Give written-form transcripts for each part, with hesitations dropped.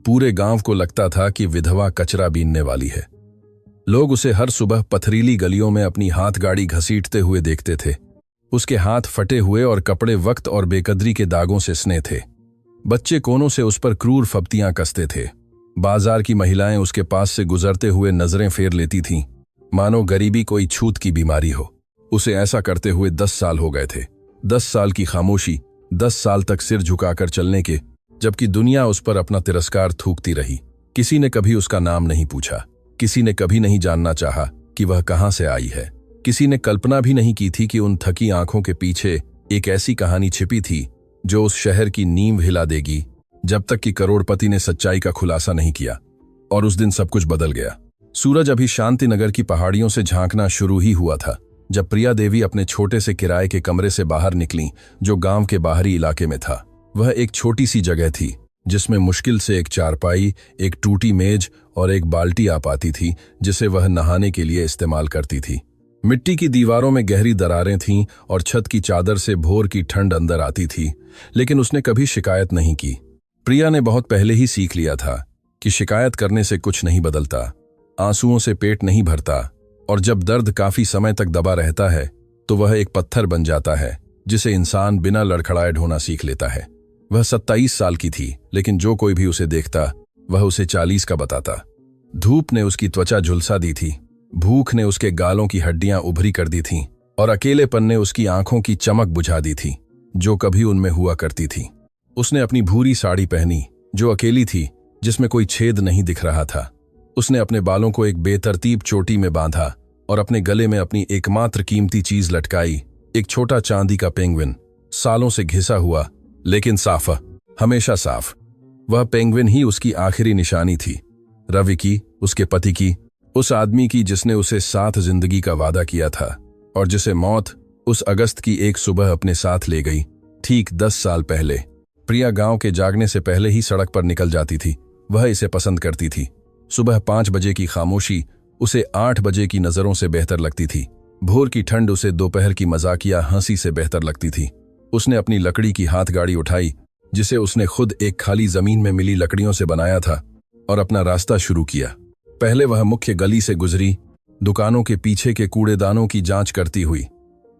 पूरे गांव को लगता था कि विधवा कचरा बीनने वाली है। लोग उसे हर सुबह पथरीली गलियों में अपनी हाथ गाड़ी घसीटते हुए देखते थे। उसके हाथ फटे हुए और कपड़े वक्त और बेकदरी के दागों से सने थे। बच्चे कोनों से उस पर क्रूर फप्तियां कसते थे। बाजार की महिलाएं उसके पास से गुजरते हुए नजरें फेर लेती थीं, मानो गरीबी कोई छूत की बीमारी हो। उसे ऐसा करते हुए 10 साल हो गए थे। 10 साल की खामोशी, 10 साल तक सिर झुकाकर चलने के, जबकि दुनिया उस पर अपना तिरस्कार थूकती रही। किसी ने कभी उसका नाम नहीं पूछा, किसी ने कभी नहीं जानना चाहा कि वह कहां से आई है। किसी ने कल्पना भी नहीं की थी कि उन थकी आंखों के पीछे एक ऐसी कहानी छिपी थी जो उस शहर की नींव हिला देगी, जब तक कि करोड़पति ने सच्चाई का खुलासा नहीं किया। और उस दिन सब कुछ बदल गया। सूरज अभी शांतिनगर की पहाड़ियों से झांकना शुरू ही हुआ था जब प्रिया देवी अपने छोटे से किराए के कमरे से बाहर निकलीं, जो गांव के बाहरी इलाके में था। वह एक छोटी सी जगह थी जिसमें मुश्किल से एक चारपाई, एक टूटी मेज और एक बाल्टी आ पाती थी, जिसे वह नहाने के लिए इस्तेमाल करती थी। मिट्टी की दीवारों में गहरी दरारें थीं और छत की चादर से भोर की ठंड अंदर आती थी, लेकिन उसने कभी शिकायत नहीं की। प्रिया ने बहुत पहले ही सीख लिया था कि शिकायत करने से कुछ नहीं बदलता, आंसुओं से पेट नहीं भरता, और जब दर्द काफी समय तक दबा रहता है तो वह एक पत्थर बन जाता है जिसे इंसान बिना लड़खड़ाए ढोना सीख लेता है। वह 27 साल की थी, लेकिन जो कोई भी उसे देखता वह उसे 40 का बताता। धूप ने उसकी त्वचा झुलसा दी थी, भूख ने उसके गालों की हड्डियां उभरी कर दी थीं, और अकेलेपन ने उसकी आंखों की चमक बुझा दी थी जो कभी उनमें हुआ करती थी। उसने अपनी भूरी साड़ी पहनी जो अकेली थी, जिसमें कोई छेद नहीं दिख रहा था। उसने अपने बालों को एक बेतरतीब चोटी में बांधा और अपने गले में अपनी एकमात्र कीमती चीज लटकाई, एक छोटा चांदी का पेंगुइन, सालों से घिसा हुआ लेकिन साफ, हमेशा साफ। वह पेंगुइन ही उसकी आखिरी निशानी थी, रवि की, उसके पति की, उस आदमी की जिसने उसे साथ जिंदगी का वादा किया था और जिसे मौत उस अगस्त की एक सुबह अपने साथ ले गई, ठीक 10 साल पहले। प्रिया गांव के जागने से पहले ही सड़क पर निकल जाती थी। वह इसे पसंद करती थी। सुबह 5 बजे की खामोशी उसे 8 बजे की नजरों से बेहतर लगती थी। भोर की ठंड उसे दोपहर की मजाकिया हंसी से बेहतर लगती थी। उसने अपनी लकड़ी की हाथ गाड़ी उठाई, जिसे उसने खुद एक खाली जमीन में मिली लकड़ियों से बनाया था, और अपना रास्ता शुरू किया। पहले वह मुख्य गली से गुजरी, दुकानों के पीछे के कूड़ेदानों की जांच करती हुई।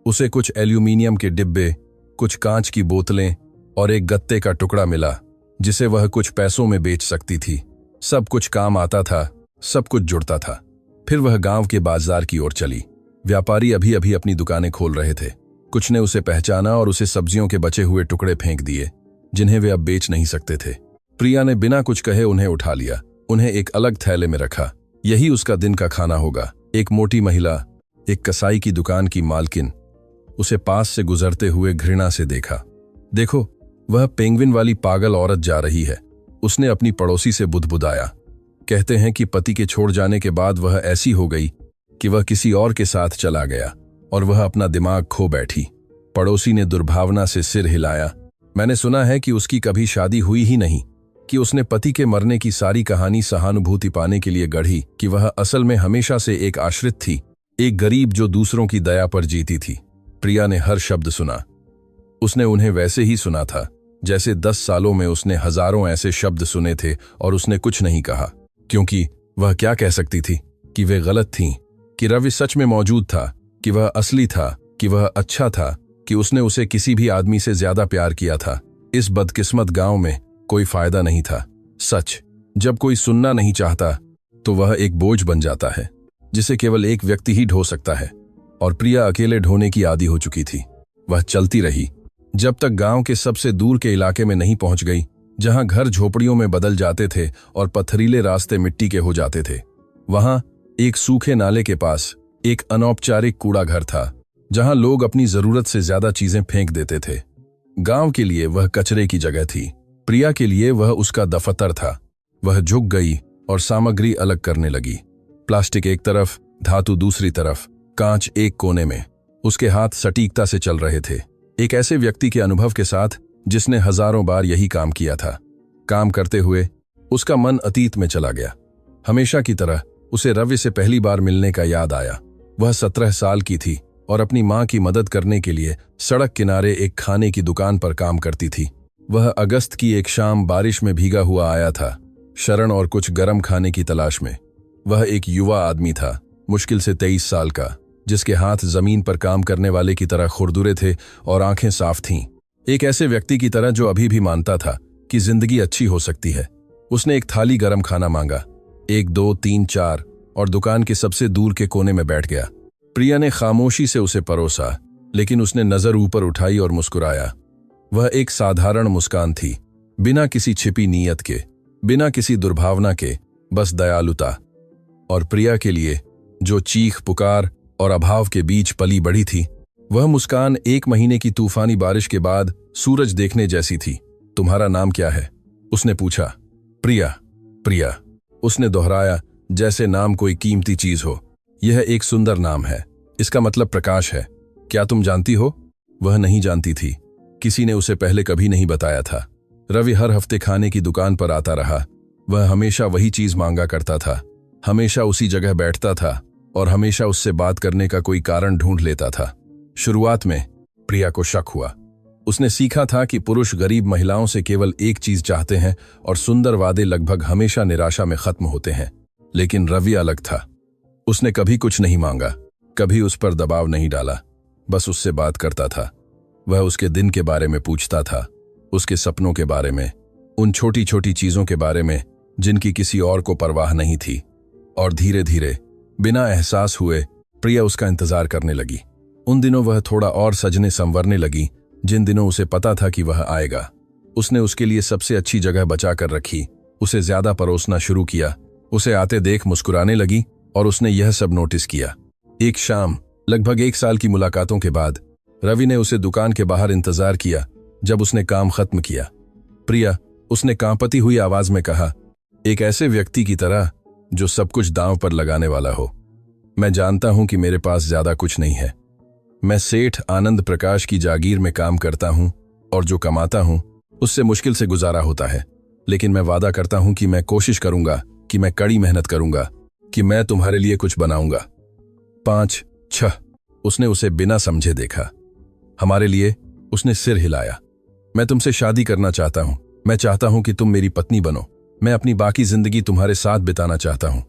उसे कुछ एल्यूमीनियम के डिब्बे, कुछ कांच की बोतलें और एक गत्ते का टुकड़ा मिला जिसे वह कुछ पैसों में बेच सकती थी। सब कुछ काम आता था, सब कुछ जुड़ता था। फिर वह गांव के बाजार की ओर चली। व्यापारी अभी अभी अपनी दुकानें खोल रहे थे। कुछ ने उसे पहचाना और उसे सब्जियों के बचे हुए टुकड़े फेंक दिए जिन्हें वे अब बेच नहीं सकते थे। प्रिया ने बिना कुछ कहे उन्हें उठा लिया, उन्हें एक अलग थैले में रखा। यही उसका दिन का खाना होगा। एक मोटी महिला, एक कसाई की दुकान की मालकिन, उसे पास से गुजरते हुए घृणा से देखा। देखो, वह पेंगुइन वाली पागल औरत जा रही है, उसने अपनी पड़ोसी से बुदबुदाया। कहते हैं कि पति के छोड़ जाने के बाद वह ऐसी हो गई कि वह किसी और के साथ चला गया और वह अपना दिमाग खो बैठी। पड़ोसी ने दुर्भावना से सिर हिलाया। मैंने सुना है कि उसकी कभी शादी हुई ही नहीं, कि उसने पति के मरने की सारी कहानी सहानुभूति पाने के लिए गढ़ी, कि वह असल में हमेशा से एक आश्रित थी, एक गरीब जो दूसरों की दया पर जीती थी। प्रिया ने हर शब्द सुना। उसने उन्हें वैसे ही सुना था जैसे 10 सालों में उसने हजारों ऐसे शब्द सुने थे, और उसने कुछ नहीं कहा, क्योंकि वह क्या कह सकती थी कि वे गलत थीं, कि रवि सच में मौजूद था, कि वह असली था, कि वह अच्छा था, कि उसने उसे किसी भी आदमी से ज्यादा प्यार किया था। इस बदकिस्मत गांव में कोई फायदा नहीं था। सच, जब कोई सुनना नहीं चाहता तो वह एक बोझ बन जाता है जिसे केवल एक व्यक्ति ही ढो सकता है, और प्रिया अकेले ढोने की आदी हो चुकी थी। वह चलती रही जब तक गांव के सबसे दूर के इलाके में नहीं पहुंच गई, जहां घर झोपड़ियों में बदल जाते थे और पथरीले रास्ते मिट्टी के हो जाते थे। वहां एक सूखे नाले के पास एक अनौपचारिक कूड़ा घर था, जहां लोग अपनी जरूरत से ज्यादा चीजें फेंक देते थे। गांव के लिए वह कचरे की जगह थी, प्रिया के लिए वह उसका दफ्तर था। वह झुक गई और सामग्री अलग करने लगी। प्लास्टिक एक तरफ, धातु दूसरी तरफ, कांच एक कोने में। उसके हाथ सटीकता से चल रहे थे, एक ऐसे व्यक्ति के अनुभव के साथ जिसने हजारों बार यही काम किया था। काम करते हुए उसका मन अतीत में चला गया। हमेशा की तरह उसे रवि से पहली बार मिलने का याद आया। वह 17 साल की थी और अपनी मां की मदद करने के लिए सड़क किनारे एक खाने की दुकान पर काम करती थी। वह अगस्त की एक शाम बारिश में भीगा हुआ आया था। शरण और कुछ गर्म खाने की तलाश में। वह एक युवा आदमी था, मुश्किल से 23 साल का, जिसके हाथ जमीन पर काम करने वाले की तरह खुरदुरे थे और आंखें साफ थीं। एक ऐसे व्यक्ति की तरह जो अभी भी मानता था कि जिंदगी अच्छी हो सकती है। उसने एक थाली गरम खाना मांगा, 1 2 3 4, और दुकान के सबसे दूर के कोने में बैठ गया। प्रिया ने खामोशी से उसे परोसा, लेकिन उसने नजर ऊपर उठाई और मुस्कुराया। वह एक साधारण मुस्कान थी, बिना किसी छिपी नीयत के, बिना किसी दुर्भावना के, बस दयालुता। और प्रिया के लिए, जो चीख पुकार और अभाव के बीच पली बढ़ी थी, वह मुस्कान 1 महीने की तूफानी बारिश के बाद सूरज देखने जैसी थी। तुम्हारा नाम क्या है? उसने पूछा। प्रिया। प्रिया, उसने दोहराया, जैसे नाम कोई कीमती चीज हो। यह एक सुंदर नाम है, इसका मतलब प्रकाश है। क्या तुम जानती हो? वह नहीं जानती थी, किसी ने उसे पहले कभी नहीं बताया था। रवि हर हफ्ते खाने की दुकान पर आता रहा। वह हमेशा वही चीज मांगा करता था, हमेशा उसी जगह बैठता था और हमेशा उससे बात करने का कोई कारण ढूंढ लेता था। शुरुआत में प्रिया को शक हुआ। उसने सीखा था कि पुरुष गरीब महिलाओं से केवल एक चीज चाहते हैं और सुंदर वादे लगभग हमेशा निराशा में खत्म होते हैं। लेकिन रवि अलग था। उसने कभी कुछ नहीं मांगा, कभी उस पर दबाव नहीं डाला, बस उससे बात करता था। वह उसके दिन के बारे में पूछता था, उसके सपनों के बारे में, उन छोटी छोटी चीजों के बारे में जिनकी किसी और को परवाह नहीं थी। और धीरे धीरे, बिना एहसास हुए, प्रिया उसका इंतजार करने लगी। उन दिनों वह थोड़ा और सजने संवरने लगी, जिन दिनों उसे पता था कि वह आएगा। उसने उसके लिए सबसे अच्छी जगह बचा कर रखी, उसे ज्यादा परोसना शुरू किया, उसे आते देख मुस्कुराने लगी, और उसने यह सब नोटिस किया। एक शाम, लगभग 1 साल की मुलाकातों के बाद, रवि ने उसे दुकान के बाहर इंतजार किया। जब उसने काम खत्म किया, प्रिया, उसने कांपती हुई आवाज में कहा, एक ऐसे व्यक्ति की तरह जो सब कुछ दांव पर लगाने वाला हो। मैं जानता हूं कि मेरे पास ज्यादा कुछ नहीं है। मैं सेठ आनंद प्रकाश की जागीर में काम करता हूं और जो कमाता हूं उससे मुश्किल से गुजारा होता है। लेकिन मैं वादा करता हूं कि मैं कोशिश करूंगा, कि मैं कड़ी मेहनत करूंगा, कि मैं तुम्हारे लिए कुछ बनाऊंगा। 5 6, उसने उसे बिना समझे देखा। हमारे लिए? उसने सिर हिलाया। मैं तुमसे शादी करना चाहता हूं। मैं चाहता हूं कि तुम मेरी पत्नी बनो। मैं अपनी बाकी जिंदगी तुम्हारे साथ बिताना चाहता हूं।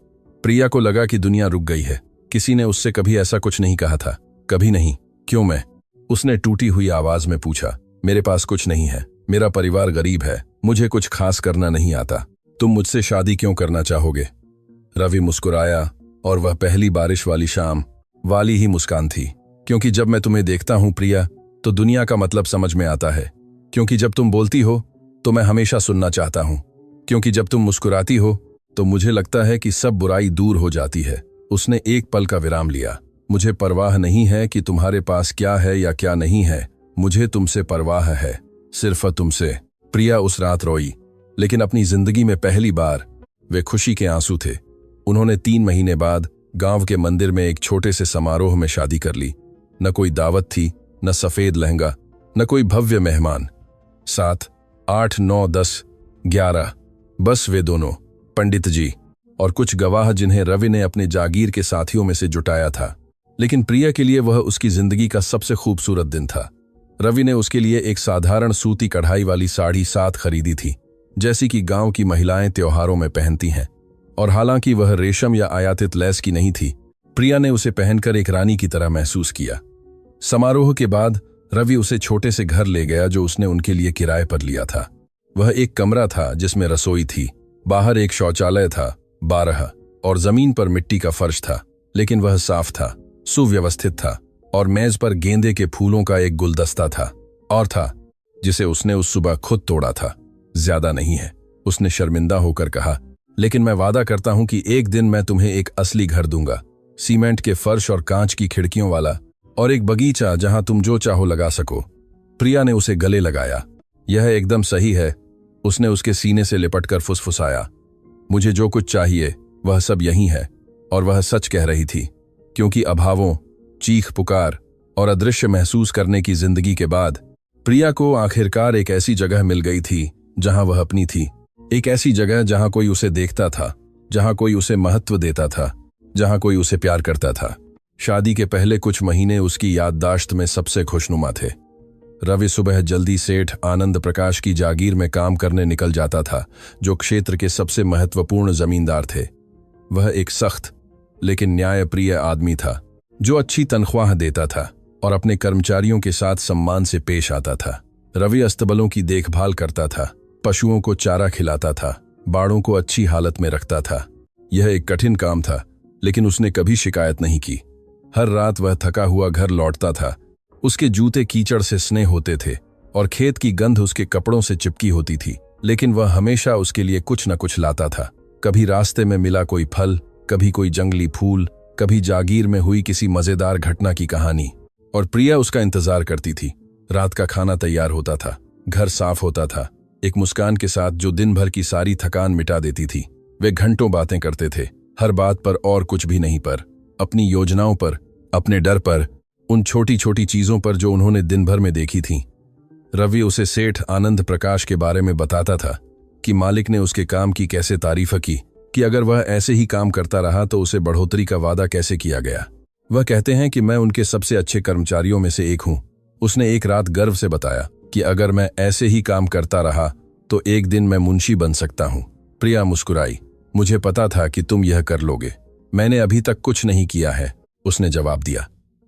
प्रिया को लगा कि दुनिया रुक गई है। किसी ने उससे कभी ऐसा कुछ नहीं कहा था, कभी नहीं। क्यों मैं? उसने टूटी हुई आवाज में पूछा। मेरे पास कुछ नहीं है, मेरा परिवार गरीब है, मुझे कुछ खास करना नहीं आता। तुम मुझसे शादी क्यों करना चाहोगे? रवि मुस्कुराया, और वह पहली बारिश वाली शाम वाली ही मुस्कान थी। क्योंकि जब मैं तुम्हें देखता हूं प्रिया, तो दुनिया का मतलब समझ में आता है। क्योंकि जब तुम बोलती हो तो मैं हमेशा सुनना चाहता हूं। क्योंकि जब तुम मुस्कुराती हो तो मुझे लगता है कि सब बुराई दूर हो जाती है। उसने एक पल का विराम लिया। मुझे परवाह नहीं है कि तुम्हारे पास क्या है या क्या नहीं है, मुझे तुमसे परवाह है, सिर्फ तुमसे। प्रिया उस रात रोई, लेकिन अपनी जिंदगी में पहली बार वे खुशी के आंसू थे। उन्होंने 3 महीने बाद गांव के मंदिर में एक छोटे से समारोह में शादी कर ली। न कोई दावत थी, न सफेद लहंगा, न कोई भव्य मेहमान। 7 8 9 10 11, बस वे दोनों, पंडित जी और कुछ गवाह जिन्हें रवि ने अपने जागीर के साथियों में से जुटाया था। लेकिन प्रिया के लिए वह उसकी जिंदगी का सबसे खूबसूरत दिन था। रवि ने उसके लिए एक साधारण सूती कढ़ाई वाली साड़ी 7 खरीदी थी, जैसी कि गांव की महिलाएं त्योहारों में पहनती हैं। और हालांकि वह रेशम या आयातित लेस की नहीं थी, प्रिया ने उसे पहनकर एक रानी की तरह महसूस किया। समारोह के बाद रवि उसे छोटे से घर ले गया जो उसने उनके लिए किराए पर लिया था। वह एक कमरा था जिसमें रसोई थी, बाहर एक शौचालय था, 12, और जमीन पर मिट्टी का फर्श था। लेकिन वह साफ था, सुव्यवस्थित था, और मेज पर गेंदे के फूलों का एक गुलदस्ता था, और था जिसे उसने उस सुबह खुद तोड़ा था। ज्यादा नहीं है, उसने शर्मिंदा होकर कहा, लेकिन मैं वादा करता हूं कि एक दिन मैं तुम्हें एक असली घर दूंगा, सीमेंट के फर्श और कांच की खिड़कियों वाला, और एक बगीचा जहां तुम जो चाहो लगा सको। प्रिया ने उसे गले लगाया। यह एकदम सही है, उसने उसके सीने से लिपटकर फुसफुसाया। मुझे जो कुछ चाहिए वह सब यहीं है। और वह सच कह रही थी, क्योंकि अभावों, चीख पुकार और अदृश्य महसूस करने की जिंदगी के बाद प्रिया को आखिरकार एक ऐसी जगह मिल गई थी जहां वह अपनी थी। एक ऐसी जगह जहां कोई उसे देखता था, जहां कोई उसे महत्व देता था, जहां कोई उसे प्यार करता था। शादी के पहले कुछ महीने उसकी याददाश्त में सबसे खुशनुमा थे। रवि सुबह जल्दी सेठ आनंद प्रकाश की जागीर में काम करने निकल जाता था, जो क्षेत्र के सबसे महत्वपूर्ण जमींदार थे। वह एक सख्त लेकिन न्यायप्रिय आदमी था, जो अच्छी तनख्वाह देता था और अपने कर्मचारियों के साथ सम्मान से पेश आता था। रवि अस्तबलों की देखभाल करता था, पशुओं को चारा खिलाता था, बाड़ों को अच्छी हालत में रखता था। यह एक कठिन काम था, लेकिन उसने कभी शिकायत नहीं की। हर रात वह थका हुआ घर लौटता था। उसके जूते कीचड़ से स्ने होते थे और खेत की गंध उसके कपड़ों से चिपकी होती थी, लेकिन वह हमेशा उसके लिए कुछ न कुछ लाता था। कभी रास्ते में मिला कोई फल, कभी कोई जंगली फूल, कभी जागीर में हुई किसी मजेदार घटना की कहानी। और प्रिया उसका इंतजार करती थी। रात का खाना तैयार होता था, घर साफ होता था, एक मुस्कान के साथ जो दिन भर की सारी थकान मिटा देती थी। वे घंटों बातें करते थे, हर बात पर और कुछ भी नहीं पर, अपनी योजनाओं पर, अपने डर पर, उन छोटी छोटी चीजों पर जो उन्होंने दिन भर में देखी थीं। रवि उसे सेठ आनंद प्रकाश के बारे में बताता था कि मालिक ने उसके काम की कैसे तारीफ की, कि अगर वह ऐसे ही काम करता रहा तो उसे बढ़ोतरी का वादा कैसे किया गया। वह कहते हैं कि मैं उनके सबसे अच्छे कर्मचारियों में से एक हूं। उसने एक रात गर्व से बताया कि अगर मैं ऐसे ही काम करता रहा तो एक दिन मैं मुंशी बन सकता हूं। प्रिया मुस्कुराई। मुझे पता था कि तुम यह कर लोगे। मैंने अभी तक कुछ नहीं किया है, उसने जवाब दिया,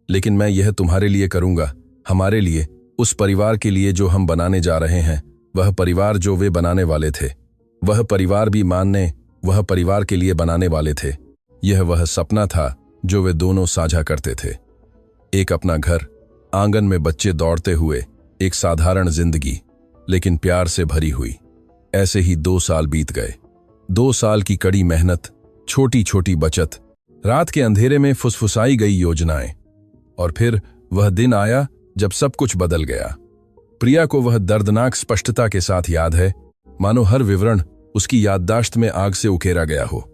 लेकिन मैं यह तुम्हारे लिए करूंगा, हमारे लिए, उस परिवार के लिए जो हम बनाने जा रहे हैं, वह परिवार जो वे बनाने वाले थे। वह परिवार भी मानने, वह परिवार के लिए बनाने वाले थे। यह वह सपना था जो वे दोनों साझा करते थे। एक अपना घर, आंगन में बच्चे दौड़ते हुए, एक साधारण जिंदगी, लेकिन प्यार से भरी हुई। ऐसे ही 2 साल बीत गए। 2 साल की कड़ी मेहनत, छोटी छोटी बचत, रात के अंधेरे में फुसफुसाई गई योजनाएं। और फिर वह दिन आया जब सब कुछ बदल गया। प्रिया को वह दर्दनाक स्पष्टता के साथ याद है, मानो हर विवरण उसकी याददाश्त में आग से उकेरा गया हो।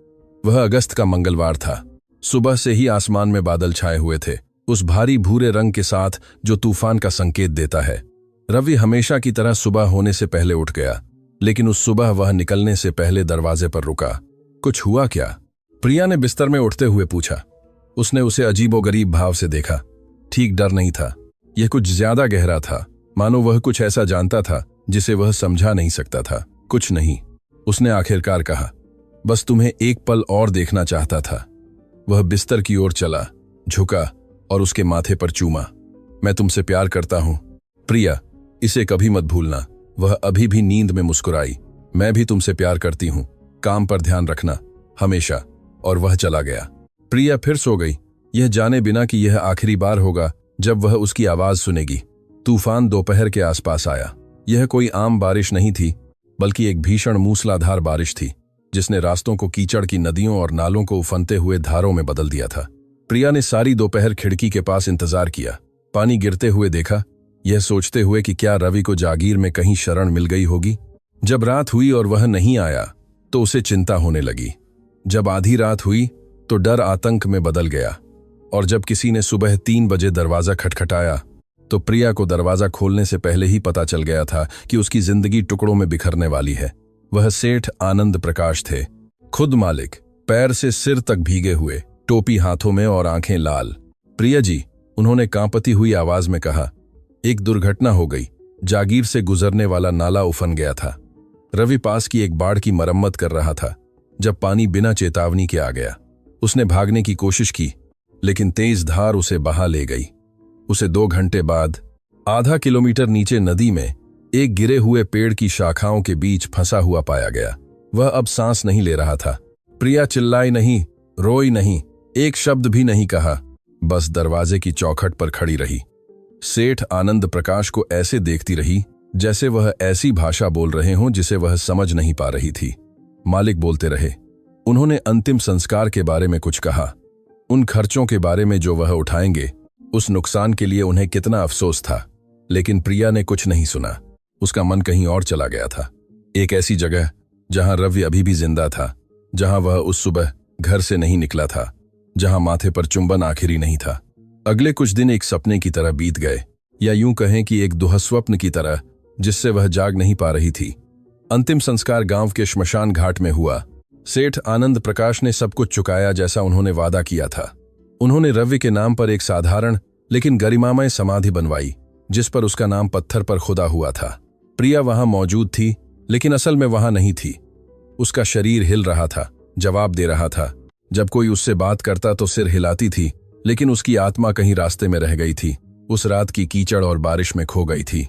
वह अगस्त का मंगलवार था। सुबह से ही आसमान में बादल छाए हुए थे, उस भारी भूरे रंग के साथ जो तूफान का संकेत देता है। रवि हमेशा की तरह सुबह होने से पहले उठ गया, लेकिन उस सुबह वह निकलने से पहले दरवाजे पर रुका। कुछ हुआ क्या? प्रिया ने बिस्तर में उठते हुए पूछा। उसने उसे अजीबोगरीब भाव से देखा। ठीक डर नहीं था, यह कुछ ज्यादा गहरा था, मानो वह कुछ ऐसा जानता था जिसे वह समझा नहीं सकता था। कुछ नहीं, उसने आखिरकार कहा, बस तुम्हें एक पल और देखना चाहता था। वह बिस्तर की ओर चला, झुका और उसके माथे पर चूमा। मैं तुमसे प्यार करता हूं प्रिया, इसे कभी मत भूलना। वह अभी भी नींद में मुस्कुराई। मैं भी तुमसे प्यार करती हूं, काम पर ध्यान रखना, हमेशा। और वह चला गया। प्रिया फिर सो गई, यह जाने बिना कि यह आखिरी बार होगा जब वह उसकी आवाज सुनेगी। तूफान दोपहर के आसपास आया। यह कोई आम बारिश नहीं थी, बल्कि एक भीषण मूसलाधार बारिश थी, जिसने रास्तों को कीचड़ की नदियों और नालों को उफनते हुए धारों में बदल दिया था। प्रिया ने सारी दोपहर खिड़की के पास इंतजार किया, पानी गिरते हुए देखा, यह सोचते हुए कि क्या रवि को जागीर में कहीं शरण मिल गई होगी। जब रात हुई और वह नहीं आया तो उसे चिंता होने लगी। जब आधी रात हुई तो डर आतंक में बदल गया, और जब किसी ने सुबह 3 बजे दरवाजा खटखटाया तो प्रिया को दरवाजा खोलने से पहले ही पता चल गया था कि उसकी जिंदगी टुकड़ों में बिखरने वाली है। वह सेठ आनंद प्रकाश थे, खुद मालिक, पैर से सिर तक भीगे हुए, टोपी हाथों में और आंखें लाल। प्रिया जी, उन्होंने कांपती हुई आवाज में कहा, एक दुर्घटना हो गई। जागीर से गुजरने वाला नाला उफन गया था। रवि पास की एक बाड़ की मरम्मत कर रहा था जब पानी बिना चेतावनी के आ गया। उसने भागने की कोशिश की, लेकिन तेज धार उसे बहा ले गई। उसे 2 घंटे बाद आधा किलोमीटर नीचे नदी में एक गिरे हुए पेड़ की शाखाओं के बीच फंसा हुआ पाया गया। वह अब सांस नहीं ले रहा था। प्रिया चिल्लाई नहीं, रोई नहीं, एक शब्द भी नहीं कहा, बस दरवाजे की चौखट पर खड़ी रही। सेठ आनंद प्रकाश को ऐसे देखती रही जैसे वह ऐसी भाषा बोल रहे हों जिसे वह समझ नहीं पा रही थी। मालिक बोलते रहे। उन्होंने अंतिम संस्कार के बारे में कुछ कहा, उन खर्चों के बारे में जो वह उठाएंगे, उस नुकसान के लिए उन्हें कितना अफसोस था। लेकिन प्रिया ने कुछ नहीं सुना। उसका मन कहीं और चला गया था, एक ऐसी जगह जहां रवि अभी भी जिंदा था, जहां वह उस सुबह घर से नहीं निकला था, जहां माथे पर चुंबन आखिरी नहीं था। अगले कुछ दिन एक सपने की तरह बीत गए, या यूं कहें कि एक दुःस्वप्न की तरह जिससे वह जाग नहीं पा रही थी। अंतिम संस्कार गांव के श्मशान घाट में हुआ। सेठ आनंद प्रकाश ने सब कुछ चुकाया जैसा उन्होंने वादा किया था। उन्होंने रवि के नाम पर एक साधारण लेकिन गरिमामय समाधि बनवाई, जिस पर उसका नाम पत्थर पर खुदा हुआ था। प्रिया वहां मौजूद थी, लेकिन असल में वहां नहीं थी। उसका शरीर हिल रहा था, जवाब दे रहा था। जब कोई उससे बात करता तो सिर हिलाती थी, लेकिन उसकी आत्मा कहीं रास्ते में रह गई थी। उस रात की कीचड़ और बारिश में खो गई थी।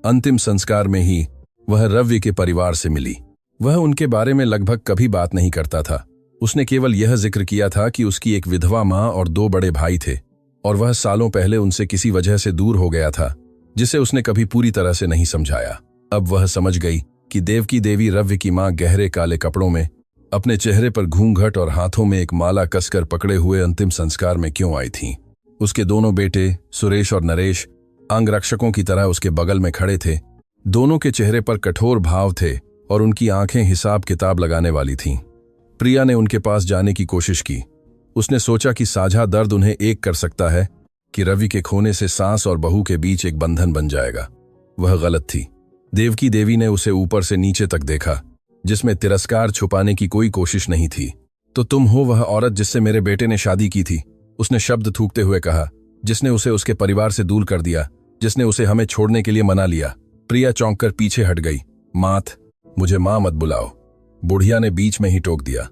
अंतिम संस्कार में ही वह रवि के परिवार से मिली। वह उनके बारे में लगभग कभी बात नहीं करता था। उसने केवल यह जिक्र किया था कि उसकी एक विधवा माँ और 2 बड़े भाई थे, और वह सालों पहले उनसे किसी वजह से दूर हो गया था, जिसे उसने कभी पूरी तरह से नहीं समझाया। अब वह समझ गई कि देवकी देवी रवि की माँ गहरे काले कपड़ों में, अपने चेहरे पर घूंघट और हाथों में एक माला कसकर पकड़े हुए अंतिम संस्कार में क्यों आई थीं। उसके दोनों बेटे सुरेश और नरेश अंगरक्षकों की तरह उसके बगल में खड़े थे। दोनों के चेहरे पर कठोर भाव थे और उनकी आंखें हिसाब किताब लगाने वाली थीं। प्रिया ने उनके पास जाने की कोशिश की। उसने सोचा कि साझा दर्द उन्हें एक कर सकता है, कि रवि के खोने से सास और बहू के बीच एक बंधन बन जाएगा। वह गलत थी। देवकी देवी ने उसे ऊपर से नीचे तक देखा, जिसमें तिरस्कार छुपाने की कोई कोशिश नहीं थी। तो तुम हो वह औरत जिससे मेरे बेटे ने शादी की थी, उसने शब्द थूकते हुए कहा, जिसने उसे उसके परिवार से दूर कर दिया, जिसने उसे हमें छोड़ने के लिए मना लिया। प्रिया चौंक कर पीछे हट गई। मात, मुझे मां मत बुलाओ, बुढ़िया ने बीच में ही टोक दिया।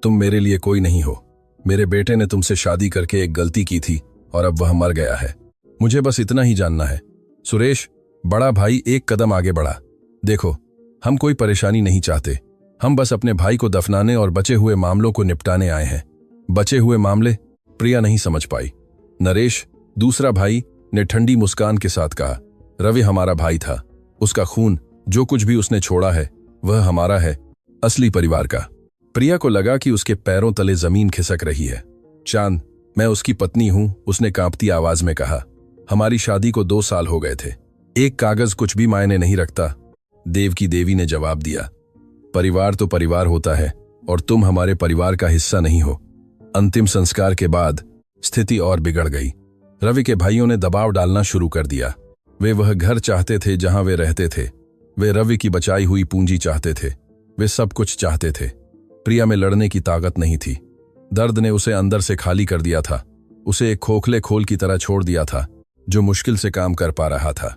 तुम मेरे लिए कोई नहीं हो। मेरे बेटे ने तुमसे शादी करके एक गलती की थी और अब वह मर गया है। मुझे बस इतना ही जानना है। सुरेश, बड़ा भाई एक कदम आगे बढ़ा। देखो, हम कोई परेशानी नहीं चाहते। हम बस अपने भाई को दफनाने और बचे हुए मामलों को निपटाने आए हैं। बचे हुए मामले? प्रिया नहीं समझ पाई। नरेश, दूसरा भाई, ने ठंडी मुस्कान के साथ कहा, रवि हमारा भाई था। उसका खून, जो कुछ भी उसने छोड़ा है, वह हमारा है, असली परिवार का। प्रिया को लगा कि उसके पैरों तले जमीन खिसक रही है। चांद, मैं उसकी पत्नी हूं, उसने कांपती आवाज में कहा। हमारी शादी को 2 साल हो गए थे। एक कागज कुछ भी मायने नहीं रखता, देवकी देवी ने जवाब दिया। परिवार तो परिवार होता है, और तुम हमारे परिवार का हिस्सा नहीं हो। अंतिम संस्कार के बाद स्थिति और बिगड़ गई। रवि के भाइयों ने दबाव डालना शुरू कर दिया। वे वह घर चाहते थे जहां वे रहते थे। वे रवि की बचाई हुई पूंजी चाहते थे। वे सब कुछ चाहते थे। प्रिया में लड़ने की ताकत नहीं थी। दर्द ने उसे अंदर से खाली कर दिया था। उसे एक खोखले खोल की तरह छोड़ दिया था, जो मुश्किल से काम कर पा रहा था।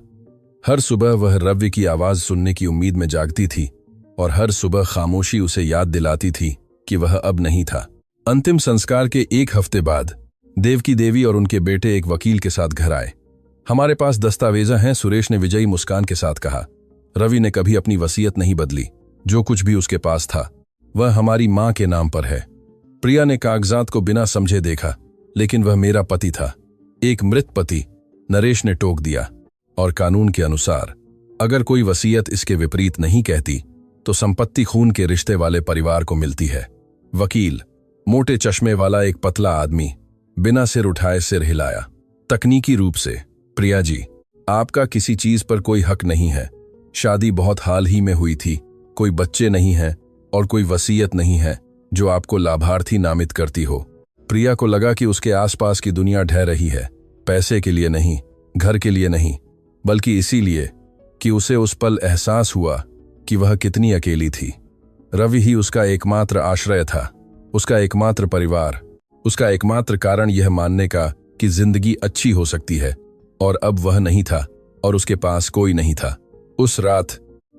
हर सुबह वह रवि की आवाज सुनने की उम्मीद में जागती थी, और हर सुबह खामोशी उसे याद दिलाती थी कि वह अब नहीं था। अंतिम संस्कार के 1 हफ्ते बाद देवकी देवी और उनके बेटे एक वकील के साथ घर आए। हमारे पास दस्तावेजा हैं, सुरेश ने विजयी मुस्कान के साथ कहा। रवि ने कभी अपनी वसीयत नहीं बदली। जो कुछ भी उसके पास था, वह हमारी मां के नाम पर है। प्रिया ने कागजात को बिना समझे देखा। लेकिन वह मेरा पति था, एक मृत पति, नरेश ने टोक दिया। और कानून के अनुसार अगर कोई वसीयत इसके विपरीत नहीं कहती, तो संपत्ति खून के रिश्ते वाले परिवार को मिलती है। वकील, मोटे चश्मे वाला एक पतला आदमी, बिना सिर उठाए सिर हिलाया। तकनीकी रूप से, प्रिया जी, आपका किसी चीज पर कोई हक नहीं है। शादी बहुत हाल ही में हुई थी। कोई बच्चे नहीं हैं और कोई वसीयत नहीं है जो आपको लाभार्थी नामित करती हो। प्रिया को लगा कि उसके आसपास की दुनिया ढह रही है, पैसे के लिए नहीं, घर के लिए नहीं, बल्कि इसीलिए कि उसे उस पल एहसास हुआ कि वह कितनी अकेली थी। रवि ही उसका एकमात्र आश्रय था, उसका एकमात्र परिवार, उसका एकमात्र कारण यह मानने का कि जिंदगी अच्छी हो सकती है। और अब वह नहीं था और उसके पास कोई नहीं था। उस रात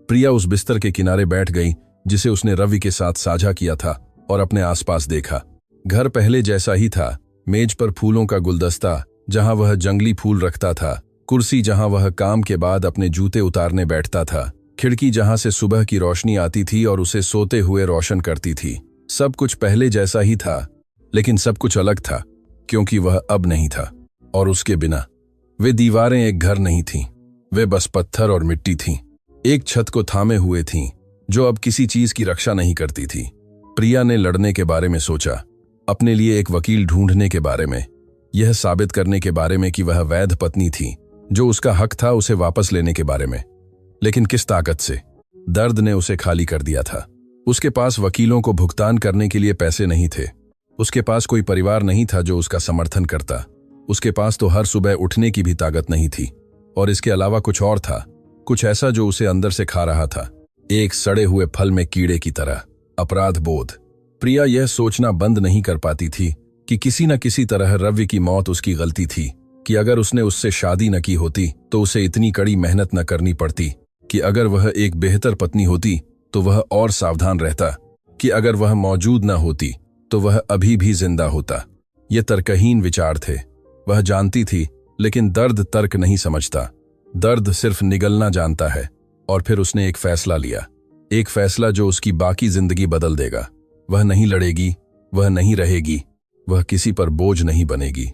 प्रिया उस बिस्तर के किनारे बैठ गई जिसे उसने रवि के साथ साझा किया था, और अपने आसपास देखा। घर पहले जैसा ही था। मेज पर फूलों का गुलदस्ता, जहां वह जंगली फूल रखता था। कुर्सी जहां वह काम के बाद अपने जूते उतारने बैठता था। खिड़की जहां से सुबह की रोशनी आती थी और उसे सोते हुए रोशन करती थी। सब कुछ पहले जैसा ही था, लेकिन सब कुछ अलग था, क्योंकि वह अब नहीं था। और उसके बिना वे दीवारें एक घर नहीं थीं, वे बस पत्थर और मिट्टी थीं, एक छत को थामे हुए थीं, जो अब किसी चीज की रक्षा नहीं करती थी। प्रिया ने लड़ने के बारे में सोचा, अपने लिए एक वकील ढूंढने के बारे में, यह साबित करने के बारे में कि वह वैध पत्नी थी, जो उसका हक था उसे वापस लेने के बारे में। लेकिन किस ताकत से? दर्द ने उसे खाली कर दिया था। उसके पास वकीलों को भुगतान करने के लिए पैसे नहीं थे। उसके पास कोई परिवार नहीं था जो उसका समर्थन करता। उसके पास तो हर सुबह उठने की भी ताकत नहीं थी। और इसके अलावा कुछ और था, कुछ ऐसा जो उसे अंदर से खा रहा था, एक सड़े हुए फल में कीड़े की तरह, अपराध बोध। प्रिया यह सोचना बंद नहीं कर पाती थी कि किसी न किसी तरह रवि की मौत उसकी गलती थी, कि अगर उसने उससे शादी न की होती तो उसे इतनी कड़ी मेहनत न करनी पड़ती, कि अगर वह एक बेहतर पत्नी होती तो वह और सावधान रहता, कि अगर वह मौजूद न होती तो वह अभी भी जिंदा होता। ये तर्कहीन विचार थे। वह जानती थी, लेकिन दर्द तर्क नहीं समझता। दर्द सिर्फ निगलना जानता है। और फिर उसने एक फैसला लिया, एक फैसला जो उसकी बाकी जिंदगी बदल देगा। वह नहीं लड़ेगी, वह नहीं रहेगी, वह किसी पर बोझ नहीं बनेगी।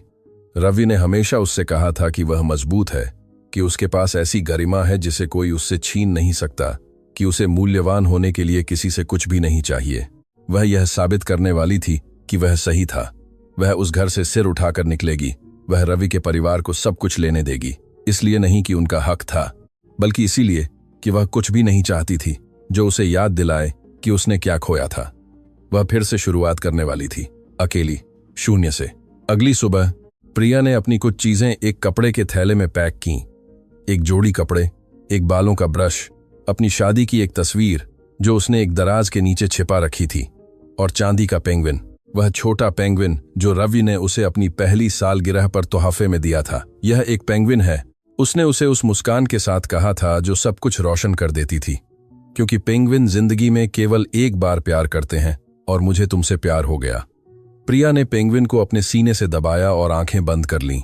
रवि ने हमेशा उससे कहा था कि वह मजबूत है, कि उसके पास ऐसी गरिमा है जिसे कोई उससे छीन नहीं सकता, कि उसे मूल्यवान होने के लिए किसी से कुछ भी नहीं चाहिए। वह यह साबित करने वाली थी कि वह सही था। वह उस घर से सिर उठाकर निकलेगी। वह रवि के परिवार को सब कुछ लेने देगी, इसलिए नहीं कि उनका हक था, बल्कि इसीलिए कि वह कुछ भी नहीं चाहती थी जो उसे याद दिलाए कि उसने क्या खोया था। वह फिर से शुरुआत करने वाली थी, अकेली, शून्य से। अगली सुबह प्रिया ने अपनी कुछ चीजें एक कपड़े के थैले में पैक की। एक जोड़ी कपड़े, एक बालों का ब्रश, अपनी शादी की एक तस्वीर जो उसने एक दराज के नीचे छिपा रखी थी, और चांदी का पेंगुइन, वह छोटा पेंगुइन जो रवि ने उसे अपनी पहली सालगिरह पर तोहफे में दिया था। यह एक पेंगुइन है, उसने उसे उस मुस्कान के साथ कहा था जो सब कुछ रोशन कर देती थी, क्योंकि पेंगुइन जिंदगी में केवल एक बार प्यार करते हैं, और मुझे तुमसे प्यार हो गया। प्रिया ने पेंगुइन को अपने सीने से दबाया और आंखें बंद कर लीं।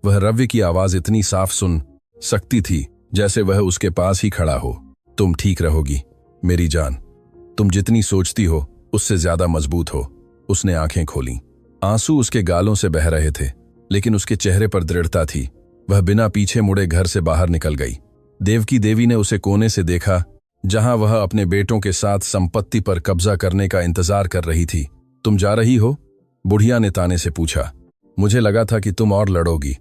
वह रवि की आवाज इतनी साफ सुन सकती थी जैसे वह उसके पास ही खड़ा हो। तुम ठीक रहोगी मेरी जान, तुम जितनी सोचती हो उससे ज्यादा मजबूत हो। उसने आंखें खोलीं। आंसू उसके गालों से बह रहे थे, लेकिन उसके चेहरे पर दृढ़ता थी। वह बिना पीछे मुड़े घर से बाहर निकल गई। देवकी देवी ने उसे कोने से देखा, जहां वह अपने बेटों के साथ संपत्ति पर कब्जा करने का इंतजार कर रही थी। तुम जा रही हो? बुढ़िया ने ताने से पूछा। मुझे लगा था कि तुम और लड़ोगी।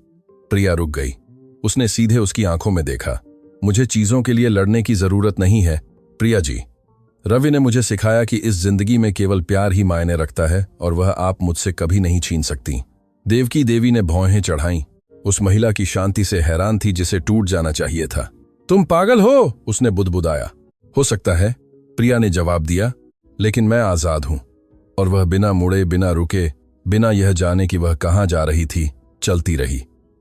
प्रिया रुक गई। उसने सीधे उसकी आंखों में देखा। मुझे चीजों के लिए लड़ने की जरूरत नहीं है प्रिया जी। रवि ने मुझे सिखाया कि इस जिंदगी में केवल प्यार ही मायने रखता है, और वह आप मुझसे कभी नहीं छीन सकती। देवकी देवी ने भौहें चढ़ाईं। उस महिला की शांति से हैरान थी जिसे टूट जाना चाहिए था। तुम पागल हो, उसने बुदबुदाया। हो सकता है, प्रिया ने जवाब दिया, लेकिन मैं आजाद हूं। और वह बिना मुड़े, बिना रुके, बिना यह जाने कि वह कहां जा रही थी, चलती रही।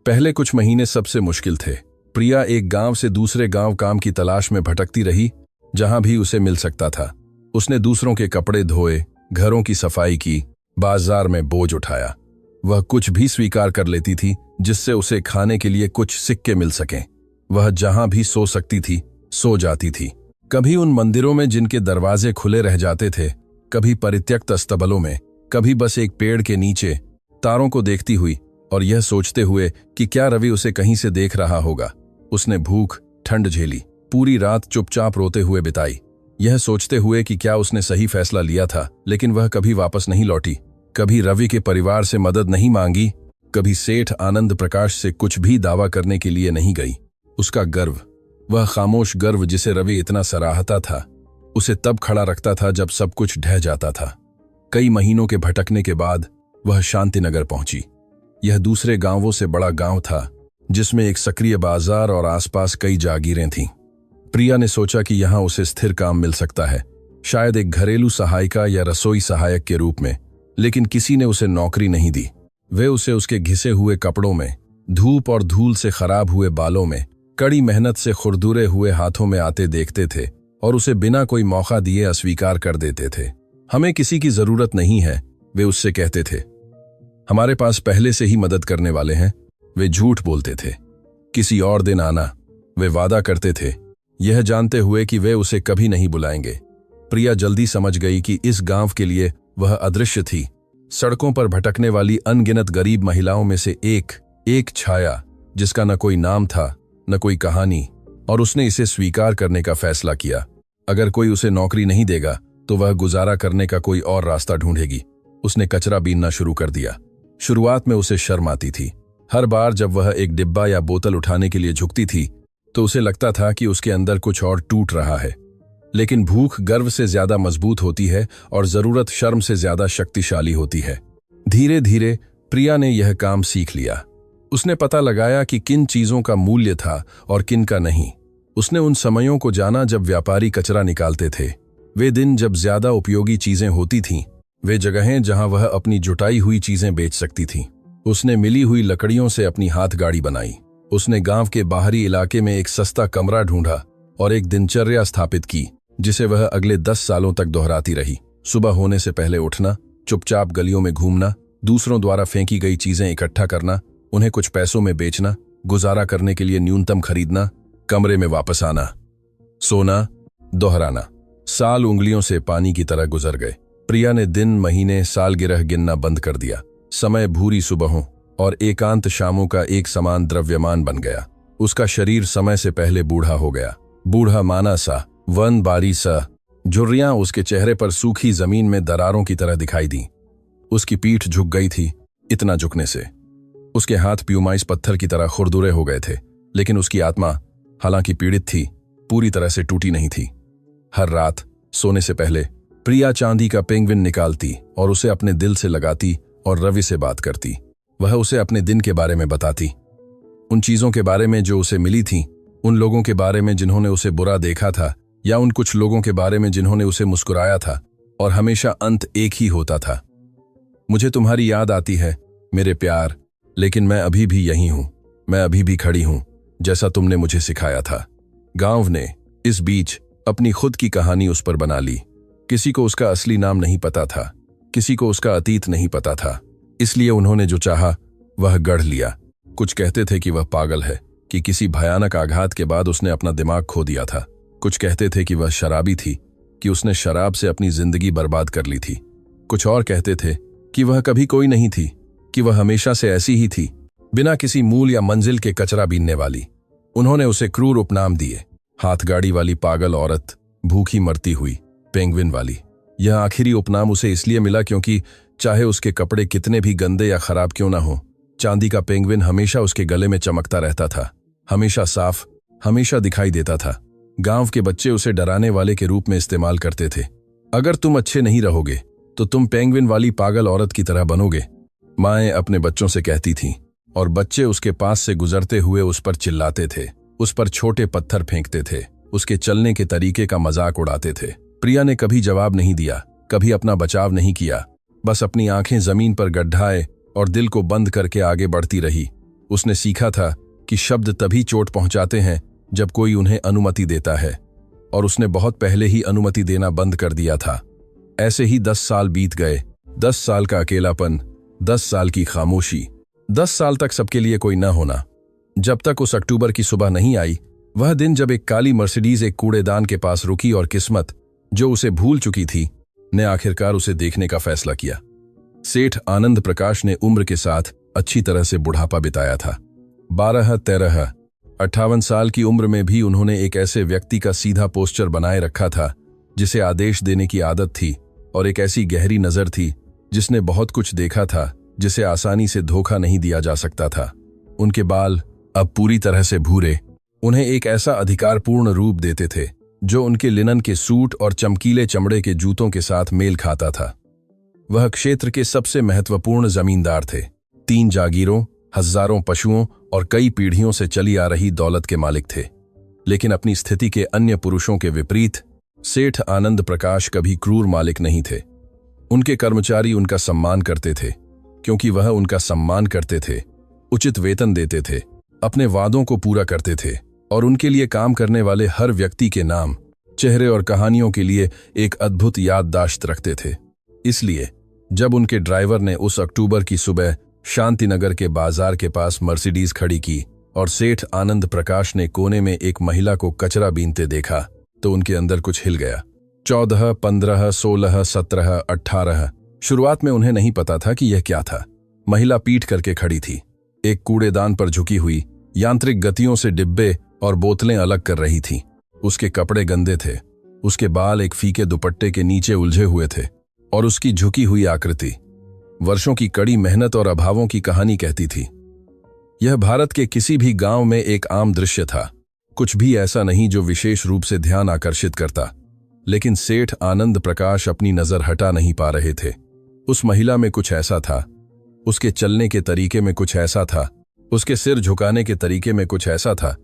पहले कुछ महीने सबसे मुश्किल थे। प्रिया एक गांव से दूसरे गांव काम की तलाश में भटकती रही, जहां भी उसे मिल सकता था। उसने दूसरों के कपड़े धोए, घरों की सफाई की, बाजार में बोझ उठाया। वह कुछ भी स्वीकार कर लेती थी जिससे उसे खाने के लिए कुछ सिक्के मिल सकें। वह जहां भी सो सकती थी, सो जाती थी। कभी उन मंदिरों में जिनके दरवाजे खुले रह जाते थे, कभी परित्यक्त अस्तबलों में, कभी बस एक पेड़ के नीचे तारों को देखती हुई, और यह सोचते हुए कि क्या रवि उसे कहीं से देख रहा होगा। उसने भूख, ठंड झेली, पूरी रात चुपचाप रोते हुए बिताई, यह सोचते हुए कि क्या उसने सही फैसला लिया था। लेकिन वह कभी वापस नहीं लौटी, कभी रवि के परिवार से मदद नहीं मांगी, कभी सेठ आनंद प्रकाश से कुछ भी दावा करने के लिए नहीं गई। उसका गर्व, वह खामोश गर्व जिसे रवि इतना सराहता था, उसे तब खड़ा रखता था जब सब कुछ ढह जाता था। कई महीनों के भटकने के बाद वह शांतिनगर पहुंची। यह दूसरे गांवों से बड़ा गांव था, जिसमें एक सक्रिय बाजार और आसपास कई जागीरें थीं। प्रिया ने सोचा कि यहां उसे स्थिर काम मिल सकता है, शायद एक घरेलू सहायिका या रसोई सहायक के रूप में, लेकिन किसी ने उसे नौकरी नहीं दी। वे उसे उसके घिसे हुए कपड़ों में, धूप और धूल से खराब हुए बालों में, कड़ी मेहनत से खुरदुरे हुए हाथों में आते देखते थे, और उसे बिना कोई मौका दिए अस्वीकार कर देते थे। हमें किसी की जरूरत नहीं है, वे उससे कहते थे। हमारे पास पहले से ही मदद करने वाले हैं, वे झूठ बोलते थे। किसी और दिन आना, वे वादा करते थे, यह जानते हुए कि वे उसे कभी नहीं बुलाएंगे। प्रिया जल्दी समझ गई कि इस गांव के लिए वह अदृश्य थी, सड़कों पर भटकने वाली अनगिनत गरीब महिलाओं में से एक छाया, जिसका न कोई नाम था न कोई कहानी, और उसने इसे स्वीकार करने का फैसला किया। अगर कोई उसे नौकरी नहीं देगा तो वह गुजारा करने का कोई और रास्ता ढूंढेगी। उसने कचरा बीनना शुरू कर दिया। शुरुआत में उसे शर्म आती थी। हर बार जब वह एक डिब्बा या बोतल उठाने के लिए झुकती थी तो उसे लगता था कि उसके अंदर कुछ और टूट रहा है। लेकिन भूख गर्व से ज्यादा मजबूत होती है और जरूरत शर्म से ज्यादा शक्तिशाली होती है। धीरे धीरे प्रिया ने यह काम सीख लिया। उसने पता लगाया कि किन चीजों का मूल्य था और किन का नहीं। उसने उन समयों को जाना जब व्यापारी कचरा निकालते थे, वे दिन जब ज्यादा उपयोगी चीजें होती थीं, वे जगहें जहां वह अपनी जुटाई हुई चीजें बेच सकती थी। उसने मिली हुई लकड़ियों से अपनी हाथ गाड़ी बनाई। उसने गांव के बाहरी इलाके में एक सस्ता कमरा ढूंढा और एक दिनचर्या स्थापित की जिसे वह अगले 10 सालों तक दोहराती रही। सुबह होने से पहले उठना, चुपचाप गलियों में घूमना, दूसरों द्वारा फेंकी गई चीजें इकट्ठा करना, उन्हें कुछ पैसों में बेचना, गुजारा करने के लिए न्यूनतम खरीदना, कमरे में वापस आना, सोना, दोहराना। साल उंगलियों से पानी की तरह गुजर गए। प्रिया ने दिन, महीने, सालगिरह गिनना बंद कर दिया। समय भूरी सुबहों और एकांत शामों का एक समान द्रव्यमान बन गया। उसका शरीर समय से पहले बूढ़ा हो गया। बूढ़ा माना सा, वन बारी सा। झुर्रियां उसके चेहरे पर सूखी जमीन में दरारों की तरह दिखाई दी। उसकी पीठ झुक गई थी, इतना झुकने से। उसके हाथ प्यूमाइस पत्थर की तरह खुरदुरे हो गए थे, लेकिन उसकी आत्मा, हालांकि पीड़ित थी, पूरी तरह से टूटी नहीं थी। हर रात सोने से पहले प्रिया चांदी का पेंगुइन निकालती और उसे अपने दिल से लगाती और रवि से बात करती। वह उसे अपने दिन के बारे में बताती, उन चीजों के बारे में जो उसे मिली थीं, उन लोगों के बारे में जिन्होंने उसे बुरा देखा था, या उन कुछ लोगों के बारे में जिन्होंने उसे मुस्कुराया था। और हमेशा अंत एक ही होता था, मुझे तुम्हारी याद आती है मेरे प्यार, लेकिन मैं अभी भी यहीं हूं, मैं अभी भी खड़ी हूं, जैसा तुमने मुझे सिखाया था। गांव ने इस बीच अपनी खुद की कहानी उस पर बना ली। किसी को उसका असली नाम नहीं पता था, किसी को उसका अतीत नहीं पता था, इसलिए उन्होंने जो चाहा वह गढ़ लिया। कुछ कहते थे कि वह पागल है, कि किसी भयानक आघात के बाद उसने अपना दिमाग खो दिया था। कुछ कहते थे कि वह शराबी थी, कि उसने शराब से अपनी जिंदगी बर्बाद कर ली थी। कुछ और कहते थे कि वह कभी कोई नहीं थी, कि वह हमेशा से ऐसी ही थी, बिना किसी मूल या मंजिल के कचरा बीनने वाली। उन्होंने उसे क्रूर उपनाम दिए, हाथगाड़ी वाली पागल औरत, भूखी मरती हुई, पेंगुइन वाली। यह आखिरी उपनाम उसे इसलिए मिला क्योंकि चाहे उसके कपड़े कितने भी गंदे या खराब क्यों ना हो, चांदी का पेंगुइन हमेशा उसके गले में चमकता रहता था, हमेशा साफ, हमेशा दिखाई देता था। गांव के बच्चे उसे डराने वाले के रूप में इस्तेमाल करते थे। अगर तुम अच्छे नहीं रहोगे तो तुम पेंगुइन वाली पागल औरत की तरह बनोगे, माएं अपने बच्चों से कहती थीं, और बच्चे उसके पास से गुजरते हुए उस पर चिल्लाते थे, उस पर छोटे पत्थर फेंकते थे, उसके चलने के तरीके का मजाक उड़ाते थे। प्रिया ने कभी जवाब नहीं दिया, कभी अपना बचाव नहीं किया, बस अपनी आंखें जमीन पर गड्ढाए और दिल को बंद करके आगे बढ़ती रही। उसने सीखा था कि शब्द तभी चोट पहुंचाते हैं जब कोई उन्हें अनुमति देता है, और उसने बहुत पहले ही अनुमति देना बंद कर दिया था। ऐसे ही 10 साल बीत गए। 10 साल का अकेलापन, 10 साल की खामोशी, 10 साल तक सबके लिए कोई न होना। जब तक उस अक्टूबर की सुबह नहीं आई, वह दिन जब एक काली मर्सिडीज एक कूड़ेदान के पास रुकी और किस्मत, जो उसे भूल चुकी थी, ने आखिरकार उसे देखने का फैसला किया। सेठ आनंद प्रकाश ने उम्र के साथ अच्छी तरह से बुढ़ापा बिताया था। 12, 13, 58 साल की उम्र में भी उन्होंने एक ऐसे व्यक्ति का सीधा पोस्चर बनाए रखा था जिसे आदेश देने की आदत थी, और एक ऐसी गहरी नजर थी जिसने बहुत कुछ देखा था, जिसे आसानी से धोखा नहीं दिया जा सकता था। उनके बाल अब पूरी तरह से भूरे उन्हें एक ऐसा अधिकारपूर्ण रूप देते थे जो उनके लिनन के सूट और चमकीले चमड़े के जूतों के साथ मेल खाता था। वह क्षेत्र के सबसे महत्वपूर्ण जमींदार थे। 3 जागीरों, हजारों पशुओं और कई पीढ़ियों से चली आ रही दौलत के मालिक थे। लेकिन अपनी स्थिति के अन्य पुरुषों के विपरीत सेठ आनंद प्रकाश कभी क्रूर मालिक नहीं थे। उनके कर्मचारी उनका सम्मान करते थे क्योंकि वह उनका सम्मान करते थे, उचित वेतन देते थे, अपने वादों को पूरा करते थे, और उनके लिए काम करने वाले हर व्यक्ति के नाम, चेहरे और कहानियों के लिए एक अद्भुत याददाश्त रखते थे। इसलिए जब उनके ड्राइवर ने उस अक्टूबर की सुबह शांतिनगर के बाजार के पास मर्सिडीज खड़ी की और सेठ आनंद प्रकाश ने कोने में एक महिला को कचरा बीनते देखा, तो उनके अंदर कुछ हिल गया। 14, 15, 16, 17, 18। शुरुआत में उन्हें नहीं पता था कि यह क्या था। महिला पीठ करके खड़ी थी, एक कूड़ेदान पर झुकी हुई, यांत्रिक गतियों से डिब्बे और बोतलें अलग कर रही थी। उसके कपड़े गंदे थे, उसके बाल एक फीके दुपट्टे के नीचे उलझे हुए थे, और उसकी झुकी हुई आकृति वर्षों की कड़ी मेहनत और अभावों की कहानी कहती थी। यह भारत के किसी भी गांव में एक आम दृश्य था, कुछ भी ऐसा नहीं जो विशेष रूप से ध्यान आकर्षित करता। लेकिन सेठ आनंद प्रकाश अपनी नजर हटा नहीं पा रहे थे। उस महिला में कुछ ऐसा था, उसके चलने के तरीके में कुछ ऐसा था, उसके सिर झुकाने के तरीके में कुछ ऐसा था,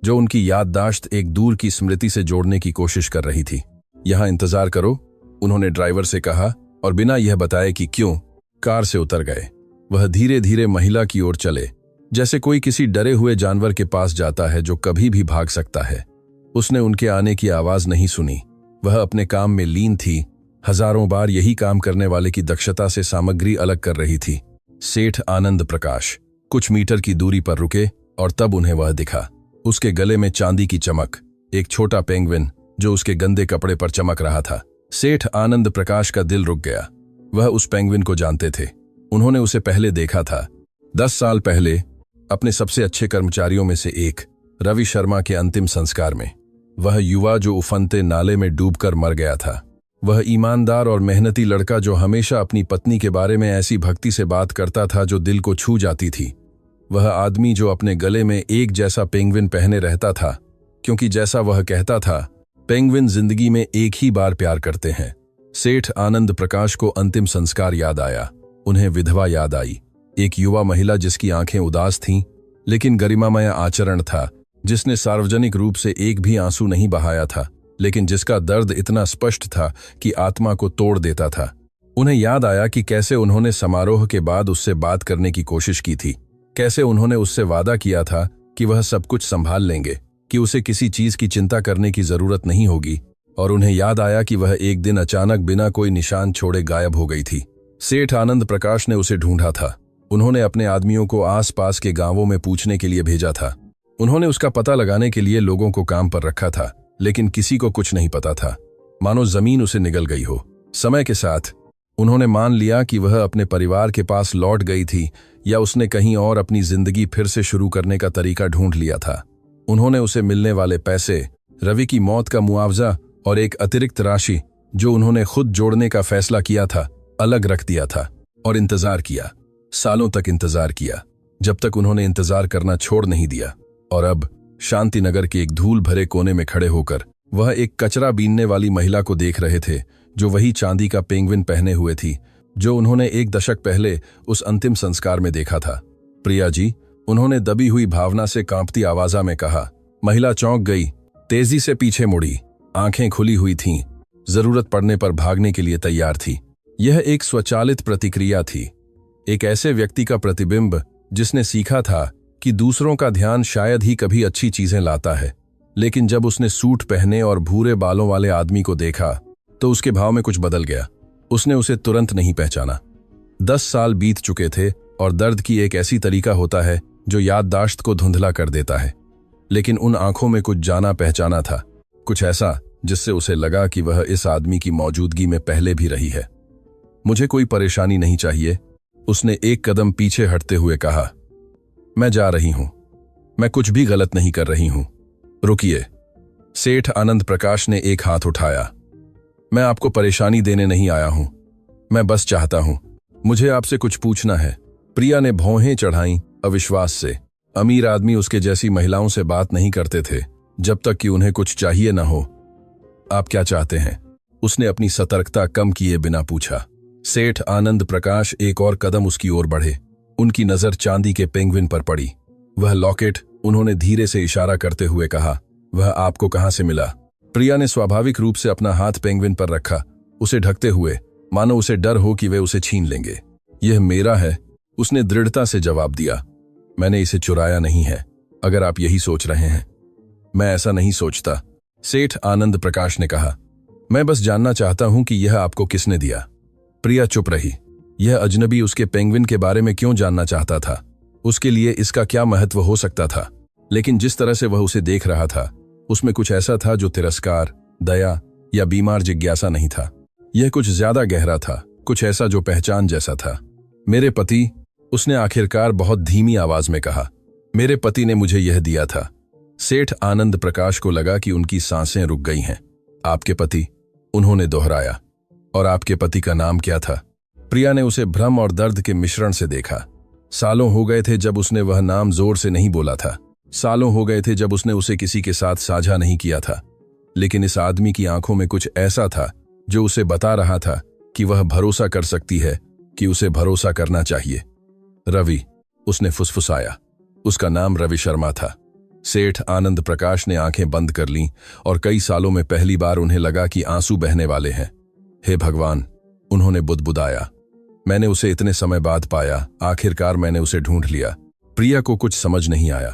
जो उनकी याददाश्त एक दूर की स्मृति से जोड़ने की कोशिश कर रही थी। यहां इंतजार करो, उन्होंने ड्राइवर से कहा, और बिना यह बताए कि क्यों, कार से उतर गए। वह धीरे धीरे महिला की ओर चले, जैसे कोई किसी डरे हुए जानवर के पास जाता है जो कभी भी भाग सकता है। उसने उनके आने की आवाज नहीं सुनी। वह अपने काम में लीन थी, हजारों बार यही काम करने वाले की दक्षता से सामग्री अलग कर रही थी। सेठ आनंद प्रकाश कुछ मीटर की दूरी पर रुके और तब उन्हें वह दिखा। उसके गले में चांदी की चमक, एक छोटा पेंगुइन जो उसके गंदे कपड़े पर चमक रहा था। सेठ आनंद प्रकाश का दिल रुक गया। वह उस पेंगुइन को जानते थे। उन्होंने उसे पहले देखा था 10 साल पहले अपने सबसे अच्छे कर्मचारियों में से एक रवि शर्मा के अंतिम संस्कार में। वह युवा जो उफनते नाले में डूबकर मर गया था, वह ईमानदार और मेहनती लड़का जो हमेशा अपनी पत्नी के बारे में ऐसी भक्ति से बात करता था जो दिल को छू जाती थी। वह आदमी जो अपने गले में एक जैसा पेंगुइन पहने रहता था, क्योंकि जैसा वह कहता था, पेंगुइन जिंदगी में एक ही बार प्यार करते हैं। सेठ आनंद प्रकाश को अंतिम संस्कार याद आया। उन्हें विधवा याद आई, एक युवा महिला जिसकी आंखें उदास थीं, लेकिन गरिमामय आचरण था, जिसने सार्वजनिक रूप से एक भी आंसू नहीं बहाया था, लेकिन जिसका दर्द इतना स्पष्ट था कि आत्मा को तोड़ देता था। उन्हें याद आया कि कैसे उन्होंने समारोह के बाद उससे बात करने की कोशिश की थी, कैसे उन्होंने उससे वादा किया था कि वह सब कुछ संभाल लेंगे, कि उसे किसी चीज की चिंता करने की जरूरत नहीं होगी। और उन्हें याद आया कि वह एक दिन अचानक बिना कोई निशान छोड़े गायब हो गई थी। सेठ आनंद प्रकाश ने उसे ढूंढा था। उन्होंने अपने आदमियों को आसपास के गांवों में पूछने के लिए भेजा था। उन्होंने उसका पता लगाने के लिए लोगों को काम पर रखा था, लेकिन किसी को कुछ नहीं पता था, मानो जमीन उसे निगल गई हो। समय के साथ उन्होंने मान लिया कि वह अपने परिवार के पास लौट गई थी, या उसने कहीं और अपनी जिंदगी फिर से शुरू करने का तरीका ढूंढ लिया था। उन्होंने उसे मिलने वाले पैसे, रवि की मौत का मुआवजा और एक अतिरिक्त राशि जो उन्होंने खुद जोड़ने का फैसला किया था, अलग रख दिया था और इंतजार किया। सालों तक इंतजार किया, जब तक उन्होंने इंतजार करना छोड़ नहीं दिया। और अब शांतिनगर के एक धूल भरे कोने में खड़े होकर वह एक कचरा बीनने वाली महिला को देख रहे थे, जो वही चांदी का पेंगुइन पहने हुए थी जो उन्होंने 1 दशक पहले उस अंतिम संस्कार में देखा था। प्रिया जी, उन्होंने दबी हुई भावना से कांपती आवाजा में कहा। महिला चौंक गई, तेजी से पीछे मुड़ी, आंखें खुली हुई थीं, जरूरत पड़ने पर भागने के लिए तैयार थी। यह एक स्वचालित प्रतिक्रिया थी, एक ऐसे व्यक्ति का प्रतिबिंब जिसने सीखा था कि दूसरों का ध्यान शायद ही कभी अच्छी चीजें लाता है। लेकिन जब उसने सूट पहने और भूरे बालों वाले आदमी को देखा तो उसके भाव में कुछ बदल गया। उसने उसे तुरंत नहीं पहचाना। 10 साल बीत चुके थे और दर्द की एक ऐसी तरीका होता है जो याददाश्त को धुंधला कर देता है। लेकिन उन आंखों में कुछ जाना पहचाना था, कुछ ऐसा जिससे उसे लगा कि वह इस आदमी की मौजूदगी में पहले भी रही है। मुझे कोई परेशानी नहीं चाहिए, उसने एक कदम पीछे हटते हुए कहा। मैं जा रही हूं, मैं कुछ भी गलत नहीं कर रही हूं। रुकिए, सेठ आनंद प्रकाश ने एक हाथ उठाया। मैं आपको परेशानी देने नहीं आया हूं, मैं बस चाहता हूं, मुझे आपसे कुछ पूछना है। प्रिया ने भौहें चढ़ाईं अविश्वास से। अमीर आदमी उसके जैसी महिलाओं से बात नहीं करते थे जब तक कि उन्हें कुछ चाहिए न हो। आप क्या चाहते हैं? उसने अपनी सतर्कता कम किए बिना पूछा। सेठ आनंद प्रकाश एक और कदम उसकी ओर बढ़े। उनकी नजर चांदी के पेंगुइन पर पड़ी। वह लॉकेट, उन्होंने धीरे से इशारा करते हुए कहा, वह आपको कहां से मिला? प्रिया ने स्वाभाविक रूप से अपना हाथ पेंगुइन पर रखा, उसे ढकते हुए, मानो उसे डर हो कि वे उसे छीन लेंगे। यह मेरा है, उसने दृढ़ता से जवाब दिया। मैंने इसे चुराया नहीं है, अगर आप यही सोच रहे हैं। मैं ऐसा नहीं सोचता, सेठ आनंद प्रकाश ने कहा। मैं बस जानना चाहता हूं कि यह आपको किसने दिया। प्रिया चुप रही। यह अजनबी उसके पेंगुइन के बारे में क्यों जानना चाहता था? उसके लिए इसका क्या महत्व हो सकता था? लेकिन जिस तरह से वह उसे देख रहा था, उसमें कुछ ऐसा था जो तिरस्कार, दया या बीमार जिज्ञासा नहीं था। यह कुछ ज्यादा गहरा था, कुछ ऐसा जो पहचान जैसा था। मेरे पति, उसने आखिरकार बहुत धीमी आवाज में कहा, मेरे पति ने मुझे यह दिया था। सेठ आनंद प्रकाश को लगा कि उनकी सांसें रुक गई हैं। आपके पति? उन्होंने दोहराया। और आपके पति का नाम क्या था? प्रिया ने उसे भ्रम और दर्द के मिश्रण से देखा। सालों हो गए थे जब उसने वह नाम जोर से नहीं बोला था। सालों हो गए थे जब उसने उसे किसी के साथ साझा नहीं किया था। लेकिन इस आदमी की आंखों में कुछ ऐसा था जो उसे बता रहा था कि वह भरोसा कर सकती है, कि उसे भरोसा करना चाहिए। रवि, उसने फुसफुसाया। उसका नाम रवि शर्मा था। सेठ आनंद प्रकाश ने आंखें बंद कर लीं और कई सालों में पहली बार उन्हें लगा कि आंसू बहने वाले हैं। हे भगवान, उन्होंने बुदबुदाया। मैंने उसे इतने समय बाद पाया, आखिरकार मैंने उसे ढूंढ लिया। प्रिया को कुछ समझ नहीं आया।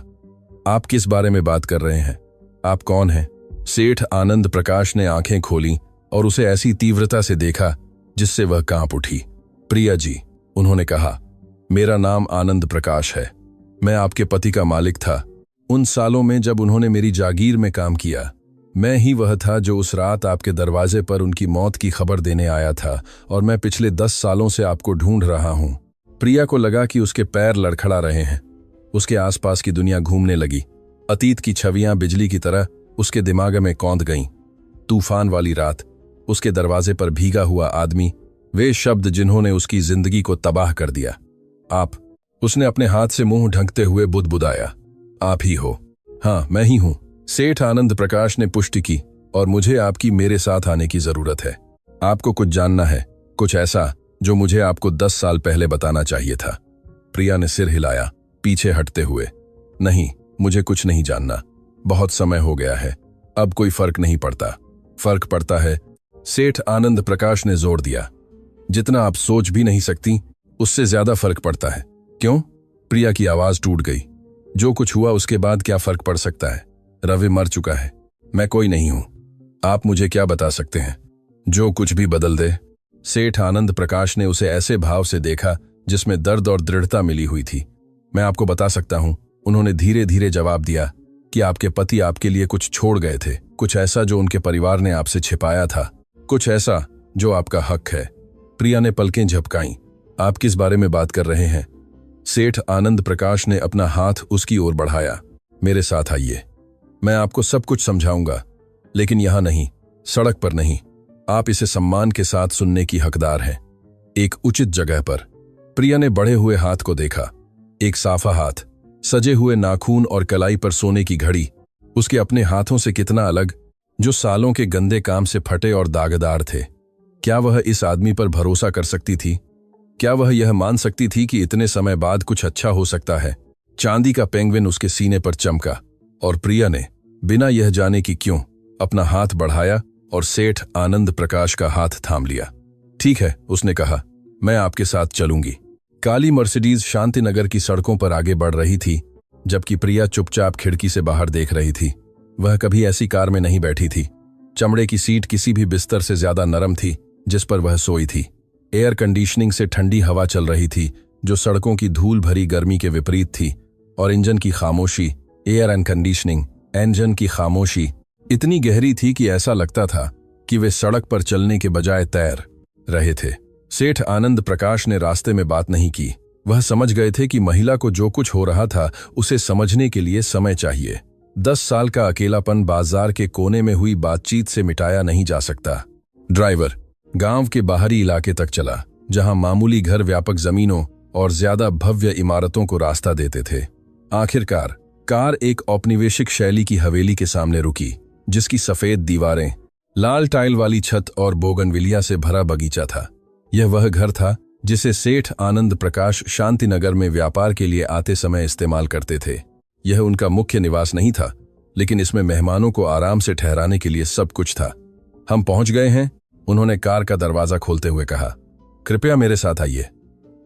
आप किस बारे में बात कर रहे हैं? आप कौन हैं? सेठ आनंद प्रकाश ने आंखें खोली और उसे ऐसी तीव्रता से देखा जिससे वह कांप उठी। प्रिया जी, उन्होंने कहा, मेरा नाम आनंद प्रकाश है। मैं आपके पति का मालिक था। उन सालों में जब उन्होंने मेरी जागीर में काम किया, मैं ही वह था जो उस रात आपके दरवाजे पर उनकी मौत की खबर देने आया था, और मैं पिछले 10 सालों से आपको ढूंढ रहा हूं। प्रिया को लगा कि उसके पैर लड़खड़ा रहे हैं। उसके आसपास की दुनिया घूमने लगी। अतीत की छवियां बिजली की तरह उसके दिमाग में कौंध गईं। तूफान वाली रात, उसके दरवाजे पर भीगा हुआ आदमी, वे शब्द जिन्होंने उसकी जिंदगी को तबाह कर दिया। आप, उसने अपने हाथ से मुंह ढंकते हुए बुदबुदाया। आप ही हो? हाँ, मैं ही हूं। सेठ आनंद प्रकाश ने पुष्टि की, और मुझे आपकी मेरे साथ आने की जरूरत है। आपको कुछ जानना है, कुछ ऐसा जो मुझे आपको 10 साल पहले बताना चाहिए था। प्रिया ने सिर हिलाया, पीछे हटते हुए। नहीं, मुझे कुछ नहीं जानना। बहुत समय हो गया है, अब कोई फर्क नहीं पड़ता। फर्क पड़ता है, सेठ आनंद प्रकाश ने जोर दिया। जितना आप सोच भी नहीं सकती, उससे ज्यादा फर्क पड़ता है। क्यों? प्रिया की आवाज टूट गई। जो कुछ हुआ उसके बाद क्या फर्क पड़ सकता है? रवि मर चुका है। मैं कोई नहीं हूं। आप मुझे क्या बता सकते हैं जो कुछ भी बदल दे? सेठ आनंद प्रकाश ने उसे ऐसे भाव से देखा जिसमें दर्द और दृढ़ता मिली हुई थी। मैं आपको बता सकता हूं, उन्होंने धीरे धीरे जवाब दिया, कि आपके पति आपके लिए कुछ छोड़ गए थे। कुछ ऐसा जो उनके परिवार ने आपसे छिपाया था। कुछ ऐसा जो आपका हक है। प्रिया ने पलकें झपकाईं। आप किस बारे में बात कर रहे हैं? सेठ आनंद प्रकाश ने अपना हाथ उसकी ओर बढ़ाया। मेरे साथ आइए, मैं आपको सब कुछ समझाऊंगा, लेकिन यहां नहीं, सड़क पर नहीं। आप इसे सम्मान के साथ सुनने की हकदार हैं, एक उचित जगह पर। प्रिया ने बढ़े हुए हाथ को देखा। एक साफा हाथ, सजे हुए नाखून और कलाई पर सोने की घड़ी, उसके अपने हाथों से कितना अलग, जो सालों के गंदे काम से फटे और दागदार थे। क्या वह इस आदमी पर भरोसा कर सकती थी? क्या वह यह मान सकती थी कि इतने समय बाद कुछ अच्छा हो सकता है? चांदी का पेंगुइन उसके सीने पर चमका, और प्रिया ने बिना यह जाने कि क्यों अपना हाथ बढ़ाया और सेठ आनंद प्रकाश का हाथ थाम लिया। ठीक है, उसने कहा, मैं आपके साथ चलूंगी। काली मर्सिडीज शांतिनगर की सड़कों पर आगे बढ़ रही थी, जबकि प्रिया चुपचाप खिड़की से बाहर देख रही थी। वह कभी ऐसी कार में नहीं बैठी थी। चमड़े की सीट किसी भी बिस्तर से ज्यादा नरम थी जिस पर वह सोई थी। एयर कंडीशनिंग से ठंडी हवा चल रही थी जो सड़कों की धूल भरी गर्मी के विपरीत थी, और इंजन की खामोशी, एयर एंड कंडीशनिंग इंजन की खामोशी इतनी गहरी थी कि ऐसा लगता था कि वे सड़क पर चलने के बजाय तैर रहे थे। सेठ आनंद प्रकाश ने रास्ते में बात नहीं की। वह समझ गए थे कि महिला को जो कुछ हो रहा था उसे समझने के लिए समय चाहिए। 10 साल का अकेलापन बाजार के कोने में हुई बातचीत से मिटाया नहीं जा सकता। ड्राइवर गांव के बाहरी इलाके तक चला, जहां मामूली घर व्यापक जमीनों और ज्यादा भव्य इमारतों को रास्ता देते थे। आखिरकार कार एक औपनिवेशिक शैली की हवेली के सामने रुकी, जिसकी सफेद दीवारें, लाल टाइल वाली छत और बोगनविलिया से भरा बगीचा था। यह वह घर था जिसे सेठ आनंद प्रकाश शांतिनगर में व्यापार के लिए आते समय इस्तेमाल करते थे। यह उनका मुख्य निवास नहीं था, लेकिन इसमें मेहमानों को आराम से ठहराने के लिए सब कुछ था। हम पहुंच गए हैं, उन्होंने कार का दरवाजा खोलते हुए कहा। कृपया मेरे साथ आइए।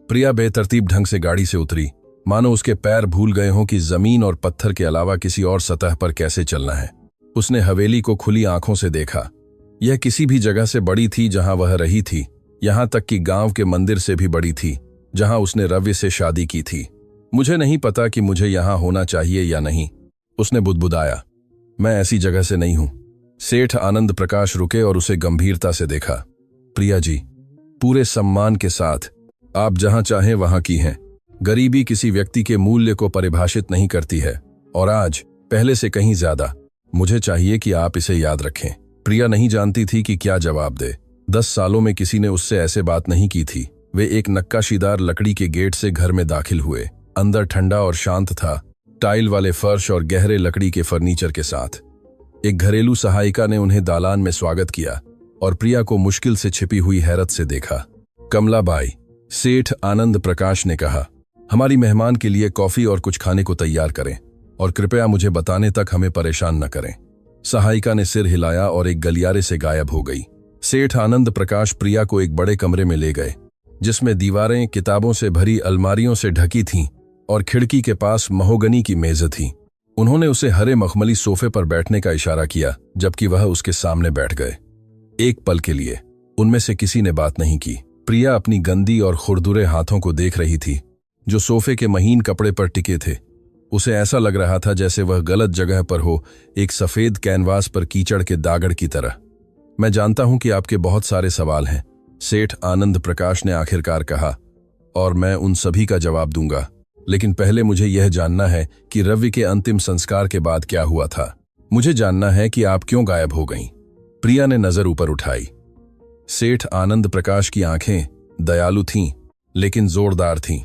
प्रिया बेतरतीब ढंग से गाड़ी से उतरी, मानो उसके पैर भूल गए हों कि जमीन और पत्थर के अलावा किसी और सतह पर कैसे चलना है। उसने हवेली को खुली आंखों से देखा। यह किसी भी जगह से बड़ी थी जहां वह रही थी, यहां तक कि गांव के मंदिर से भी बड़ी थी जहां उसने रवि से शादी की थी। मुझे नहीं पता कि मुझे यहां होना चाहिए या नहीं, उसने बुदबुदाया। मैं ऐसी जगह से नहीं हूं। सेठ आनंद प्रकाश रुके और उसे गंभीरता से देखा। प्रिया जी, पूरे सम्मान के साथ, आप जहां चाहें वहां की हैं। गरीबी किसी व्यक्ति के मूल्य को परिभाषित नहीं करती है, और आज पहले से कहीं ज्यादा मुझे चाहिए कि आप इसे याद रखें। प्रिया नहीं जानती थी कि क्या जवाब दे। 10 सालों में किसी ने उससे ऐसे बात नहीं की थी। वे एक नक्काशीदार लकड़ी के गेट से घर में दाखिल हुए। अंदर ठंडा और शांत था, टाइल वाले फर्श और गहरे लकड़ी के फर्नीचर के साथ। एक घरेलू सहायिका ने उन्हें दालान में स्वागत किया और प्रिया को मुश्किल से छिपी हुई हैरत से देखा। कमलाबाई, सेठ आनंद प्रकाश ने कहा, हमारी मेहमान के लिए कॉफी और कुछ खाने को तैयार करें, और कृपया मुझे बताने तक हमें परेशान न करें। सहायिका ने सिर हिलाया और एक गलियारे से गायब हो गई। सेठ आनंद प्रकाश प्रिया को एक बड़े कमरे में ले गए। जिसमें दीवारें किताबों से भरी अलमारियों से ढकी थीं और खिड़की के पास महोगनी की मेज थी। उन्होंने उसे हरे मखमली सोफे पर बैठने का इशारा किया, जबकि वह उसके सामने बैठ गए। एक पल के लिए उनमें से किसी ने बात नहीं की। प्रिया अपनी गंदी और खुरदुरे हाथों को देख रही थी, जो सोफे के महीन कपड़े पर टिके थे। उसे ऐसा लग रहा था जैसे वह गलत जगह पर हो, एक सफेद कैनवास पर कीचड़ के दागड़ की तरह। मैं जानता हूं कि आपके बहुत सारे सवाल हैं, सेठ आनंद प्रकाश ने आखिरकार कहा, और मैं उन सभी का जवाब दूंगा। लेकिन पहले मुझे यह जानना है कि रवि के अंतिम संस्कार के बाद क्या हुआ था। मुझे जानना है कि आप क्यों गायब हो गईं। प्रिया ने नजर ऊपर उठाई। सेठ आनंद प्रकाश की आंखें दयालु थीं, लेकिन जोरदार थीं।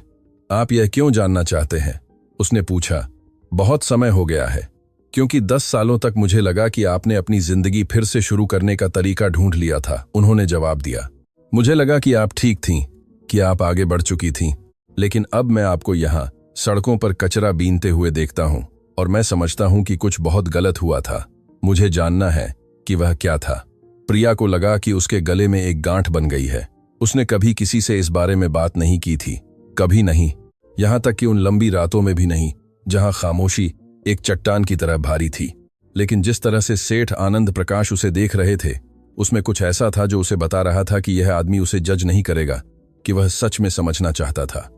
आप यह क्यों जानना चाहते हैं? उसने पूछा। बहुत समय हो गया है, क्योंकि 10 सालों तक मुझे लगा कि आपने अपनी जिंदगी फिर से शुरू करने का तरीका ढूंढ लिया था, उन्होंने जवाब दिया। मुझे लगा कि आप ठीक थीं, कि आप आगे बढ़ चुकी थीं, लेकिन अब मैं आपको यहाँ सड़कों पर कचरा बीनते हुए देखता हूं, और मैं समझता हूं कि कुछ बहुत गलत हुआ था। मुझे जानना है कि वह क्या था। प्रिया को लगा कि उसके गले में एक गांठ बन गई है। उसने कभी किसी से इस बारे में बात नहीं की थी, कभी नहीं, यहां तक कि उन लंबी रातों में भी नहीं, जहां खामोशी एक चट्टान की तरह भारी थी। लेकिन जिस तरह से सेठ आनंद प्रकाश उसे देख रहे थे, उसमें कुछ ऐसा था जो उसे बता रहा था कि यह आदमी उसे जज नहीं करेगा, कि वह सच में समझना चाहता था।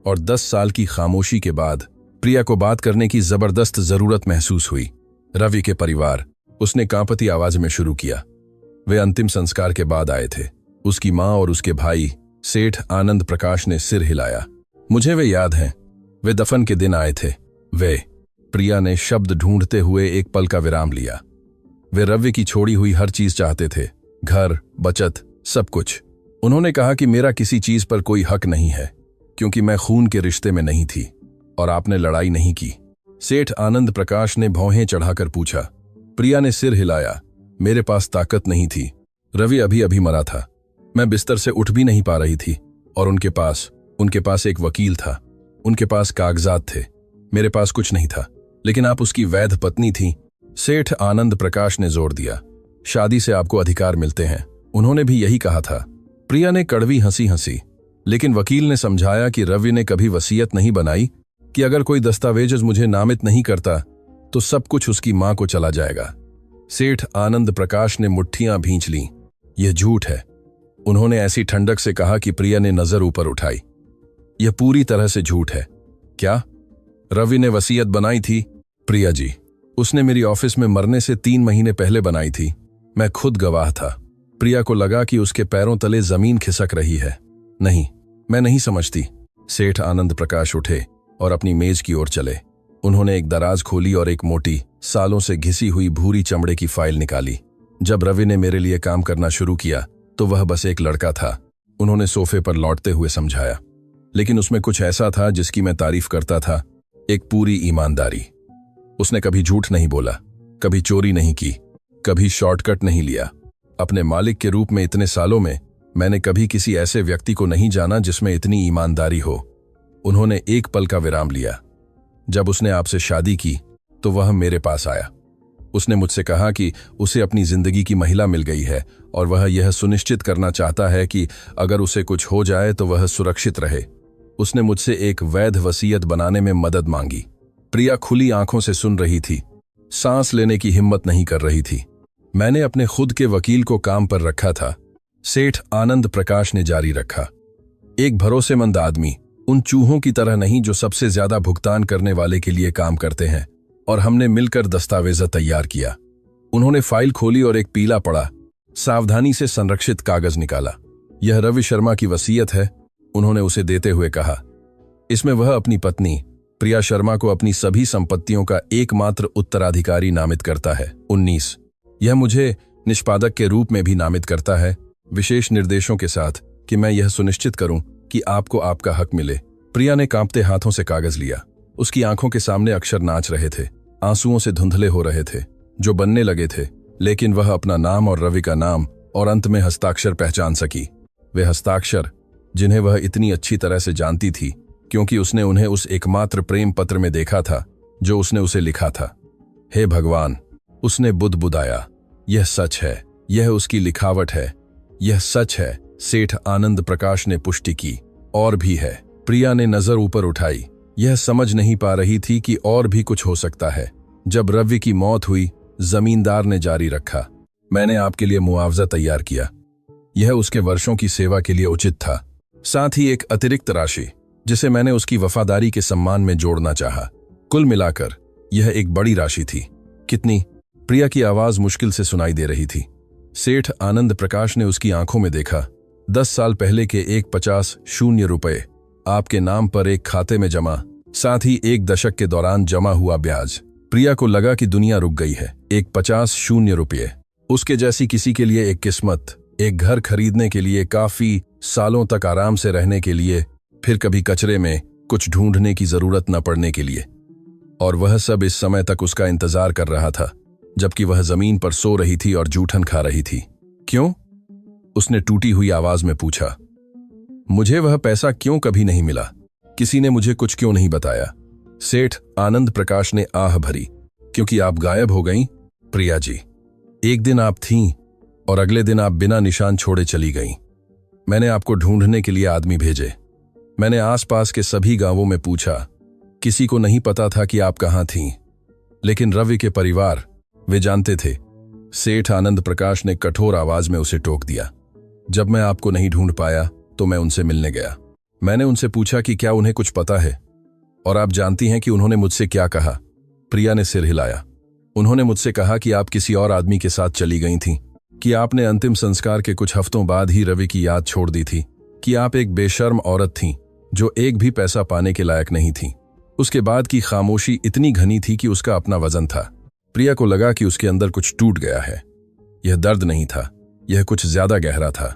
और 10 साल की खामोशी के बाद प्रिया को बात करने की जबरदस्त जरूरत महसूस हुई। रवि के परिवार, उसने कांपती आवाज में शुरू किया। वे अंतिम संस्कार के बाद आए थे। उसकी मां और उसके भाई। सेठ आनंद प्रकाश ने सिर हिलाया। मुझे वे याद हैं, वे दफन के दिन आए थे। वे, प्रिया ने शब्द ढूंढते हुए एक पल का विराम लिया। वे रवि की छोड़ी हुई हर चीज चाहते थे, घर, बचत, सब कुछ। उन्होंने कहा कि मेरा किसी चीज पर कोई हक नहीं है, क्योंकि मैं खून के रिश्ते में नहीं थी और आपने लड़ाई नहीं की। सेठ आनंद प्रकाश ने भौहें चढ़ाकर पूछा। प्रिया ने सिर हिलाया। मेरे पास ताकत नहीं थी। रवि अभी अभी मरा था। मैं बिस्तर से उठ भी नहीं पा रही थी। और उनके पास एक वकील था। उनके पास कागजात थे। मेरे पास कुछ नहीं था। लेकिन आप उसकी वैध पत्नी थी। सेठ आनंद प्रकाश ने जोर दिया। शादी से आपको अधिकार मिलते हैं, उन्होंने भी यही कहा था। प्रिया ने कड़वी हंसी हंसी। लेकिन वकील ने समझाया कि रवि ने कभी वसीयत नहीं बनाई कि अगर कोई दस्तावेज मुझे नामित नहीं करता तो सब कुछ उसकी मां को चला जाएगा। सेठ आनंद प्रकाश ने मुट्ठियां भींच लीं। यह झूठ है, उन्होंने ऐसी ठंडक से कहा कि प्रिया ने नजर ऊपर उठाई। यह पूरी तरह से झूठ है। क्या? रवि ने वसीयत बनाई थी? प्रिया जी, उसने मेरी ऑफिस में मरने से 3 महीने पहले बनाई थी। मैं खुद गवाह था। प्रिया को लगा कि उसके पैरों तले जमीन खिसक रही है। नहीं, मैं नहीं समझती। सेठ आनंद प्रकाश उठे और अपनी मेज की ओर चले। उन्होंने एक दराज खोली और एक मोटी, सालों से घिसी हुई भूरी चमड़े की फाइल निकाली। जब रवि ने मेरे लिए काम करना शुरू किया तो वह बस एक लड़का था, उन्होंने सोफे पर लौटते हुए समझाया। लेकिन उसमें कुछ ऐसा था जिसकी मैं तारीफ करता था, एक पूरी ईमानदारी। उसने कभी झूठ नहीं बोला, कभी चोरी नहीं की, कभी शॉर्टकट नहीं लिया। अपने मालिक के रूप में इतने सालों में मैंने कभी किसी ऐसे व्यक्ति को नहीं जाना जिसमें इतनी ईमानदारी हो। उन्होंने एक पल का विराम लिया। जब उसने आपसे शादी की तो वह मेरे पास आया। उसने मुझसे कहा कि उसे अपनी जिंदगी की महिला मिल गई है और वह यह सुनिश्चित करना चाहता है कि अगर उसे कुछ हो जाए तो वह सुरक्षित रहे। उसने मुझसे एक वैध वसीयत बनाने में मदद मांगी। प्रिया खुली आंखों से सुन रही थी, सांस लेने की हिम्मत नहीं कर रही थी। मैंने अपने खुद के वकील को काम पर रखा था, सेठ आनंद प्रकाश ने जारी रखा। एक भरोसेमंद आदमी, उन चूहों की तरह नहीं जो सबसे ज्यादा भुगतान करने वाले के लिए काम करते हैं। और हमने मिलकर दस्तावेज़ तैयार किया। उन्होंने फाइल खोली और एक पीला पड़ा, सावधानी से संरक्षित कागज निकाला। यह रवि शर्मा की वसीयत है, उन्होंने उसे देते हुए कहा। इसमें वह अपनी पत्नी प्रिया शर्मा को अपनी सभी संपत्तियों का एकमात्र उत्तराधिकारी नामित करता है। 19। यह मुझे निष्पादक के रूप में भी नामित करता है, विशेष निर्देशों के साथ कि मैं यह सुनिश्चित करूं कि आपको आपका हक मिले। प्रिया ने कांपते हाथों से कागज लिया। उसकी आंखों के सामने अक्षर नाच रहे थे, आंसुओं से धुंधले हो रहे थे, जो बनने लगे थे। लेकिन वह अपना नाम और रवि का नाम और अंत में हस्ताक्षर पहचान सकी। वे हस्ताक्षर जिन्हें वह इतनी अच्छी तरह से जानती थी, क्योंकि उसने उन्हें उस एकमात्र प्रेम पत्र में देखा था जो उसने उसे लिखा था। हे भगवान, उसने बुदबुदाया। यह सच है, यह उसकी लिखावट है, यह सच है। सेठ आनंद प्रकाश ने पुष्टि की। और भी है। प्रिया ने नजर ऊपर उठाई। यह समझ नहीं पा रही थी कि और भी कुछ हो सकता है। जब रवि की मौत हुई, जमींदार ने जारी रखा, मैंने आपके लिए मुआवजा तैयार किया। यह उसके वर्षों की सेवा के लिए उचित था। साथ ही एक अतिरिक्त राशि जिसे मैंने उसकी वफादारी के सम्मान में जोड़ना चाहा। कुल मिलाकर यह एक बड़ी राशि थी। कितनी? प्रिया की आवाज मुश्किल से सुनाई दे रही थी। सेठ आनंद प्रकाश ने उसकी आंखों में देखा। 10 साल पहले के 1,50,000 रुपए आपके नाम पर एक खाते में जमा, साथ ही 1 दशक के दौरान जमा हुआ ब्याज। प्रिया को लगा कि दुनिया रुक गई है। 1,50,000 रुपये उसके जैसी किसी के लिए एक किस्मत, एक घर खरीदने के लिए, काफी सालों तक आराम से रहने के लिए, फिर कभी कचरे में कुछ ढूंढने की जरूरत न पड़ने के लिए। और वह सब इस समय तक उसका इंतजार कर रहा था, जबकि वह जमीन पर सो रही थी और जूठन खा रही थी। क्यों? उसने टूटी हुई आवाज में पूछा। मुझे वह पैसा क्यों कभी नहीं मिला? किसी ने मुझे कुछ क्यों नहीं बताया? सेठ आनंद प्रकाश ने आह भरी। क्योंकि आप गायब हो गईं, प्रिया जी। एक दिन आप थीं और अगले दिन आप बिना निशान छोड़े चली गईं। मैंने आपको ढूंढने के लिए आदमी भेजे। मैंने आसपास के सभी गांवों में पूछा। किसी को नहीं पता था कि आप कहां थीं। लेकिन रवि के परिवार, वे जानते थे। सेठ आनंद प्रकाश ने कठोर आवाज में उसे टोक दिया। जब मैं आपको नहीं ढूंढ पाया तो मैं उनसे मिलने गया। मैंने उनसे पूछा कि क्या उन्हें कुछ पता है। और आप जानती हैं कि उन्होंने मुझसे क्या कहा? प्रिया ने सिर हिलाया। उन्होंने मुझसे कहा कि आप किसी और आदमी के साथ चली गई थीं, कि आपने अंतिम संस्कार के कुछ हफ्तों बाद ही रवि की याद छोड़ दी थी, कि आप एक बेशर्म औरत थीं जो एक भी पैसा पाने के लायक नहीं थी। उसके बाद की खामोशी इतनी घनी थी कि उसका अपना वजन था। प्रिया को लगा कि उसके अंदर कुछ टूट गया है। यह दर्द नहीं था, यह कुछ ज्यादा गहरा था।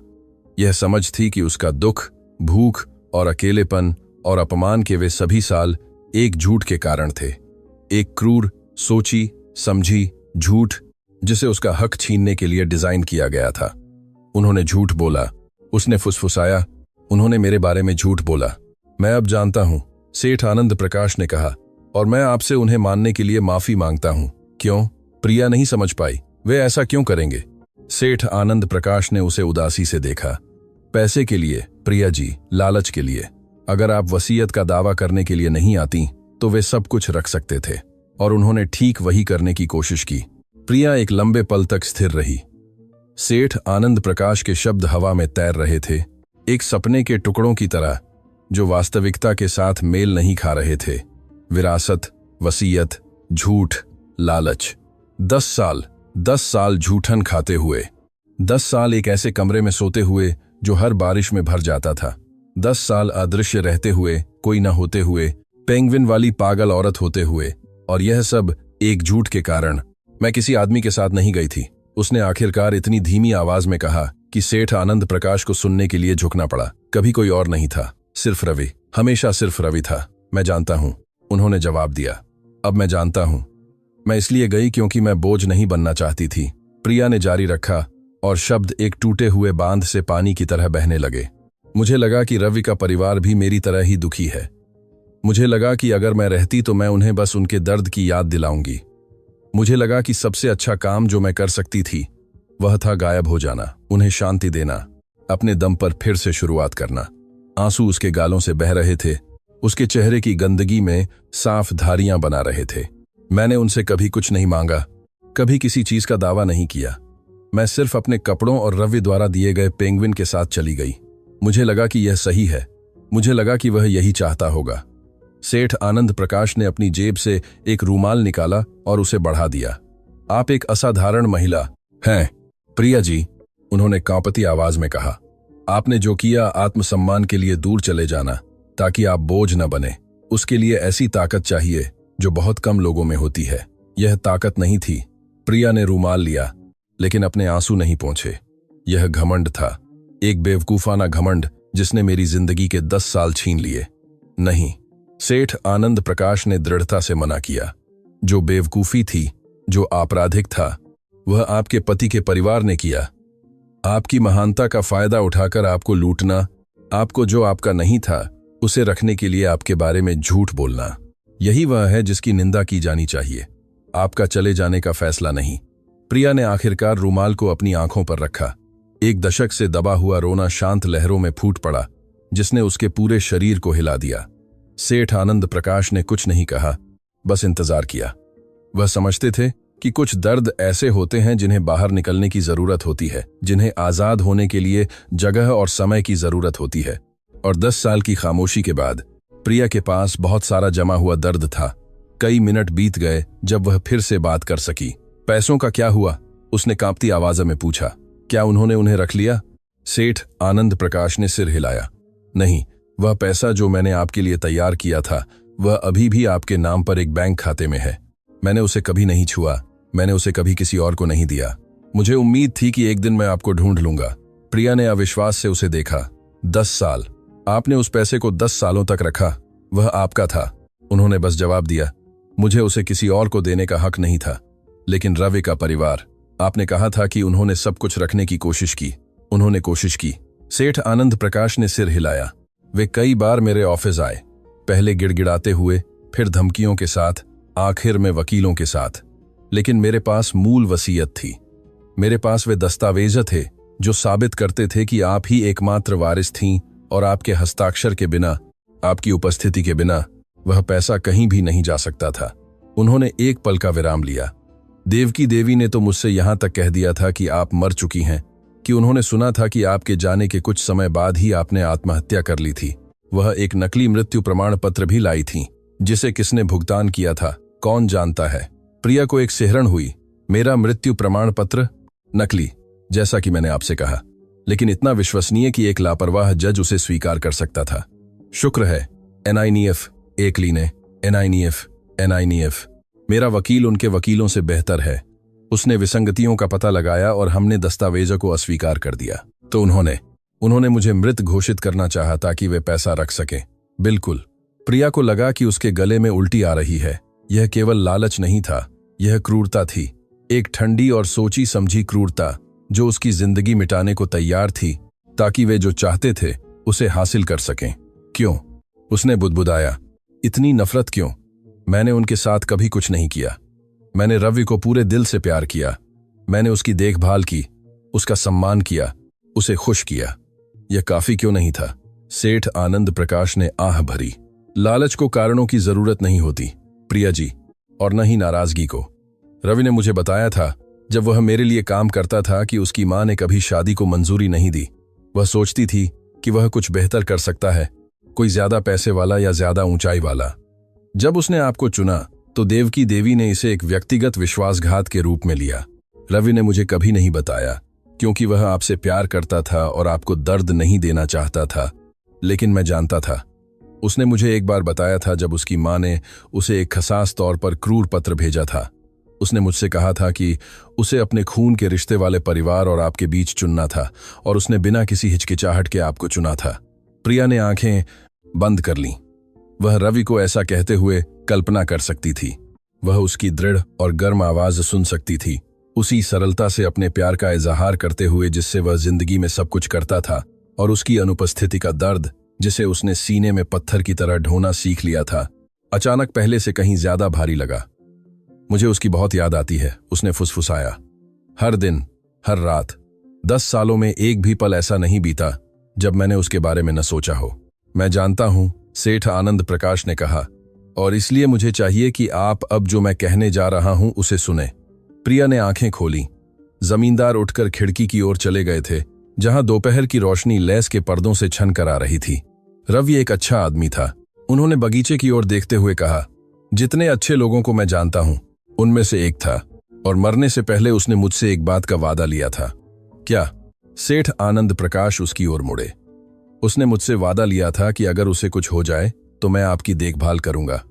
यह समझ थी कि उसका दुख, भूख और अकेलेपन और अपमान के वे सभी साल एक झूठ के कारण थे। एक क्रूर, सोची समझी झूठ जिसे उसका हक छीनने के लिए डिजाइन किया गया था। उन्होंने झूठ बोला। उसने फुसफुसाया। उन्होंने मेरे बारे में झूठ बोला। मैं अब जानता हूं, सेठ आनंद प्रकाश ने कहा, और मैं आपसे उन्हें मानने के लिए माफी मांगता हूं। क्यों? प्रिया नहीं समझ पाई। वे ऐसा क्यों करेंगे? सेठ आनंद प्रकाश ने उसे उदासी से देखा। पैसे के लिए प्रिया जी, लालच के लिए। अगर आप वसीयत का दावा करने के लिए नहीं आती तो वे सब कुछ रख सकते थे, और उन्होंने ठीक वही करने की कोशिश की। प्रिया एक लंबे पल तक स्थिर रही। सेठ आनंद प्रकाश के शब्द हवा में तैर रहे थे, एक सपने के टुकड़ों की तरह जो वास्तविकता के साथ मेल नहीं खा रहे थे। विरासत, वसीयत, झूठ, लालच। 10 साल झूठन खाते हुए, 10 साल एक ऐसे कमरे में सोते हुए जो हर बारिश में भर जाता था, 10 साल अदृश्य रहते हुए, कोई न होते हुए, पेंगुइन वाली पागल औरत होते हुए, और यह सब एक झूठ के कारण। मैं किसी आदमी के साथ नहीं गई थी, उसने आखिरकार इतनी धीमी आवाज में कहा कि सेठ आनंद प्रकाश को सुनने के लिए झुकना पड़ा। कभी कोई और नहीं था, सिर्फ रवि, हमेशा सिर्फ रवि था। मैं जानता हूं, उन्होंने जवाब दिया। अब मैं जानता हूं। मैं इसलिए गई क्योंकि मैं बोझ नहीं बनना चाहती थी, प्रिया ने जारी रखा, और शब्द एक टूटे हुए बांध से पानी की तरह बहने लगे। मुझे लगा कि रवि का परिवार भी मेरी तरह ही दुखी है। मुझे लगा कि अगर मैं रहती तो मैं उन्हें बस उनके दर्द की याद दिलाऊंगी। मुझे लगा कि सबसे अच्छा काम जो मैं कर सकती थी वह था गायब हो जाना, उन्हें शांति देना, अपने दम पर फिर से शुरुआत करना। आंसू उसके गालों से बह रहे थे, उसके चेहरे की गंदगी में साफ धारियां बना रहे थे। मैंने उनसे कभी कुछ नहीं मांगा, कभी किसी चीज का दावा नहीं किया। मैं सिर्फ अपने कपड़ों और रवि द्वारा दिए गए पेंगुइन के साथ चली गई। मुझे लगा कि यह सही है, मुझे लगा कि वह यही चाहता होगा। सेठ आनंद प्रकाश ने अपनी जेब से एक रूमाल निकाला और उसे बढ़ा दिया। आप एक असाधारण महिला हैं, प्रिया जी, उन्होंने कांपती आवाज में कहा। आपने जो किया आत्मसम्मान के लिए दूर चले जाना, ताकि आप बोझ न बने। उसके लिए ऐसी ताकत चाहिए जो बहुत कम लोगों में होती है। यह ताकत नहीं थी। प्रिया ने रूमाल लिया, लेकिन अपने आंसू नहीं पोंछे। यह घमंड था, एक बेवकूफाना घमंड जिसने मेरी जिंदगी के 10 साल छीन लिए। नहीं, सेठ आनंद प्रकाश ने दृढ़ता से मना किया। जो बेवकूफी थी, जो आपराधिक था, वह आपके पति के परिवार ने किया। आपकी महानता का फायदा उठाकर आपको लूटना, आपको जो आपका नहीं था उसे रखने के लिए आपके बारे में झूठ बोलना, यही वह है जिसकी निंदा की जानी चाहिए, आपका चले जाने का फैसला नहीं। प्रिया ने आखिरकार रूमाल को अपनी आंखों पर रखा। एक दशक से दबा हुआ रोना शांत लहरों में फूट पड़ा, जिसने उसके पूरे शरीर को हिला दिया। सेठ आनंद प्रकाश ने कुछ नहीं कहा, बस इंतजार किया। वह समझते थे कि कुछ दर्द ऐसे होते हैं जिन्हें बाहर निकलने की जरूरत होती है, जिन्हें आजाद होने के लिए जगह और समय की जरूरत होती है। और 10 साल की खामोशी के बाद प्रिया के पास बहुत सारा जमा हुआ दर्द था। कई मिनट बीत गए जब वह फिर से बात कर सकी। पैसों का क्या हुआ? उसने कांपती आवाज में पूछा। क्या उन्होंने उन्हें रख लिया? सेठ आनंद प्रकाश ने सिर हिलाया। नहीं, वह पैसा जो मैंने आपके लिए तैयार किया था वह अभी भी आपके नाम पर एक बैंक खाते में है। मैंने उसे कभी नहीं छुआ, मैंने उसे कभी किसी और को नहीं दिया। मुझे उम्मीद थी कि एक दिन मैं आपको ढूंढ लूंगा। प्रिया ने अविश्वास से उसे देखा। 10 साल? आपने उस पैसे को 10 सालों तक रखा? वह आपका था। उन्होंने बस जवाब दिया। मुझे उसे किसी और को देने का हक नहीं था। लेकिन रवि का परिवार, आपने कहा था कि उन्होंने सब कुछ रखने की कोशिश की। उन्होंने कोशिश की। सेठ आनंद प्रकाश ने सिर हिलाया। वे कई बार मेरे ऑफिस आए, पहले गिड़गिड़ाते हुए, फिर धमकियों के साथ, आखिर में वकीलों के साथ। लेकिन मेरे पास मूल वसीयत थी। मेरे पास वे दस्तावेज थे जो साबित करते थे कि आप ही एकमात्र वारिस थीं और आपके हस्ताक्षर के बिना, आपकी उपस्थिति के बिना वह पैसा कहीं भी नहीं जा सकता था। उन्होंने एक पल का विराम लिया। देवकी देवी ने तो मुझसे यहां तक कह दिया था कि आप मर चुकी हैं, कि उन्होंने सुना था कि आपके जाने के कुछ समय बाद ही आपने आत्महत्या कर ली थी। वह एक नकली मृत्यु प्रमाण पत्र भी लाई थी, जिसे किसने भुगतान किया था कौन जानता है। प्रिया को एक सिहरण हुई। मेरा मृत्यु प्रमाण पत्र नकली, जैसा कि मैंने आपसे कहा, लेकिन इतना विश्वसनीय कि एक लापरवाह जज उसे स्वीकार कर सकता था। शुक्र है एनआईएफ, एकली ने, एनआईएफ। मेरा वकील उनके वकीलों से बेहतर है। उसने विसंगतियों का पता लगाया और हमने दस्तावेजों को अस्वीकार कर दिया। तो उन्होंने मुझे मृत घोषित करना चाहा ताकि वे पैसा रख सकें। बिल्कुल। प्रिया को लगा कि उसके गले में उल्टी आ रही है। यह केवल लालच नहीं था, यह क्रूरता थी। एक ठंडी और सोची समझी क्रूरता जो उसकी जिंदगी मिटाने को तैयार थी ताकि वे जो चाहते थे उसे हासिल कर सकें। क्यों? उसने बुदबुदाया। इतनी नफरत क्यों? मैंने उनके साथ कभी कुछ नहीं किया। मैंने रवि को पूरे दिल से प्यार किया। मैंने उसकी देखभाल की, उसका सम्मान किया, उसे खुश किया। यह काफी क्यों नहीं था? सेठ आनंद प्रकाश ने आह भरी। लालच को कारणों की जरूरत नहीं होती प्रिया जी, और न ही नाराजगी को। रवि ने मुझे बताया था जब वह मेरे लिए काम करता था कि उसकी मां ने कभी शादी को मंजूरी नहीं दी। वह सोचती थी कि वह कुछ बेहतर कर सकता है, कोई ज्यादा पैसे वाला या ज्यादा ऊंचाई वाला। जब उसने आपको चुना तो देवकी देवी ने इसे एक व्यक्तिगत विश्वासघात के रूप में लिया। रवि ने मुझे कभी नहीं बताया, क्योंकि वह आपसे प्यार करता था और आपको दर्द नहीं देना चाहता था। लेकिन मैं जानता था। उसने मुझे एक बार बताया था जब उसकी मां ने उसे एक खसास तौर पर क्रूर पत्र भेजा था। उसने मुझसे कहा था कि उसे अपने खून के रिश्ते वाले परिवार और आपके बीच चुनना था, और उसने बिना किसी हिचकिचाहट के आपको चुना था। प्रिया ने आंखें बंद कर लीं। वह रवि को ऐसा कहते हुए कल्पना कर सकती थी। वह उसकी दृढ़ और गर्म आवाज सुन सकती थी, उसी सरलता से अपने प्यार का इजहार करते हुए जिससे वह जिंदगी में सब कुछ करता था, और उसकी अनुपस्थिति का दर्द जिसे उसने सीने में पत्थर की तरह ढोना सीख लिया था, अचानक पहले से कहीं ज्यादा भारी लगा। मुझे उसकी बहुत याद आती है, उसने फुसफुसाया। हर दिन, हर रात। 10 सालों में एक भी पल ऐसा नहीं बीता जब मैंने उसके बारे में न सोचा हो। मैं जानता हूं, सेठ आनंद प्रकाश ने कहा, और इसलिए मुझे चाहिए कि आप अब जो मैं कहने जा रहा हूं उसे सुने। प्रिया ने आंखें खोली। जमींदार उठकर खिड़की की ओर चले गए थे, जहां दोपहर की रोशनी लैस के पर्दों से छन कर आ रही थी। रवि एक अच्छा आदमी था। उन्होंने बगीचे की ओर देखते हुए कहा, जितने अच्छे लोगों को मैं जानता हूं उनमें से एक था, और मरने से पहले उसने मुझसे एक बात का वादा लिया था। क्या? सेठ आनंद प्रकाश उसकी ओर मुड़े। उसने मुझसे वादा लिया था कि अगर उसे कुछ हो जाए तो मैं आपकी देखभाल करूंगा,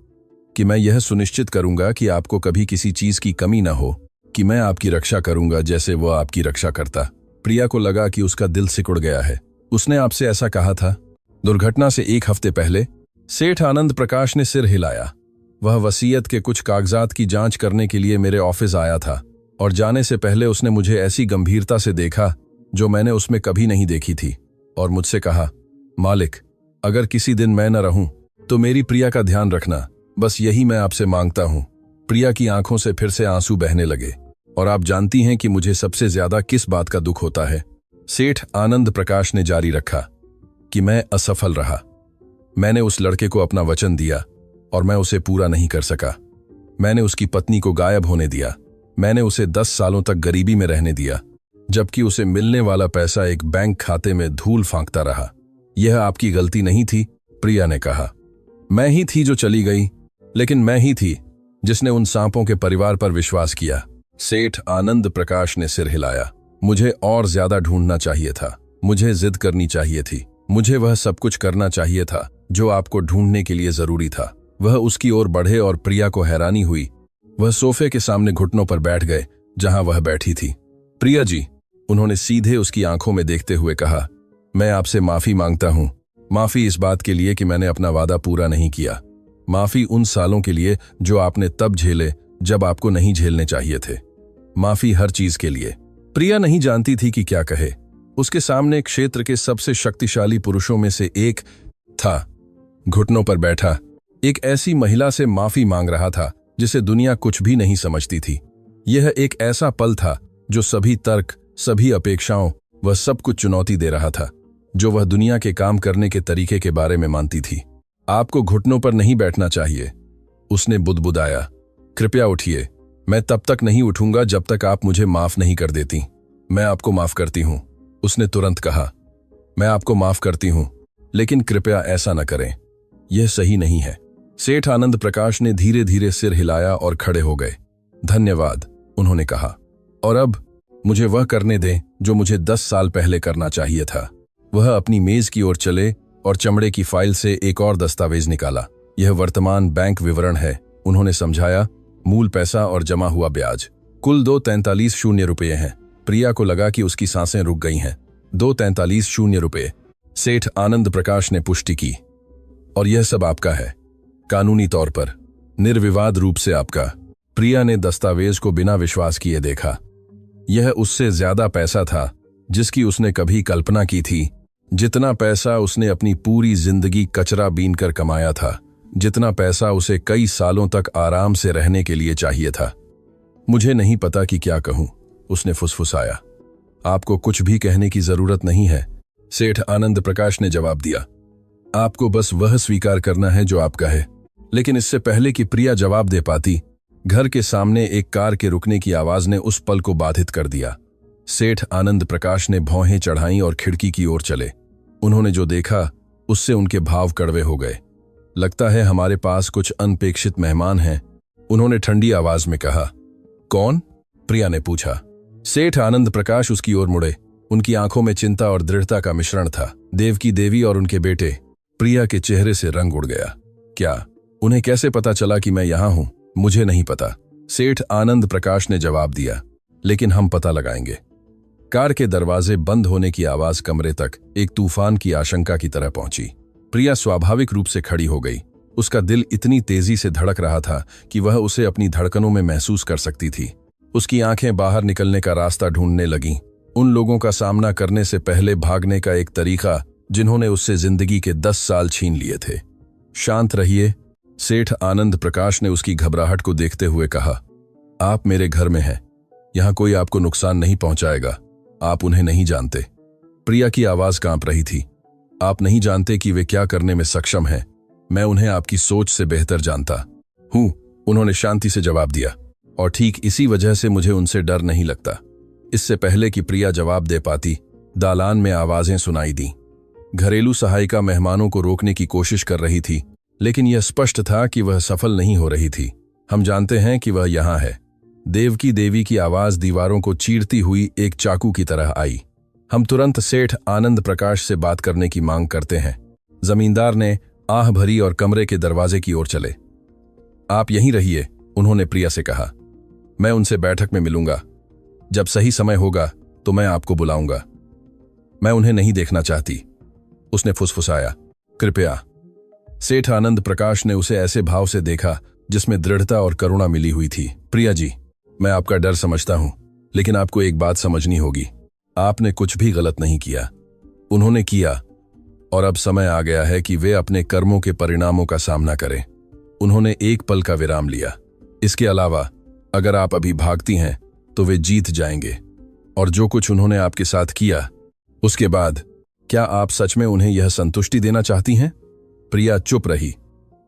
कि मैं यह सुनिश्चित करूंगा कि आपको कभी किसी चीज की कमी ना हो, कि मैं आपकी रक्षा करूंगा जैसे वो आपकी रक्षा करता। प्रिया को लगा कि उसका दिल सिकुड़ गया है। उसने आपसे ऐसा कहा था? दुर्घटना से 1 हफ्ते पहले। सेठ आनंद प्रकाश ने सिर हिलाया। वह वसीयत के कुछ कागजात की जांच करने के लिए मेरे ऑफिस आया था, और जाने से पहले उसने मुझे ऐसी गंभीरता से देखा जो मैंने उसमें कभी नहीं देखी थी, और मुझसे कहा, मालिक, अगर किसी दिन मैं न रहूं तो मेरी प्रिया का ध्यान रखना, बस यही मैं आपसे मांगता हूं। प्रिया की आंखों से फिर से आंसू बहने लगे। और आप जानती हैं कि मुझे सबसे ज्यादा किस बात का दुख होता है? सेठ आनंद प्रकाश ने जारी रखा कि मैं असफल रहा। मैंने उस लड़के को अपना वचन दिया और मैं उसे पूरा नहीं कर सका। मैंने उसकी पत्नी को गायब होने दिया। मैंने उसे 10 सालों तक गरीबी में रहने दिया, जबकि उसे मिलने वाला पैसा एक बैंक खाते में धूल फांकता रहा। यह आपकी गलती नहीं थी, प्रिया ने कहा। मैं ही थी जो चली गई, लेकिन मैं ही थी जिसने उन सांपों के परिवार पर विश्वास किया। सेठ आनंद प्रकाश ने सिर हिलाया। मुझे और ज्यादा ढूंढना चाहिए था। मुझे जिद करनी चाहिए थी। मुझे वह सब कुछ करना चाहिए था जो आपको ढूंढने के लिए जरूरी था। वह उसकी ओर बढ़े और प्रिया को हैरानी हुई। वह सोफे के सामने घुटनों पर बैठ गए जहां वह बैठी थी। प्रिया जी, उन्होंने सीधे उसकी आंखों में देखते हुए कहा, मैं आपसे माफी मांगता हूं। माफी इस बात के लिए कि मैंने अपना वादा पूरा नहीं किया। माफी उन सालों के लिए जो आपने तब झेले जब आपको नहीं झेलने चाहिए थे। माफी हर चीज के लिए। प्रिया नहीं जानती थी कि क्या कहे। उसके सामने क्षेत्र के सबसे शक्तिशाली पुरुषों में से एक था, घुटनों पर बैठा एक ऐसी महिला से माफी मांग रहा था जिसे दुनिया कुछ भी नहीं समझती थी। यह एक ऐसा पल था जो सभी तर्क, सभी अपेक्षाओं, वह सब कुछ चुनौती दे रहा था जो वह दुनिया के काम करने के तरीके के बारे में मानती थी। आपको घुटनों पर नहीं बैठना चाहिए, उसने बुदबुदाया। कृपया उठिए। मैं तब तक नहीं उठूंगा जब तक आप मुझे माफ नहीं कर देती। मैं आपको माफ करती हूं, उसने तुरंत कहा। मैं आपको माफ करती हूं, लेकिन कृपया ऐसा न करें। यह सही नहीं है। सेठ आनंद प्रकाश ने धीरे धीरे सिर हिलाया और खड़े हो गए। धन्यवाद, उन्होंने कहा। और अब मुझे वह करने दें जो मुझे 10 साल पहले करना चाहिए था। वह अपनी मेज की ओर चले और चमड़े की फाइल से एक और दस्तावेज निकाला। यह वर्तमान बैंक विवरण है, उन्होंने समझाया। मूल पैसा और जमा हुआ ब्याज कुल 243 रुपये हैं। प्रिया को लगा कि उसकी सांसें रुक गई हैं। 243 रुपये, सेठ आनंद प्रकाश ने पुष्टि की। और यह सब आपका है, कानूनी तौर पर, निर्विवाद रूप से आपका। प्रिया ने दस्तावेज को बिना विश्वास किए देखा। यह उससे ज्यादा पैसा था जिसकी उसने कभी कल्पना की थी। जितना पैसा उसने अपनी पूरी जिंदगी कचरा बीनकर कमाया था, जितना पैसा उसे कई सालों तक आराम से रहने के लिए चाहिए था। मुझे नहीं पता कि क्या कहूं, उसने फुसफुसाया। आपको कुछ भी कहने की जरूरत नहीं है, सेठ आनंद प्रकाश ने जवाब दिया। आपको बस वह स्वीकार करना है जो आपका है। लेकिन इससे पहले कि प्रिया जवाब दे पाती, घर के सामने एक कार के रुकने की आवाज ने उस पल को बाधित कर दिया। सेठ आनंद प्रकाश ने भौहें चढ़ाईं और खिड़की की ओर चले। उन्होंने जो देखा उससे उनके भाव कड़वे हो गए। लगता है हमारे पास कुछ अनपेक्षित मेहमान हैं, उन्होंने ठंडी आवाज में कहा। कौन? प्रिया ने पूछा। सेठ आनंद प्रकाश उसकी ओर मुड़े। उनकी आंखों में चिंता और दृढ़ता का मिश्रण था। देवकी देवी और उनके बेटे। प्रिया के चेहरे से रंग उड़ गया। क्या? उन्हें कैसे पता चला कि मैं यहां हूं? मुझे नहीं पता, सेठ आनंद प्रकाश ने जवाब दिया, लेकिन हम पता लगाएंगे। कार के दरवाजे बंद होने की आवाज कमरे तक एक तूफान की आशंका की तरह पहुंची। प्रिया स्वाभाविक रूप से खड़ी हो गई। उसका दिल इतनी तेजी से धड़क रहा था कि वह उसे अपनी धड़कनों में महसूस कर सकती थी। उसकी आंखें बाहर निकलने का रास्ता ढूंढने लगीं, उन लोगों का सामना करने से पहले भागने का एक तरीका जिन्होंने उससे जिंदगी के 10 साल छीन लिए थे। शांत रहिए, सेठ आनंद प्रकाश ने उसकी घबराहट को देखते हुए कहा। आप मेरे घर में हैं, यहां कोई आपको नुकसान नहीं पहुंचाएगा। आप उन्हें नहीं जानते। प्रिया की आवाज कांप रही थी। आप नहीं जानते कि वे क्या करने में सक्षम हैं। मैं उन्हें आपकी सोच से बेहतर जानता हूं, उन्होंने शांति से जवाब दिया। और ठीक इसी वजह से मुझे उनसे डर नहीं लगता। इससे पहले कि प्रिया जवाब दे पाती, दालान में आवाजें सुनाई दी। घरेलू सहायिका मेहमानों को रोकने की कोशिश कर रही थी, लेकिन यह स्पष्ट था कि वह सफल नहीं हो रही थी। हम जानते हैं कि वह यहां है। देवकी देवी की आवाज दीवारों को चीरती हुई एक चाकू की तरह आई। हम तुरंत सेठ आनंद प्रकाश से बात करने की मांग करते हैं। जमींदार ने आह भरी और कमरे के दरवाजे की ओर चले। आप यहीं रहिए, उन्होंने प्रिया से कहा। मैं उनसे बैठक में मिलूंगा। जब सही समय होगा तो मैं आपको बुलाऊंगा। मैं उन्हें नहीं देखना चाहती, उसने फुसफुसाया। कृपया। सेठ आनंद प्रकाश ने उसे ऐसे भाव से देखा जिसमें दृढ़ता और करुणा मिली हुई थी। प्रिया जी, मैं आपका डर समझता हूं, लेकिन आपको एक बात समझनी होगी। आपने कुछ भी गलत नहीं किया। उन्होंने किया, और अब समय आ गया है कि वे अपने कर्मों के परिणामों का सामना करें। उन्होंने एक पल का विराम लिया। इसके अलावा अगर आप अभी भागती हैं तो वे जीत जाएंगे, और जो कुछ उन्होंने आपके साथ किया उसके बाद क्या आप सच में उन्हें यह संतुष्टि देना चाहती हैं? प्रिया चुप रही।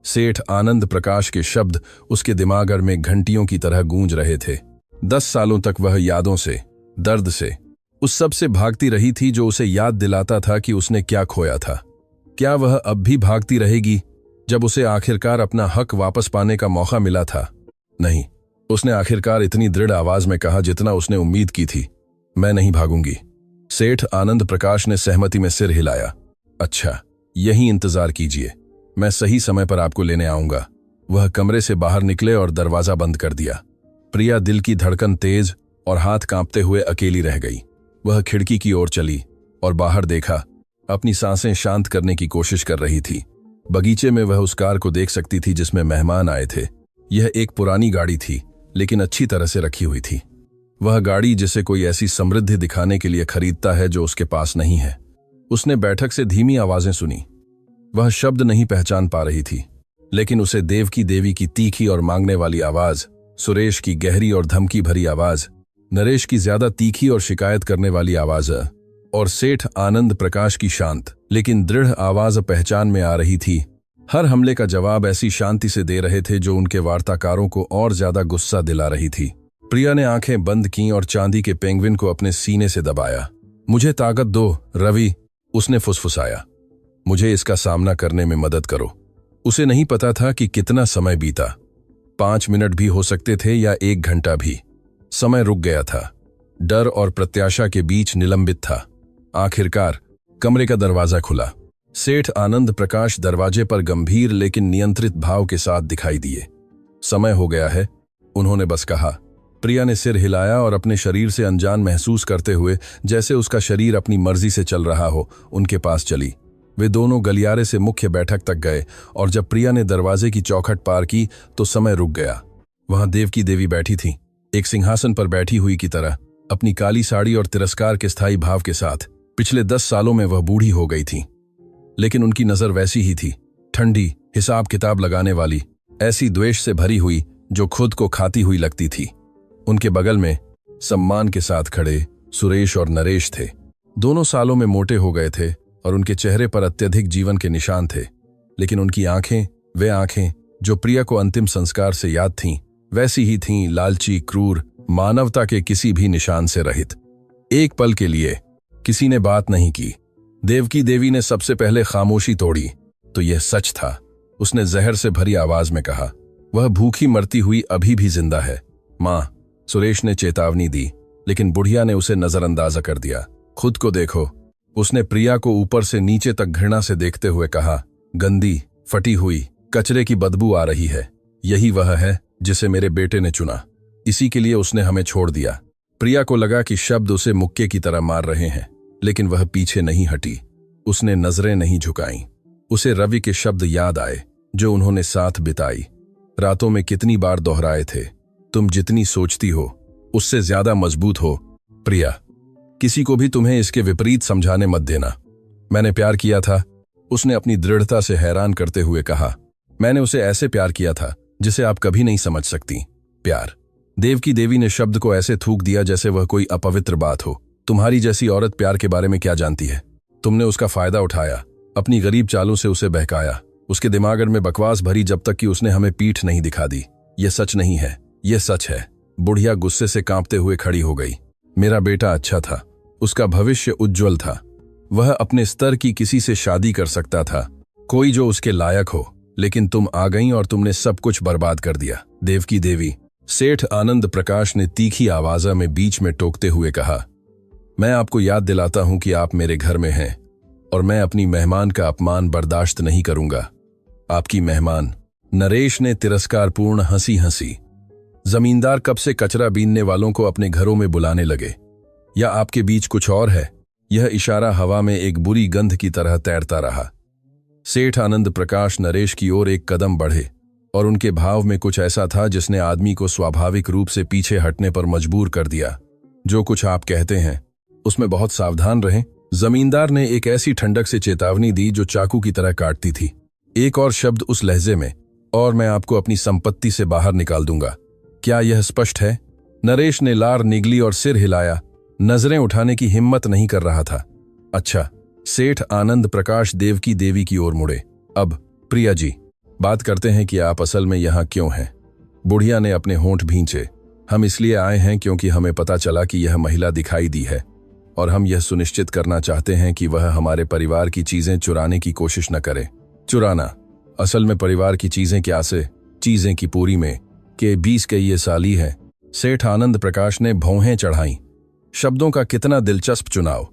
सेठ आनंद प्रकाश के शब्द उसके दिमाग में घंटियों की तरह गूंज रहे थे। 10 सालों तक वह यादों से, दर्द से, उस सब से भागती रही थी जो उसे याद दिलाता था कि उसने क्या खोया था। क्या वह अब भी भागती रहेगी जब उसे आखिरकार अपना हक वापस पाने का मौका मिला था? नहीं, उसने आखिरकार इतनी दृढ़ आवाज में कहा जितना उसने उम्मीद की थी, मैं नहीं भागूंगी। सेठ आनंद प्रकाश ने सहमति में सिर हिलाया। अच्छा, यही इंतजार कीजिए, मैं सही समय पर आपको लेने आऊंगा। वह कमरे से बाहर निकले और दरवाजा बंद कर दिया। प्रिया दिल की धड़कन तेज और हाथ कांपते हुए अकेली रह गई। वह खिड़की की ओर चली और बाहर देखा। अपनी सांसें शांत करने की कोशिश कर रही थी। बगीचे में वह उस कार को देख सकती थी जिसमें मेहमान आए थे। यह एक पुरानी गाड़ी थी, लेकिन अच्छी तरह से रखी हुई थी। वह गाड़ी जिसे कोई ऐसी समृद्धि दिखाने के लिए खरीदता है जो उसके पास नहीं है। उसने बैठक से धीमी आवाजें सुनी। वह शब्द नहीं पहचान पा रही थी, लेकिन उसे देवकी देवी की तीखी और मांगने वाली आवाज, सुरेश की गहरी और धमकी भरी आवाज, नरेश की ज्यादा तीखी और शिकायत करने वाली आवाज और सेठ आनंद प्रकाश की शांत लेकिन दृढ़ आवाज पहचान में आ रही थी। हर हमले का जवाब ऐसी शांति से दे रहे थे जो उनके वार्ताकारों को और ज्यादा गुस्सा दिला रही थी। प्रिया ने आंखें बंद की और चांदी के पेंगुइन को अपने सीने से दबाया। मुझे ताकत दो रवि, उसने फुसफुसाया। मुझे इसका सामना करने में मदद करो। उसे नहीं पता था कि कितना समय बीता। 5 मिनट भी हो सकते थे या 1 घंटा भी। समय रुक गया था। डर और प्रत्याशा के बीच निलंबित था। आखिरकार कमरे का दरवाजा खुला। सेठ आनंद प्रकाश दरवाजे पर गंभीर लेकिन नियंत्रित भाव के साथ दिखाई दिए। समय हो गया है, उन्होंने बस कहा। प्रिया ने सिर हिलाया और अपने शरीर से अनजान महसूस करते हुए, जैसे उसका शरीर अपनी मर्जी से चल रहा हो, उनके पास चली। वे दोनों गलियारे से मुख्य बैठक तक गए और जब प्रिया ने दरवाजे की चौखट पार की तो समय रुक गया। वहां देवकी देवी बैठी थी, एक सिंहासन पर बैठी हुई की तरह, अपनी काली साड़ी और तिरस्कार के स्थायी भाव के साथ। पिछले 10 सालों में वह बूढ़ी हो गई थी, लेकिन उनकी नजर वैसी ही थी, ठंडी, हिसाब किताब लगाने वाली, ऐसी द्वेष से भरी हुई जो खुद को खाती हुई लगती थी। उनके बगल में सम्मान के साथ खड़े सुरेश और नरेश थे। दोनों सालों में मोटे हो गए थे और उनके चेहरे पर अत्यधिक जीवन के निशान थे, लेकिन उनकी आंखें, वे आंखें जो प्रिया को अंतिम संस्कार से याद थीं, वैसी ही थीं, लालची, क्रूर, मानवता के किसी भी निशान से रहित। एक पल के लिए किसी ने बात नहीं की। देवकी देवी ने सबसे पहले खामोशी तोड़ी। तो यह सच था, उसने जहर से भरी आवाज में कहा। वह भूखी मरती हुई अभी भी जिंदा है, मां। सुरेश ने चेतावनी दी, लेकिन बुढ़िया ने उसे नजरअंदाज कर दिया। खुद को देखो, उसने प्रिया को ऊपर से नीचे तक घृणा से देखते हुए कहा। गंदी, फटी हुई, कचरे की बदबू आ रही है। यही वह है जिसे मेरे बेटे ने चुना, इसी के लिए उसने हमें छोड़ दिया। प्रिया को लगा कि शब्द उसे मुक्के की तरह मार रहे हैं, लेकिन वह पीछे नहीं हटी। उसने नजरें नहीं झुकाईं। उसे रवि के शब्द याद आए जो उन्होंने साथ बिताई रातों में कितनी बार दोहराए थे। तुम जितनी सोचती हो उससे ज्यादा मजबूत हो प्रिया। किसी को भी तुम्हें इसके विपरीत समझाने मत देना। मैंने प्यार किया था, उसने अपनी दृढ़ता से हैरान करते हुए कहा। मैंने उसे ऐसे प्यार किया था जिसे आप कभी नहीं समझ सकती। प्यार। देवकी देवी ने शब्द को ऐसे थूक दिया जैसे वह कोई अपवित्र बात हो। तुम्हारी जैसी औरत प्यार के बारे में क्या जानती है? तुमने उसका फायदा उठाया, अपनी गरीब चालों से उसे बहकाया। उसके दिमाग में बकवास भरी जब तक कि उसने हमें पीठ नहीं दिखा दी। यह सच नहीं है, यह सच है। बुढ़िया गुस्से से कांपते हुए खड़ी हो गई। मेरा बेटा अच्छा था, उसका भविष्य उज्जवल था। वह अपने स्तर की किसी से शादी कर सकता था, कोई जो उसके लायक हो, लेकिन तुम आ गईं और तुमने सब कुछ बर्बाद कर दिया। देवकी देवी, सेठ आनंद प्रकाश ने तीखी आवाज में बीच में टोकते हुए कहा। मैं आपको याद दिलाता हूं कि आप मेरे घर में हैं और मैं अपनी मेहमान का अपमान बर्दाश्त नहीं करूंगा। आपकी मेहमान। नरेश ने तिरस्कारपूर्ण हंसी हंसी। जमींदार कब से कचरा बीनने वालों को अपने घरों में बुलाने लगे? या आपके बीच कुछ और है? यह इशारा हवा में एक बुरी गंध की तरह तैरता रहा। सेठ आनंद प्रकाश नरेश की ओर एक कदम बढ़े और उनके भाव में कुछ ऐसा था जिसने आदमी को स्वाभाविक रूप से पीछे हटने पर मजबूर कर दिया। जो कुछ आप कहते हैं उसमें बहुत सावधान रहें। जमींदार ने एक ऐसी ठंडक से चेतावनी दी जो चाकू की तरह काटती थी। एक और शब्द उस लहजे में, और मैं आपको अपनी संपत्ति से बाहर निकाल दूंगा। क्या यह स्पष्ट है? नरेश ने लार निगली और सिर हिलाया, नजरें उठाने की हिम्मत नहीं कर रहा था। अच्छा। सेठ आनंद प्रकाश देवकी देवी की ओर मुड़े। अब प्रिया जी, बात करते हैं कि आप असल में यहाँ क्यों हैं। बुढ़िया ने अपने होंठ भींचे। हम इसलिए आए हैं क्योंकि हमें पता चला कि यह महिला दिखाई दी है और हम यह सुनिश्चित करना चाहते हैं कि वह हमारे परिवार की चीजें चुराने की कोशिश न करे। चुराना? असल में परिवार की चीजें क्या से चीजें की पूरी में के 20 के ये साली है। सेठ आनंद प्रकाश ने भौहें चढ़ाईं। शब्दों का कितना दिलचस्प चुनाव,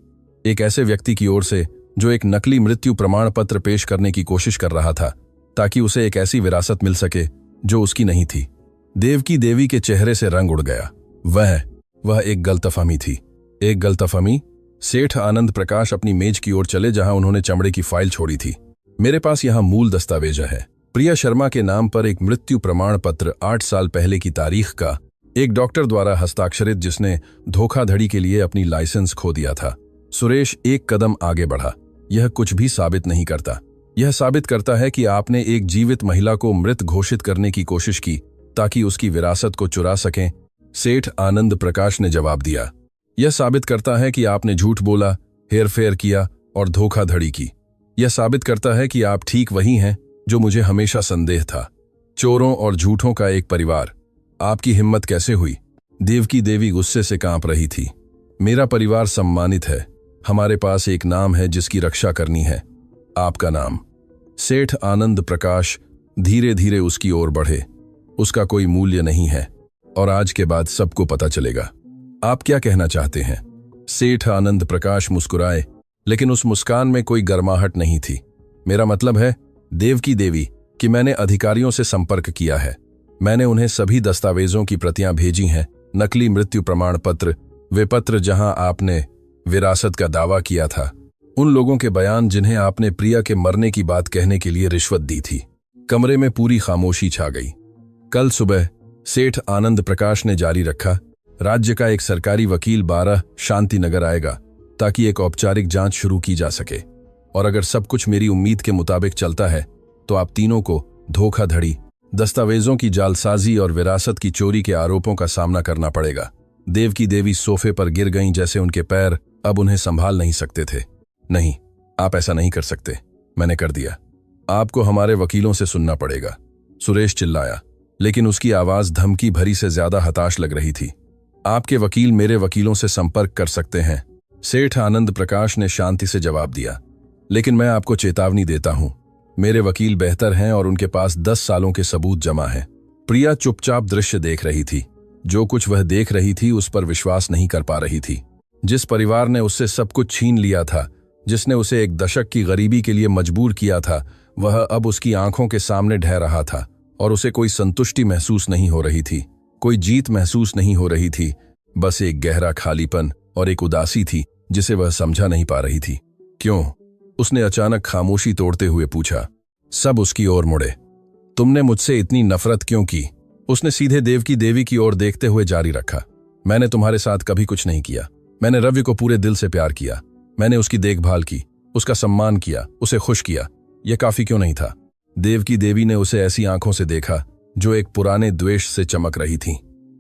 एक ऐसे व्यक्ति की ओर से जो एक नकली मृत्यु प्रमाण पत्र पेश करने की कोशिश कर रहा था ताकि उसे एक ऐसी विरासत मिल सके जो उसकी नहीं थी। देवकी देवी के चेहरे से रंग उड़ गया। वह एक गलतफहमी थी। एक गलतफहमी? सेठ आनंद प्रकाश अपनी मेज की ओर चले जहां उन्होंने चमड़े की फाइल छोड़ी थी। मेरे पास यहां मूल दस्तावेज है। प्रिया शर्मा के नाम पर एक मृत्यु प्रमाण पत्र 8 साल पहले की तारीख का, एक डॉक्टर द्वारा हस्ताक्षरित, जिसने धोखाधड़ी के लिए अपनी लाइसेंस खो दिया था। सुरेश एक कदम आगे बढ़ा। यह कुछ भी साबित नहीं करता। यह साबित करता है कि आपने एक जीवित महिला को मृत घोषित करने की कोशिश की ताकि उसकी विरासत को चुरा सकें। सेठ आनंद प्रकाश ने जवाब दिया। यह साबित करता है कि आपने झूठ बोला, हेरफेर किया और धोखाधड़ी की। यह साबित करता है कि आप ठीक वही हैं जो मुझे हमेशा संदेह था। चोरों और झूठों का एक परिवार। आपकी हिम्मत कैसे हुई? देवकी देवी गुस्से से कांप रही थी। मेरा परिवार सम्मानित है। हमारे पास एक नाम है जिसकी रक्षा करनी है। आपका नाम? सेठ आनंद प्रकाश धीरे धीरे उसकी ओर बढ़े। उसका कोई मूल्य नहीं है और आज के बाद सबको पता चलेगा। आप क्या कहना चाहते हैं? सेठ आनंद प्रकाश मुस्कुराए, लेकिन उस मुस्कान में कोई गर्माहट नहीं थी। मेरा मतलब है, देवकी देवी, कि मैंने अधिकारियों से संपर्क किया है। मैंने उन्हें सभी दस्तावेजों की प्रतियां भेजी हैं, नकली मृत्यु प्रमाण पत्र, वे पत्र जहां आपने विरासत का दावा किया था, उन लोगों के बयान जिन्हें आपने प्रिया के मरने की बात कहने के लिए रिश्वत दी थी। कमरे में पूरी खामोशी छा गई। कल सुबह सेठ आनंद प्रकाश ने जारी रखा, राज्य का एक सरकारी वकील 12 शांति नगर आएगा ताकि एक औपचारिक जांच शुरू की जा सके, और अगर सब कुछ मेरी उम्मीद के मुताबिक चलता है तो आप तीनों को धोखाधड़ी, दस्तावेजों की जालसाजी और विरासत की चोरी के आरोपों का सामना करना पड़ेगा। देवकी देवी सोफे पर गिर गईं जैसे उनके पैर अब उन्हें संभाल नहीं सकते थे। नहीं, आप ऐसा नहीं कर सकते। मैंने कर दिया। आपको हमारे वकीलों से सुनना पड़ेगा। सुरेश चिल्लाया, लेकिन उसकी आवाज धमकी भरी से ज्यादा हताश लग रही थी। आपके वकील मेरे वकीलों से संपर्क कर सकते हैं, सेठ आनंद प्रकाश ने शांति से जवाब दिया। लेकिन मैं आपको चेतावनी देता हूं, मेरे वकील बेहतर हैं और उनके पास 10 सालों के सबूत जमा हैं। प्रिया चुपचाप दृश्य देख रही थी। जो कुछ वह देख रही थी उस पर विश्वास नहीं कर पा रही थी। जिस परिवार ने उससे सब कुछ छीन लिया था, जिसने उसे एक दशक की गरीबी के लिए मजबूर किया था, वह अब उसकी आंखों के सामने ढह रहा था और उसे कोई संतुष्टि महसूस नहीं हो रही थी, कोई जीत महसूस नहीं हो रही थी। बस एक गहरा खालीपन और एक उदासी थी जिसे वह समझा नहीं पा रही थी। क्यों? उसने अचानक खामोशी तोड़ते हुए पूछा। सब उसकी ओर मुड़े। तुमने मुझसे इतनी नफरत क्यों की? उसने सीधे देवकी देवी की ओर देखते हुए जारी रखा। मैंने तुम्हारे साथ कभी कुछ नहीं किया। मैंने रवि को पूरे दिल से प्यार किया। मैंने उसकी देखभाल की, उसका सम्मान किया, उसे खुश किया। यह काफी क्यों नहीं था? देवकी देवी ने उसे ऐसी आंखों से देखा जो एक पुराने द्वेष से चमक रही थीं,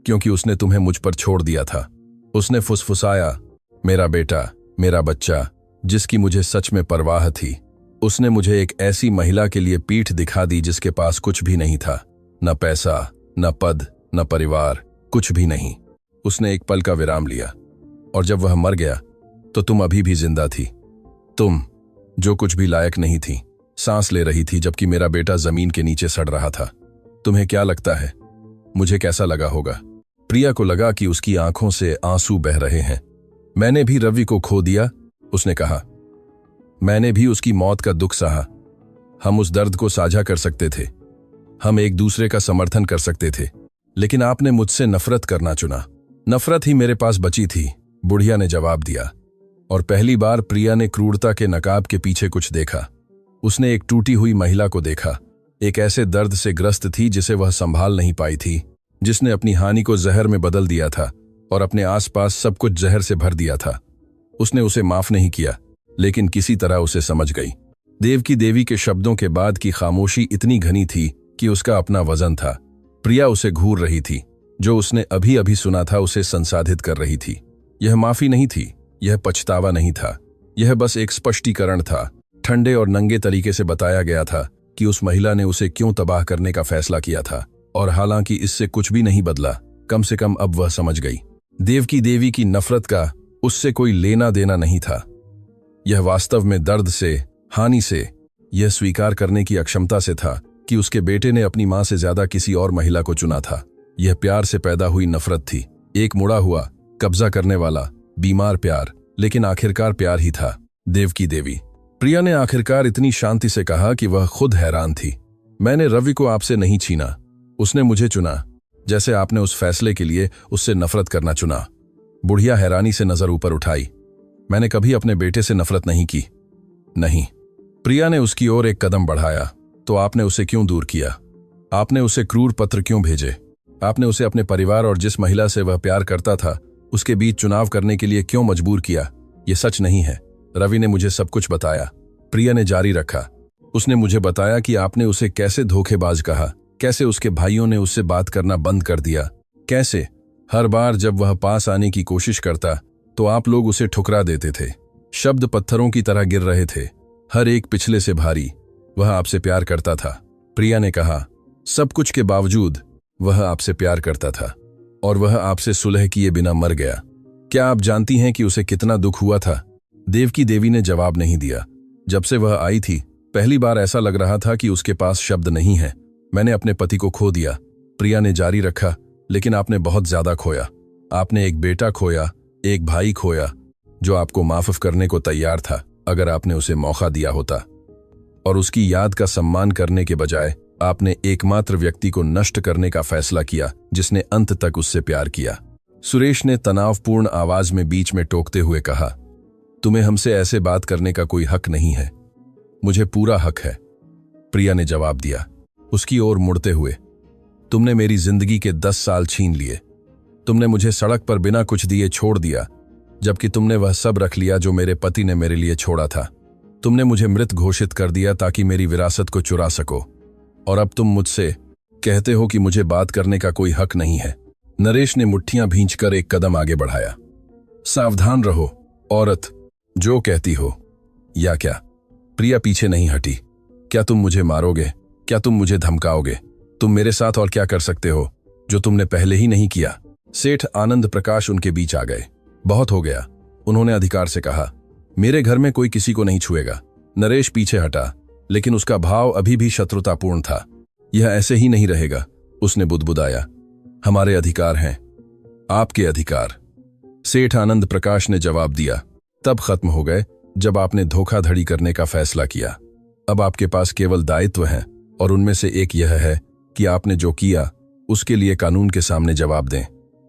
क्योंकि उसने तुम्हें मुझ पर छोड़ दिया था। उसने फुसफुसाया, मेरा बेटा, मेरा बच्चा, जिसकी मुझे सच में परवाह थी। उसने मुझे एक ऐसी महिला के लिए पीठ दिखा दी जिसके पास कुछ भी नहीं था, न पैसा, न पद, न परिवार, कुछ भी नहीं। उसने एक पल का विराम लिया, और जब वह मर गया तो तुम अभी भी जिंदा थी। तुम, जो कुछ भी लायक नहीं थी, सांस ले रही थी जबकि मेरा बेटा जमीन के नीचे सड़ रहा था। तुम्हें क्या लगता है मुझे कैसा लगा होगा? प्रिया को लगा कि उसकी आंखों से आंसू बह रहे हैं। मैंने भी रवि को खो दिया, उसने कहा। मैंने भी उसकी मौत का दुख सहा। हम उस दर्द को साझा कर सकते थे, हम एक दूसरे का समर्थन कर सकते थे, लेकिन आपने मुझसे नफरत करना चुना। नफरत ही मेरे पास बची थी, बुढ़िया ने जवाब दिया। और पहली बार प्रिया ने क्रूरता के नकाब के पीछे कुछ देखा। उसने एक टूटी हुई महिला को देखा, एक ऐसे दर्द से ग्रस्त थी जिसे वह संभाल नहीं पाई थी, जिसने अपनी हानि को जहर में बदल दिया था और अपने आसपास सब कुछ जहर से भर दिया था। उसने उसे माफ नहीं किया, लेकिन किसी तरह उसे समझ गई। देवकी देवी के शब्दों के बाद की खामोशी इतनी घनी थी कि उसका अपना वजन था। प्रिया उसे घूर रही थी, जो उसने अभी अभी सुना था उसे संसाधित कर रही थी। यह माफी नहीं थी, यह पछतावा नहीं था, यह बस एक स्पष्टीकरण था। ठंडे और नंगे तरीके से बताया गया था कि उस महिला ने उसे क्यों तबाह करने का फैसला किया था। और हालांकि इससे कुछ भी नहीं बदला, कम से कम अब वह समझ गई। देवकी देवी की नफरत का उससे कोई लेना देना नहीं था। यह वास्तव में दर्द से, हानि से, यह स्वीकार करने की अक्षमता से था कि उसके बेटे ने अपनी मां से ज्यादा किसी और महिला को चुना था। यह प्यार से पैदा हुई नफरत थी, एक मुड़ा हुआ, कब्जा करने वाला, बीमार प्यार, लेकिन आखिरकार प्यार ही था। देवकी देवी। प्रिया ने आखिरकार इतनी शांति से कहा कि वह खुद हैरान थी। मैंने रवि को आपसे नहीं छीना, उसने मुझे चुना, जैसे आपने उस फैसले के लिए उससे नफरत करना चुना। बुढ़िया हैरानी से नजर ऊपर उठाई। मैंने कभी अपने बेटे से नफरत नहीं की। नहीं। प्रिया ने उसकी ओर एक कदम बढ़ाया। तो आपने उसे क्यों दूर किया? आपने उसे क्रूर पत्र क्यों भेजे? आपने उसे अपने परिवार और जिस महिला से वह प्यार करता था उसके बीच चुनाव करने के लिए क्यों मजबूर किया? यह सच नहीं है। रवि ने मुझे सब कुछ बताया। प्रिया ने जारी रखा। उसने मुझे बताया कि आपने उसे कैसे धोखेबाज कहा, कैसे उसके भाइयों ने उससे बात करना बंद कर दिया, कैसे हर बार जब वह पास आने की कोशिश करता तो आप लोग उसे ठुकरा देते थे। शब्द पत्थरों की तरह गिर रहे थे, हर एक पिछले से भारी। वह आपसे प्यार करता था। प्रिया ने कहा, सब कुछ के बावजूद वह आपसे प्यार करता था और वह आपसे सुलह किए बिना मर गया। क्या आप जानती हैं कि उसे कितना दुख हुआ था? देवकी देवी ने जवाब नहीं दिया। जब से वह आई थी पहली बार ऐसा लग रहा था कि उसके पास शब्द नहीं है। मैंने अपने पति को खो दिया, प्रिया ने जारी रखा, लेकिन आपने बहुत ज्यादा खोया। आपने एक बेटा खोया, एक भाई खोया जो आपको माफ करने को तैयार था अगर आपने उसे मौका दिया होता। और उसकी याद का सम्मान करने के बजाय आपने एकमात्र व्यक्ति को नष्ट करने का फैसला किया जिसने अंत तक उससे प्यार किया। सुरेश ने तनावपूर्ण आवाज में बीच में टोकते हुए कहा, तुम्हें हमसे ऐसे बात करने का कोई हक नहीं है। मुझे पूरा हक है, प्रिया ने जवाब दिया, उसकी ओर मुड़ते हुए। तुमने मेरी जिंदगी के 10 साल छीन लिए। तुमने मुझे सड़क पर बिना कुछ दिए छोड़ दिया, जबकि तुमने वह सब रख लिया जो मेरे पति ने मेरे लिए छोड़ा था। तुमने मुझे मृत घोषित कर दिया ताकि मेरी विरासत को चुरा सको, और अब तुम मुझसे कहते हो कि मुझे बात करने का कोई हक नहीं है। नरेश ने मुट्ठियां भींचकर एक कदम आगे बढ़ाया। सावधान रहो औरत, जो कहती हो। या क्या? प्रिया पीछे नहीं हटी। क्या तुम मुझे मारोगे? क्या तुम मुझे धमकाओगे? तुम मेरे साथ और क्या कर सकते हो जो तुमने पहले ही नहीं किया? सेठ आनंद प्रकाश उनके बीच आ गए। बहुत हो गया, उन्होंने अधिकार से कहा। मेरे घर में कोई किसी को नहीं छुएगा। नरेश पीछे हटा, लेकिन उसका भाव अभी भी शत्रुतापूर्ण था। यह ऐसे ही नहीं रहेगा, उसने बुदबुदाया। हमारे अधिकार हैं, आपके अधिकार, सेठ आनंद प्रकाश ने जवाब दिया। तब खत्म हो गए जब आपने धोखाधड़ी करने का फैसला किया। अब आपके पास केवल दायित्व हैं, और उनमें से एक यह है कि आपने जो किया उसके लिए कानून के सामने जवाब दें।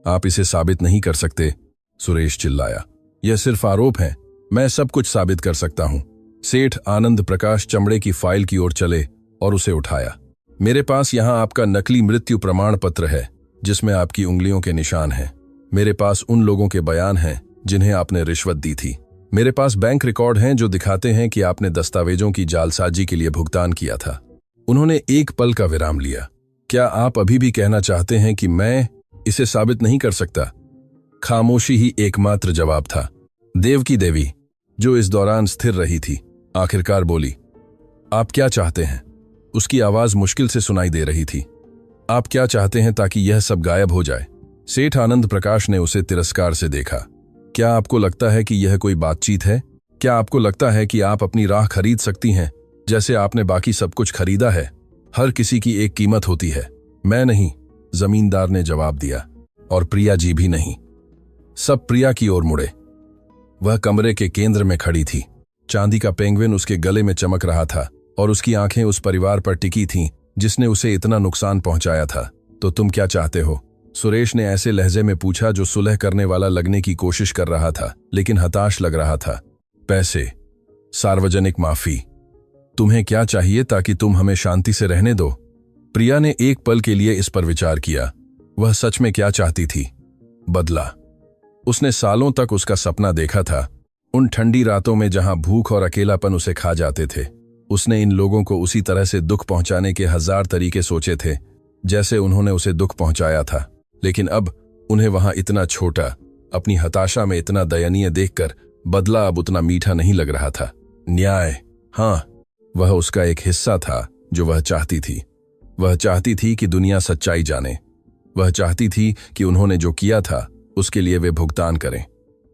आप इसे साबित नहीं कर सकते, सुरेश चिल्लाया। यह सिर्फ आरोप है, मैं सब कुछ साबित कर सकता हूं। सेठ आनंद प्रकाश चमड़े की फाइल की ओर चले और उसे उठाया। मेरे पास यहां आपका नकली मृत्यु प्रमाण पत्र है जिसमें आपकी उंगलियों के निशान हैं। मेरे पास उन लोगों के बयान हैं जिन्हें आपने रिश्वत दी थी। मेरे पास बैंक रिकॉर्ड हैं जो दिखाते हैं कि आपने दस्तावेजों की जालसाजी के लिए भुगतान किया था। उन्होंने एक पल का विराम लिया। क्या आप अभी भी कहना चाहते हैं कि मैं इसे साबित नहीं कर सकता? खामोशी ही एकमात्र जवाब था। देवकी देवी, जो इस दौरान स्थिर रही थी, आखिरकार बोली, आप क्या चाहते हैं? उसकी आवाज मुश्किल से सुनाई दे रही थी। आप क्या चाहते हैं ताकि यह सब गायब हो जाए? सेठ आनंद प्रकाश ने उसे तिरस्कार से देखा। क्या आपको लगता है कि यह कोई बातचीत है? क्या आपको लगता है कि आप अपनी राह खरीद सकती हैं जैसे आपने बाकी सब कुछ खरीदा है? हर किसी की एक कीमत होती है। मैं नहीं, जमींदार ने जवाब दिया, और प्रिया जी भी नहीं। सब प्रिया की ओर मुड़े। वह कमरे के केंद्र में खड़ी थी। चांदी का पेंगुइन उसके गले में चमक रहा था और उसकी आंखें उस परिवार पर टिकी थीं जिसने उसे इतना नुकसान पहुंचाया था। तो तुम क्या चाहते हो? सुरेश ने ऐसे लहजे में पूछा जो सुलह करने वाला लगने की कोशिश कर रहा था लेकिन हताश लग रहा था। पैसे, सार्वजनिक माफी। तुम्हें क्या चाहिए ताकि तुम हमें शांति से रहने दो? प्रिया ने एक पल के लिए इस पर विचार किया। वह सच में क्या चाहती थी? बदला। उसने सालों तक उसका सपना देखा था, उन ठंडी रातों में जहां भूख और अकेलापन उसे खा जाते थे। उसने इन लोगों को उसी तरह से दुख पहुंचाने के 1000 तरीके सोचे थे जैसे उन्होंने उसे दुख पहुंचाया था, लेकिन अब उन्हें वहां इतना छोटा, अपनी हताशा में इतना दयनीय देखकर बदला अब उतना मीठा नहीं लग रहा था। न्याय, हाँ, वह उसका एक हिस्सा था जो वह चाहती थी। वह चाहती थी कि दुनिया सच्चाई जाने। वह चाहती थी कि उन्होंने जो किया था उसके लिए वे भुगतान करें।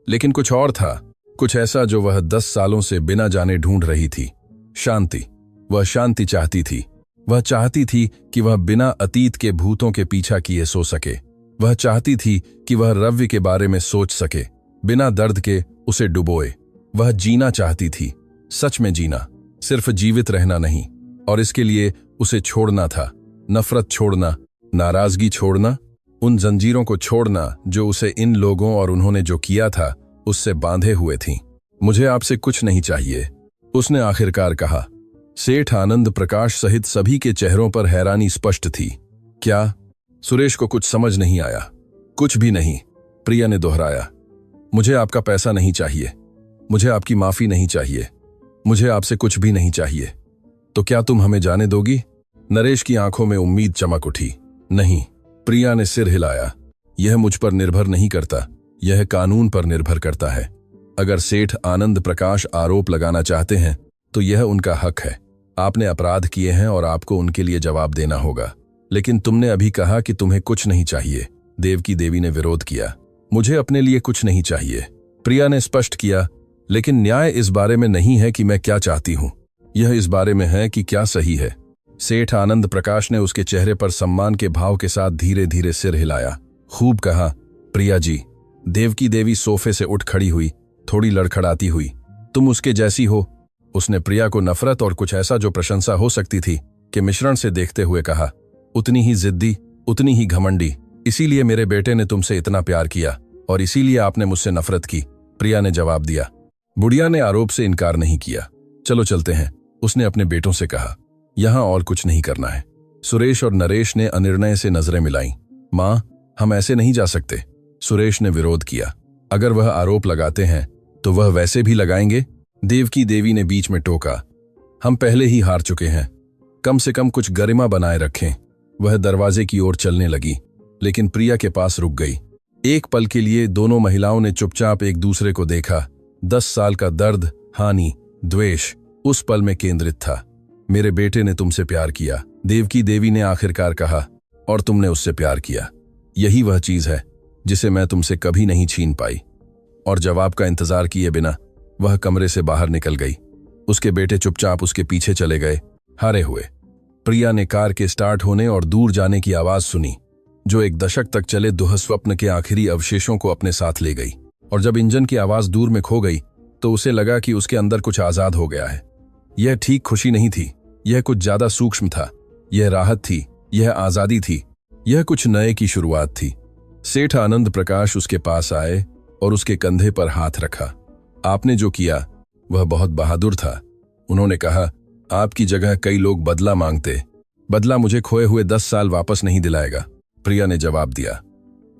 लेकिन कुछ और था, कुछ ऐसा जो वह 10 सालों से बिना जाने ढूंढ रही थी। शांति। वह शांति चाहती थी। वह चाहती थी कि वह बिना अतीत के भूतों के पीछा किए सो सके। वह चाहती थी कि वह रवि के बारे में सोच सके, बिना दर्द के उसे डुबोए। वह जीना चाहती थी, सच में जीना, सिर्फ जीवित रहना नहीं। और इसके लिए उसे छोड़ना था, नफरत छोड़ना, नाराजगी छोड़ना, उन जंजीरों को छोड़ना जो उसे इन लोगों और उन्होंने जो किया था उससे बांधे हुए थीं। मुझे आपसे कुछ नहीं चाहिए, उसने आखिरकार कहा। सेठ आनंद प्रकाश सहित सभी के चेहरों पर हैरानी स्पष्ट थी। क्या? सुरेश को कुछ समझ नहीं आया। कुछ भी नहीं, प्रिया ने दोहराया। मुझे आपका पैसा नहीं चाहिए, मुझे आपकी माफी नहीं चाहिए, मुझे आपसे कुछ भी नहीं चाहिए। तो क्या तुम हमें जाने दोगी? नरेश की आंखों में उम्मीद चमक उठी। नहीं, प्रिया ने सिर हिलाया। यह मुझ पर निर्भर नहीं करता, यह कानून पर निर्भर करता है। अगर सेठ आनंद प्रकाश आरोप लगाना चाहते हैं तो यह उनका हक है। आपने अपराध किए हैं और आपको उनके लिए जवाब देना होगा। लेकिन तुमने अभी कहा कि तुम्हें कुछ नहीं चाहिए। देवकी देवी ने विरोध किया। मुझे अपने लिए कुछ नहीं चाहिए, प्रिया ने स्पष्ट किया। लेकिन न्याय इस बारे में नहीं है कि मैं क्या चाहती हूं, यह इस बारे में है कि क्या सही है। सेठ आनंद प्रकाश ने उसके चेहरे पर सम्मान के भाव के साथ धीरे धीरे सिर हिलाया। खूब कहा, प्रिया जी। देवकी देवी सोफे से उठ खड़ी हुई, थोड़ी लड़खड़ाती हुई। तुम उसके जैसी हो, उसने प्रिया को नफरत और कुछ ऐसा जो प्रशंसा हो सकती थी कि मिश्रण से देखते हुए कहा। उतनी ही जिद्दी, उतनी ही घमंडी। इसीलिए मेरे बेटे ने तुमसे इतना प्यार किया और इसीलिए आपने मुझसे नफरत की, प्रिया ने जवाब दिया। बुढ़िया ने आरोप से इनकार नहीं किया। चलो चलते हैं, उसने अपने बेटों से कहा। यहां और कुछ नहीं करना है। सुरेश और नरेश ने अनिर्णय से नजरें मिलाईं। मां, हम ऐसे नहीं जा सकते, सुरेश ने विरोध किया। अगर वह आरोप लगाते हैं तो वह वैसे भी लगाएंगे, देवकी देवी ने बीच में टोका। हम पहले ही हार चुके हैं, कम से कम कुछ गरिमा बनाए रखें। वह दरवाजे की ओर चलने लगी, लेकिन प्रिया के पास रुक गई। एक पल के लिए दोनों महिलाओं ने चुपचाप एक दूसरे को देखा। 10 साल का दर्द, हानि, द्वेष उस पल में केंद्रित था। मेरे बेटे ने तुमसे प्यार किया, देवकी देवी ने आखिरकार कहा, और तुमने उससे प्यार किया। यही वह चीज है जिसे मैं तुमसे कभी नहीं छीन पाई। और जवाब का इंतजार किए बिना वह कमरे से बाहर निकल गई। उसके बेटे चुपचाप उसके पीछे चले गए, हारे हुए। प्रिया ने कार के स्टार्ट होने और दूर जाने की आवाज सुनी, जो एक दशक तक चले दुःस्वप्न के आखिरी अवशेषों को अपने साथ ले गई। और जब इंजन की आवाज दूर में खो गई तो उसे लगा कि उसके अंदर कुछ आजाद हो गया है। यह ठीक खुशी नहीं थी, यह कुछ ज्यादा सूक्ष्म था। यह राहत थी, यह आजादी थी, यह कुछ नए की शुरुआत थी। सेठ आनंद प्रकाश उसके पास आए और उसके कंधे पर हाथ रखा। आपने जो किया वह बहुत बहादुर था, उन्होंने कहा। आपकी जगह कई लोग बदला मांगते। बदला मुझे खोए हुए 10 साल वापस नहीं दिलाएगा, प्रिया ने जवाब दिया।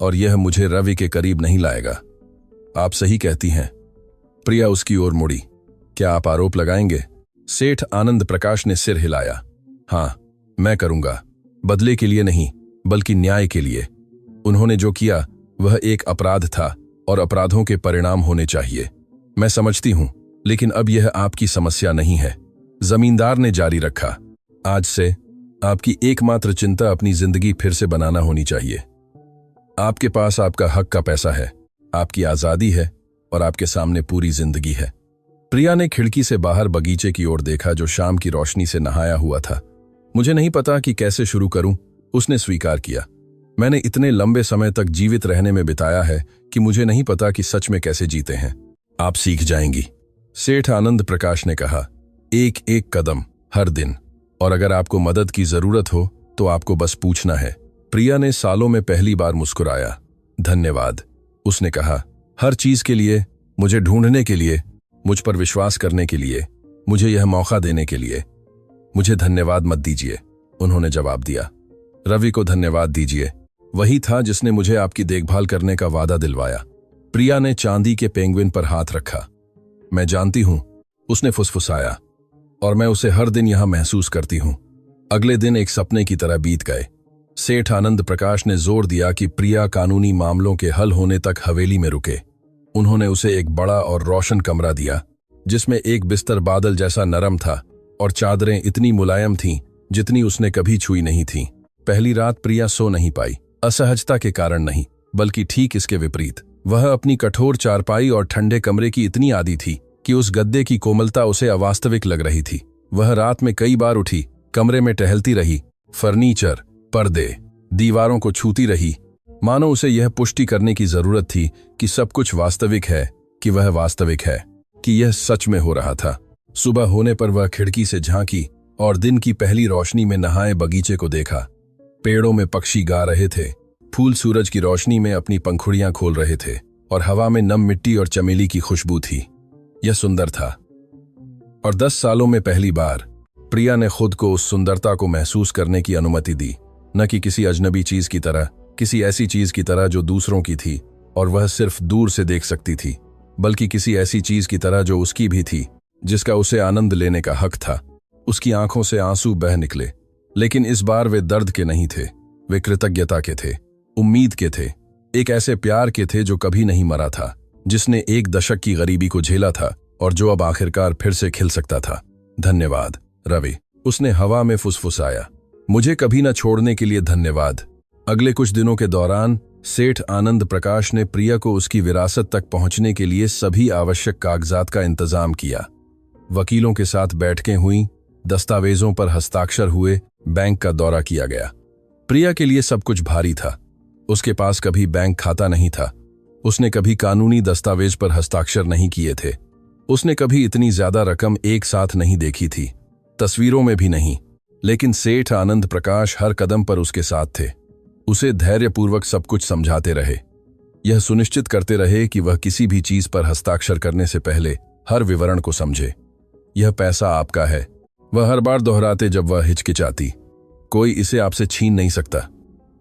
और यह मुझे रवि के करीब नहीं लाएगा। आप सही कहती हैं। प्रिया उसकी ओर मुड़ी। क्या आप आरोप लगाएंगे? सेठ आनंद प्रकाश ने सिर हिलाया। हां, मैं करूंगा, बदले के लिए नहीं बल्कि न्याय के लिए। उन्होंने जो किया वह एक अपराध था और अपराधों के परिणाम होने चाहिए। मैं समझती हूं, लेकिन अब यह आपकी समस्या नहीं है, जमींदार ने जारी रखा। आज से आपकी एकमात्र चिंता अपनी जिंदगी फिर से बनाना होनी चाहिए। आपके पास आपका हक का पैसा है, आपकी आजादी है और आपके सामने पूरी जिंदगी है। प्रिया ने खिड़की से बाहर बगीचे की ओर देखा जो शाम की रोशनी से नहाया हुआ था। मुझे नहीं पता कि कैसे शुरू करूं, उसने स्वीकार किया। मैंने इतने लंबे समय तक जीवित रहने में बिताया है कि मुझे नहीं पता कि सच में कैसे जीते हैं। आप सीख जाएंगी, सेठ आनंद प्रकाश ने कहा। एक एक कदम, हर दिन। और अगर आपको मदद की जरूरत हो तो आपको बस पूछना है। प्रिया ने सालों में पहली बार मुस्कुराया। धन्यवाद, उसने कहा। हर चीज के लिए, मुझे ढूंढने के लिए, मुझ पर विश्वास करने के लिए, मुझे यह मौका देने के लिए। मुझे धन्यवाद मत दीजिए, उन्होंने जवाब दिया। रवि को धन्यवाद दीजिए, वही था जिसने मुझे आपकी देखभाल करने का वादा दिलवाया। प्रिया ने चांदी के पेंगुइन पर हाथ रखा। मैं जानती हूं, उसने फुसफुसाया, और मैं उसे हर दिन यहां महसूस करती हूं। अगले दिन एक सपने की तरह बीत गए। सेठ आनंद प्रकाश ने जोर दिया कि प्रिया कानूनी मामलों के हल होने तक हवेली में रुके। उन्होंने उसे एक बड़ा और रोशन कमरा दिया, जिसमें एक बिस्तर बादल जैसा नरम था और चादरें इतनी मुलायम थीं जितनी उसने कभी छुई नहीं थीं। पहली रात प्रिया सो नहीं पाई, असहजता के कारण नहीं, बल्कि ठीक इसके विपरीत। वह अपनी कठोर चारपाई और ठंडे कमरे की इतनी आदी थी कि उस गद्दे की कोमलता उसे अवास्तविक लग रही थी। वह रात में कई बार उठी, कमरे में टहलती रही, फर्नीचर, पर्दे, दीवारों को छूती रही, मानो उसे यह पुष्टि करने की जरूरत थी कि सब कुछ वास्तविक है, कि वह वास्तविक है, कि यह सच में हो रहा था। सुबह होने पर वह खिड़की से झांकी और दिन की पहली रोशनी में नहाए बगीचे को देखा। पेड़ों में पक्षी गा रहे थे, फूल सूरज की रोशनी में अपनी पंखुड़ियां खोल रहे थे और हवा में नम मिट्टी और चमेली की खुशबू थी। यह सुंदर था। और 10 सालों में पहली बार प्रिया ने खुद को उस सुंदरता को महसूस करने की अनुमति दी, न कि किसी अजनबी चीज की तरह, किसी ऐसी चीज की तरह जो दूसरों की थी और वह सिर्फ दूर से देख सकती थी, बल्कि किसी ऐसी चीज की तरह जो उसकी भी थी, जिसका उसे आनंद लेने का हक था। उसकी आंखों से आंसू बह निकले, लेकिन इस बार वे दर्द के नहीं थे, वे कृतज्ञता के थे, उम्मीद के थे, एक ऐसे प्यार के थे जो कभी नहीं मरा था, जिसने एक दशक की गरीबी को झेला था और जो अब आखिरकार फिर से खिल सकता था। धन्यवाद रवि, उसने हवा में फुसफुसाया, मुझे कभी न छोड़ने के लिए धन्यवाद। अगले कुछ दिनों के दौरान सेठ आनंद प्रकाश ने प्रिया को उसकी विरासत तक पहुंचने के लिए सभी आवश्यक कागजात का इंतजाम किया। वकीलों के साथ बैठकें हुईं, दस्तावेजों पर हस्ताक्षर हुए, बैंक का दौरा किया गया। प्रिया के लिए सब कुछ भारी था। उसके पास कभी बैंक खाता नहीं था, उसने कभी कानूनी दस्तावेज पर हस्ताक्षर नहीं किए थे, उसने कभी इतनी ज्यादा रकम एक साथ नहीं देखी थी, तस्वीरों में भी नहीं। लेकिन सेठ आनंद प्रकाश हर कदम पर उसके साथ थे, उसे धैर्यपूर्वक सब कुछ समझाते रहे, यह सुनिश्चित करते रहे कि वह किसी भी चीज पर हस्ताक्षर करने से पहले हर विवरण को समझे। यह पैसा आपका है, वह हर बार दोहराते जब वह हिचकिचाती। कोई इसे आपसे छीन नहीं सकता,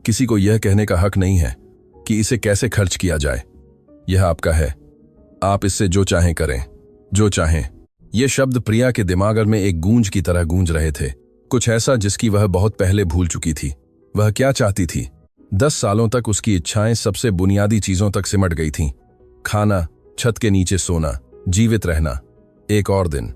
किसी को यह कहने का हक नहीं है कि इसे कैसे खर्च किया जाए। यह आपका है, आप इससे जो चाहें करें, जो चाहें। ये शब्द प्रिया के दिमाग में एक गूंज की तरह गूंज रहे थे, कुछ ऐसा जिसकी वह बहुत पहले भूल चुकी थी। वह क्या चाहती थी? 10 सालों तक उसकी इच्छाएं सबसे बुनियादी चीजों तक सिमट गई थीं। खाना, छत के नीचे सोना, जीवित रहना। एक और दिन।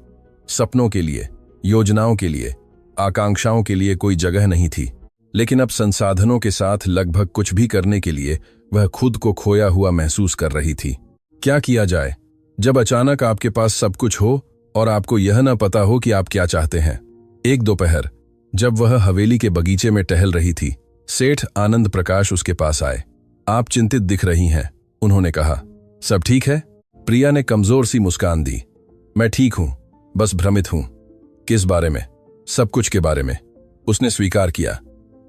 सपनों के लिए, योजनाओं के लिए, आकांक्षाओं के लिए कोई जगह नहीं थी। लेकिन अब संसाधनों के साथ लगभग कुछ भी करने के लिए वह खुद को खोया हुआ महसूस कर रही थी। क्या किया जाए जब अचानक आपके पास सब कुछ हो और आपको यह न पता हो कि आप क्या चाहते हैं? एक दोपहर जब वह हवेली के बगीचे में टहल रही थी, सेठ आनंद प्रकाश उसके पास आए। आप चिंतित दिख रही हैं, उन्होंने कहा। सब ठीक है? प्रिया ने कमजोर सी मुस्कान दी। मैं ठीक हूं, बस भ्रमित हूं। किस बारे में? सब कुछ के बारे में, उसने स्वीकार किया।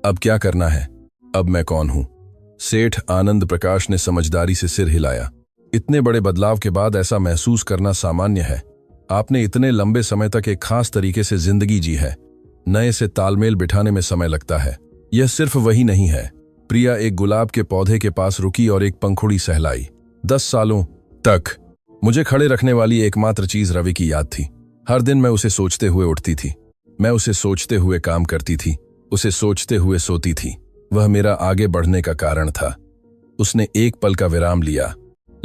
अब क्या करना है? अब मैं कौन हूं? सेठ आनंद प्रकाश ने समझदारी से सिर हिलाया। इतने बड़े बदलाव के बाद ऐसा महसूस करना सामान्य है। आपने इतने लंबे समय तक एक खास तरीके से जिंदगी जी है, नए से तालमेल बिठाने में समय लगता है। यह सिर्फ वही नहीं है। प्रिया एक गुलाब के पौधे के पास रुकी और एक पंखुड़ी सहलाई। 10 सालों तक मुझे खड़े रखने वाली एकमात्र चीज रवि की याद थी। हर दिन मैं उसे सोचते हुए उठती थी, मैं उसे सोचते हुए काम करती थी, उसे सोचते हुए सोती थी। वह मेरा आगे बढ़ने का कारण था। उसने एक पल का विराम लिया।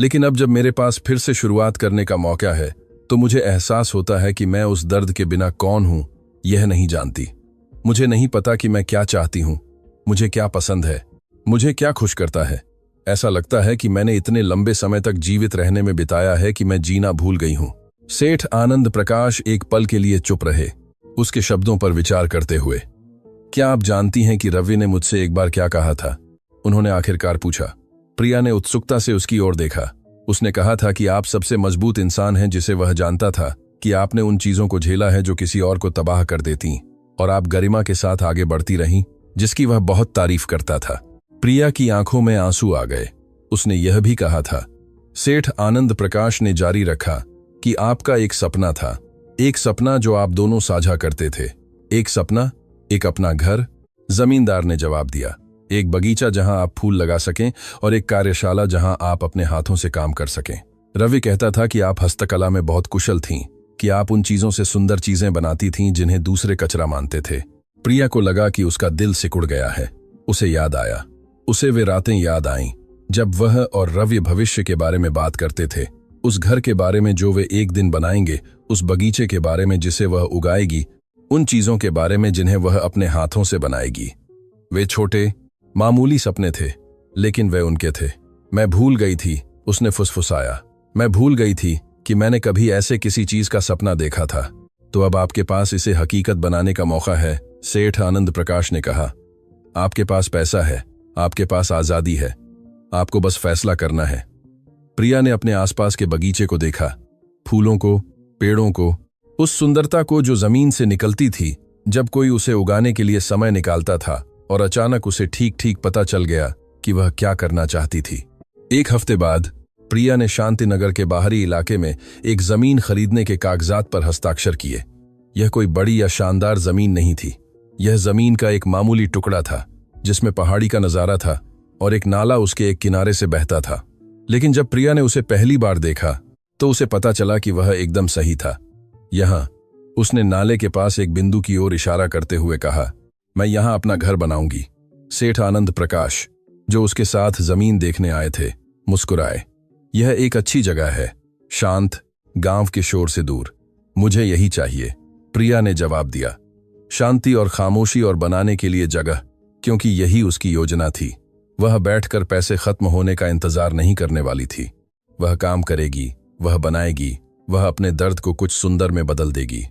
लेकिन अब जब मेरे पास फिर से शुरुआत करने का मौका है, तो मुझे एहसास होता है कि मैं उस दर्द के बिना कौन हूं यह नहीं जानती। मुझे नहीं पता कि मैं क्या चाहती हूं, मुझे क्या पसंद है, मुझे क्या खुश करता है। ऐसा लगता है कि मैंने इतने लंबे समय तक जीवित रहने में बिताया है कि मैं जीना भूल गई हूं। सेठ आनंद प्रकाश एक पल के लिए चुप रहे, उसके शब्दों पर विचार करते हुए। क्या आप जानती हैं कि रवि ने मुझसे एक बार क्या कहा था? उन्होंने आखिरकार पूछा। प्रिया ने उत्सुकता से उसकी ओर देखा। उसने कहा था कि आप सबसे मजबूत इंसान हैं जिसे वह जानता था, कि आपने उन चीजों को झेला है जो किसी और को तबाह कर देती, और आप गरिमा के साथ आगे बढ़ती रहीं, जिसकी वह बहुत तारीफ करता था। प्रिया की आंखों में आंसू आ गए। उसने यह भी कहा था, सेठ आनंद प्रकाश ने जारी रखा, कि आपका एक सपना था, एक सपना जो आप दोनों साझा करते थे। एक सपना, एक अपना घर। जमींदार ने जवाब दिया। एक बगीचा जहां आप फूल लगा सकें और एक कार्यशाला जहां आप अपने हाथों से काम कर सकें। रवि कहता था कि आप हस्तकला में बहुत कुशल थीं, कि आप उन चीजों से सुंदर चीजें बनाती थीं जिन्हें दूसरे कचरा मानते थे। प्रिया को लगा कि उसका दिल सिकुड़ गया है। उसे याद आया, उसे वे रातें याद आईं जब वह और रवि भविष्य के बारे में बात करते थे, उस घर के बारे में जो वे एक दिन बनाएंगे, उस बगीचे के बारे में जिसे वह उगाएगी, उन चीजों के बारे में जिन्हें वह अपने हाथों से बनाएगी। वे छोटे मामूली सपने थे, लेकिन वे उनके थे। मैं भूल गई थी, उसने फुसफुसाया। मैं भूल गई थी कि मैंने कभी ऐसे किसी चीज का सपना देखा था। तो अब आपके पास इसे हकीकत बनाने का मौका है, सेठ आनंद प्रकाश ने कहा। आपके पास पैसा है, आपके पास आजादी है, आपको बस फैसला करना है। प्रिया ने अपने आसपास के बगीचे को देखा, फूलों को, पेड़ों को, उस सुंदरता को जो जमीन से निकलती थी जब कोई उसे उगाने के लिए समय निकालता था, और अचानक उसे ठीक ठीक पता चल गया कि वह क्या करना चाहती थी। एक हफ्ते बाद प्रिया ने शांतिनगर के बाहरी इलाके में एक जमीन खरीदने के कागजात पर हस्ताक्षर किए। यह कोई बड़ी या शानदार जमीन नहीं थी। यह जमीन का एक मामूली टुकड़ा था जिसमें पहाड़ी का नजारा था और एक नाला उसके एक किनारे से बहता था। लेकिन जब प्रिया ने उसे पहली बार देखा तो उसे पता चला कि वह एकदम सही था। यहां, उसने नाले के पास एक बिंदु की ओर इशारा करते हुए कहा, मैं यहां अपना घर बनाऊंगी। सेठ आनंद प्रकाश, जो उसके साथ जमीन देखने आए थे, मुस्कुराए। यह एक अच्छी जगह है, शांत, गांव के शोर से दूर। मुझे यही चाहिए, प्रिया ने जवाब दिया। शांति और खामोशी और बनाने के लिए जगह, क्योंकि यही उसकी योजना थी। वह बैठकर पैसे खत्म होने का इंतजार नहीं करने वाली थी। वह काम करेगी, वह बनाएगी, वह अपने दर्द को कुछ सुंदर में बदल देगी।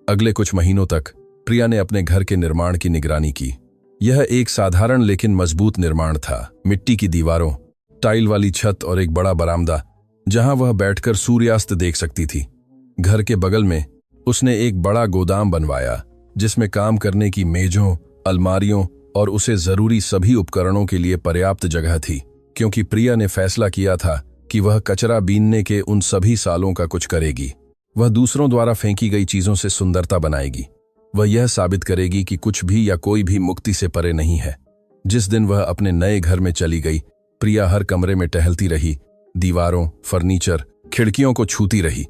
अगले कुछ महीनों तक प्रिया ने अपने घर के निर्माण की निगरानी की। यह एक साधारण लेकिन मजबूत निर्माण था। मिट्टी की दीवारों, टाइल वाली छत और एक बड़ा बरामदा जहां वह बैठकर सूर्यास्त देख सकती थी। घर के बगल में उसने एक बड़ा गोदाम बनवाया जिसमें काम करने की मेजों, अलमारियों और उसे जरूरी सभी उपकरणों के लिए पर्याप्त जगह थी, क्योंकि प्रिया ने फैसला किया था कि वह कचरा बीनने के उन सभी सालों का कुछ करेगी। वह दूसरों द्वारा फेंकी गई चीजों से सुंदरता बनाएगी। वह यह साबित करेगी कि कुछ भी या कोई भी मुक्ति से परे नहीं है। जिस दिन वह अपने नए घर में चली गई, प्रिया हर कमरे में टहलती रही, दीवारों, फर्नीचर, खिड़कियों को छूती रही।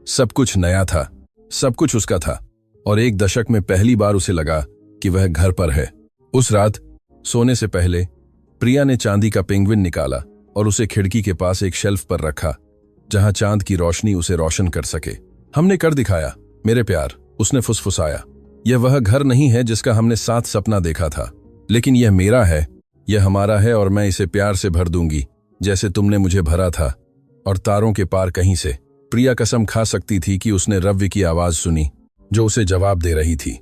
सब कुछ नया था, सब कुछ उसका था, और एक दशक में पहली बार उसे लगा कि वह घर पर है। उस रात सोने से पहले प्रिया ने चांदी का पेंगुइन निकाला और उसे खिड़की के पास एक शेल्फ पर रखा, जहां चांद की रोशनी उसे रोशन कर सके। हमने कर दिखाया मेरे प्यार, उसने फुसफुसाया। यह वह घर नहीं है जिसका हमने साथ सपना देखा था, लेकिन यह मेरा है, यह हमारा है, और मैं इसे प्यार से भर दूंगी जैसे तुमने मुझे भरा था, और तारों के पार कहीं से। प्रिया कसम खा सकती थी कि उसने रवि की आवाज सुनी जो उसे जवाब दे रही थी,